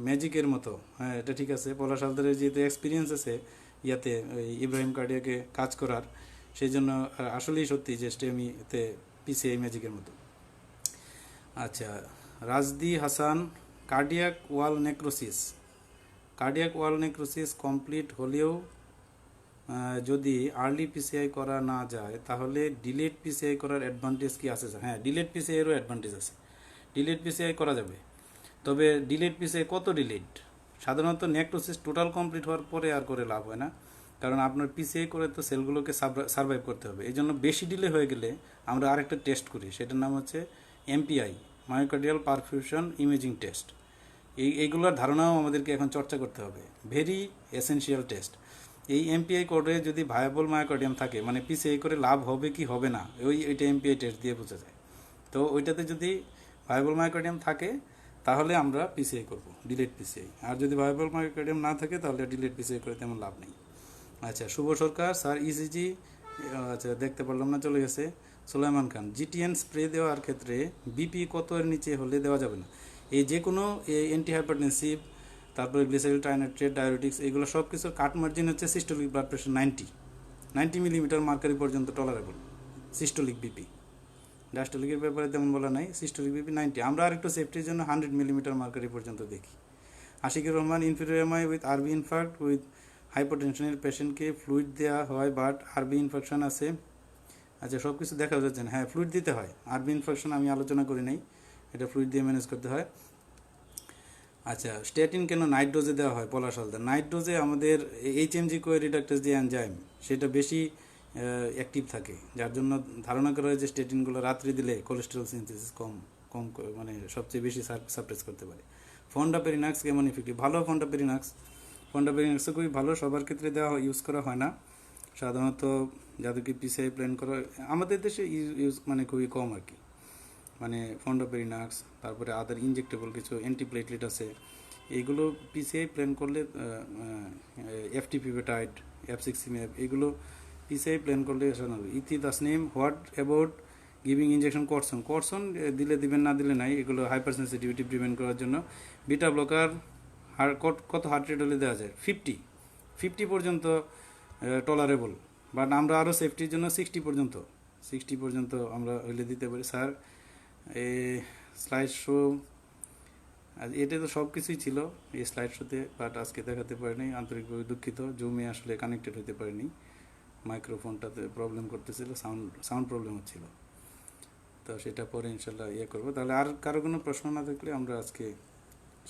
S1: ম্যাজিকের মতো, হ্যাঁ এটা ঠিক আছে। পলাশ হালদারের যেহেতু এক্সপিরিয়েন্স আছে ইয়াতে ওই ইব্রাহিম কার্ডিয়াকে কাজ করার, সেই জন্য আসলেই সত্যি যে স্টেমিতে পিসিআই ম্যাজিকের মতো। আচ্ছা, রাজদি হাসান, কার্ডিয়াক ওয়াল নেক্রোসিস কমপ্লিট হলেও যদি আর্লি পিসিআই করা না যায় তাহলে ডিলেড পিসিআই করার অ্যাডভান্টেজ কি আছে? হ্যাঁ, ডিলেড পিসিআইয়েরও অ্যাডভান্টেজ আছে, ডিলেড পিসিআই করা যাবে। তবে ডিলেড পিসিআই কত ডিলেড? সাধারণত নেক্রোসিস টোটাল কমপ্লিট হওয়ার পরে আর করে লাভ হয় না, কারণ আপনার পিসিআই করে তো সেলগুলোকে সার্ভাইভ করতে হবে। এই জন্য বেশি ডিলে হয়ে গেলে আমরা আরেকটা টেস্ট করি, সেটার নাম হচ্ছে MPI, myocardial perfusion imaging test. এইগুলোর ধারণাও আমাদেরকে এখন চর্চা করতে হবে, ভেরি এসেনশিয়াল টেস্ট। এই এমপিআই করে যদি ভায়াবল মায়োকার্ডিয়াম থাকে, মানে পিসিআই করে লাভ হবে কি হবে না, ওইটা এমপিআই টেস্ট দিয়ে বোঝা যায়। তো ওইটাতে যদি ভায়াবল মায়োকার্ডিয়াম থাকে তাহলে আমরা পিসিআই করব, ডিলেট পিসিআই। আর যদি ভায়াবল মায়োকার্ডিয়াম না থাকে তাহলে ডিলেট পিসিআই করে তেমন লাভ নেই। আচ্ছা, শুভ সরকার, স্যার ইসিজি, আচ্ছা দেখতে পারলাম না, চলে গেছে। সুলাইমান খান, জিটিএন স্প্রে দেওয়ার ক্ষেত্রে বিপি কত এর নিচে হলে দেওয়া যাবে না? এই যে কোনো অ্যান্টি হাইপারটেনসিভ, তারপরে গ্লিসারিল ট্রাইনাইট্রেট, ডায়াবেটিক্স, এগুলো সব কিছুর কাট মার্জিন হচ্ছে systolic blood pressure 90 millimetre mercury পর্যন্ত টলারেবল। Systolic BP. ডায়াস্টোলিকের ব্যাপারে তেমন বলা নাই, সিস্টোলিক বিপি 90। আমরা আরেকটু সেফটির জন্য 100 মিলিমিটার মার্কারি পর্যন্ত দেখি। Ashikur Rahman, inferior MI with আরবি ইনফার্ক্ট উইথ হাইপারটেনশনের পেশেন্টকে ফ্লুইড দেওয়া হয়, বাট আরবি ইনফেকশন আছে। আচ্ছা, সব কিছু দেখা যাচ্ছে না। হ্যাঁ, ফ্লুইড দিতে হয়। আরবি ইনফেকশন আমি আলোচনা করি নাই, এটা ফ্লুইড দিয়ে ম্যানেজ করতে হয়। আচ্ছা, স্ট্যাটিন কেন নাইট ডোজে দেওয়া হয়? পলাশ হালদার, নাইট ডোজে আমাদের এইচএমজি কোয়ে রিডাক্টাস যে এনজাইম সেটা বেশি অ্যাক্টিভ থাকে, যার জন্য ধারণা করা হয় যে স্ট্যাটিনগুলো রাত্রি দিলে কোলেস্টেরল সিনথেসিস কম কম মানে সবচেয়ে বেশি সাপ্রেস করতে পারে। ফন্ডাপেরিনাক্স কেমন ইফেক্টিভ? ভালো ফন্ডাপেরিনাক্সও খুবই ভালো, সবার ক্ষেত্রে দেওয়া ইউজ করা হয় না, সাধারণত যাদেরকে পিসিআই প্ল্যান করা আমাদের দেশে ইউজ মানে খুবই কম আর কি। মানে ফন্ডাপেরিনাক্স, তারপরে আদার ইনজেক্টেবল কিছু অ্যান্টিপ্লেটলেট আছে, এইগুলো পিসিআই প্ল্যান করলে, এফটিপিভেটাইড, এফসিক্সিম্যাব, এগুলো পিসিআই প্ল্যান করলে Iti Tasnim, what about giving injection? কর্সন দিলে দিবেন, না দিলে নাই, এগুলো হাইপার সেন্সিটিভিটি প্রিভেন্ট করার জন্য। বিটা ব্লকার কত হার্ট রেট হলে দেওয়া যায়? 50 পর্যন্ত টলারেবল, বাট আমরা আরও সেফটির জন্য 60 পর্যন্ত আমরা হইলে দিতে পারি। স্যার, স্লাইড শো, এটা তো সব কিছুই ছিল এই স্লাইড শোতে, বাট আজকে দেখাতে পারিনি, আন্তরিকভাবে দুঃখিত। জুমে আসলে কানেক্টেড হতে পারিনি, মাইক্রোফোনটাতে প্রবলেম করতেছিল, সাউন্ড প্রবলেম হচ্ছিল, তো সেটা পরে ইনশাল্লাহ করবো। তাহলে আর কারো কোনো প্রশ্ন না থাকলে আমরা আজকে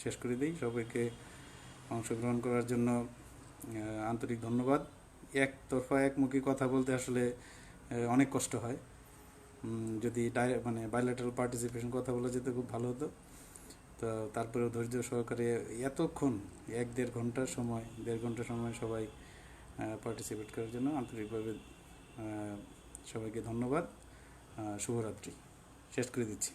S1: শেষ করে দিই। সবাইকে অংশগ্রহণ করার জন্য আন্তরিক ধন্যবাদ। একতরফা একমুখী কথা বলতে আসলে অনেক কষ্ট হয়, যদি মানে বাইলেটারাল পার্টিসিপেশন কথা বলা যেতে খুব ভালো হতো। তো তারপরেও ধৈর্য সহকারে এতক্ষণ 1-1.5 ঘন্টার সময়, 1.5 ঘন্টা সময় সবাই পার্টিসিপেট করার জন্য আন্তরিকভাবে সবাইকে ধন্যবাদ। শুভরাত্রি, শেষ করে দিচ্ছি।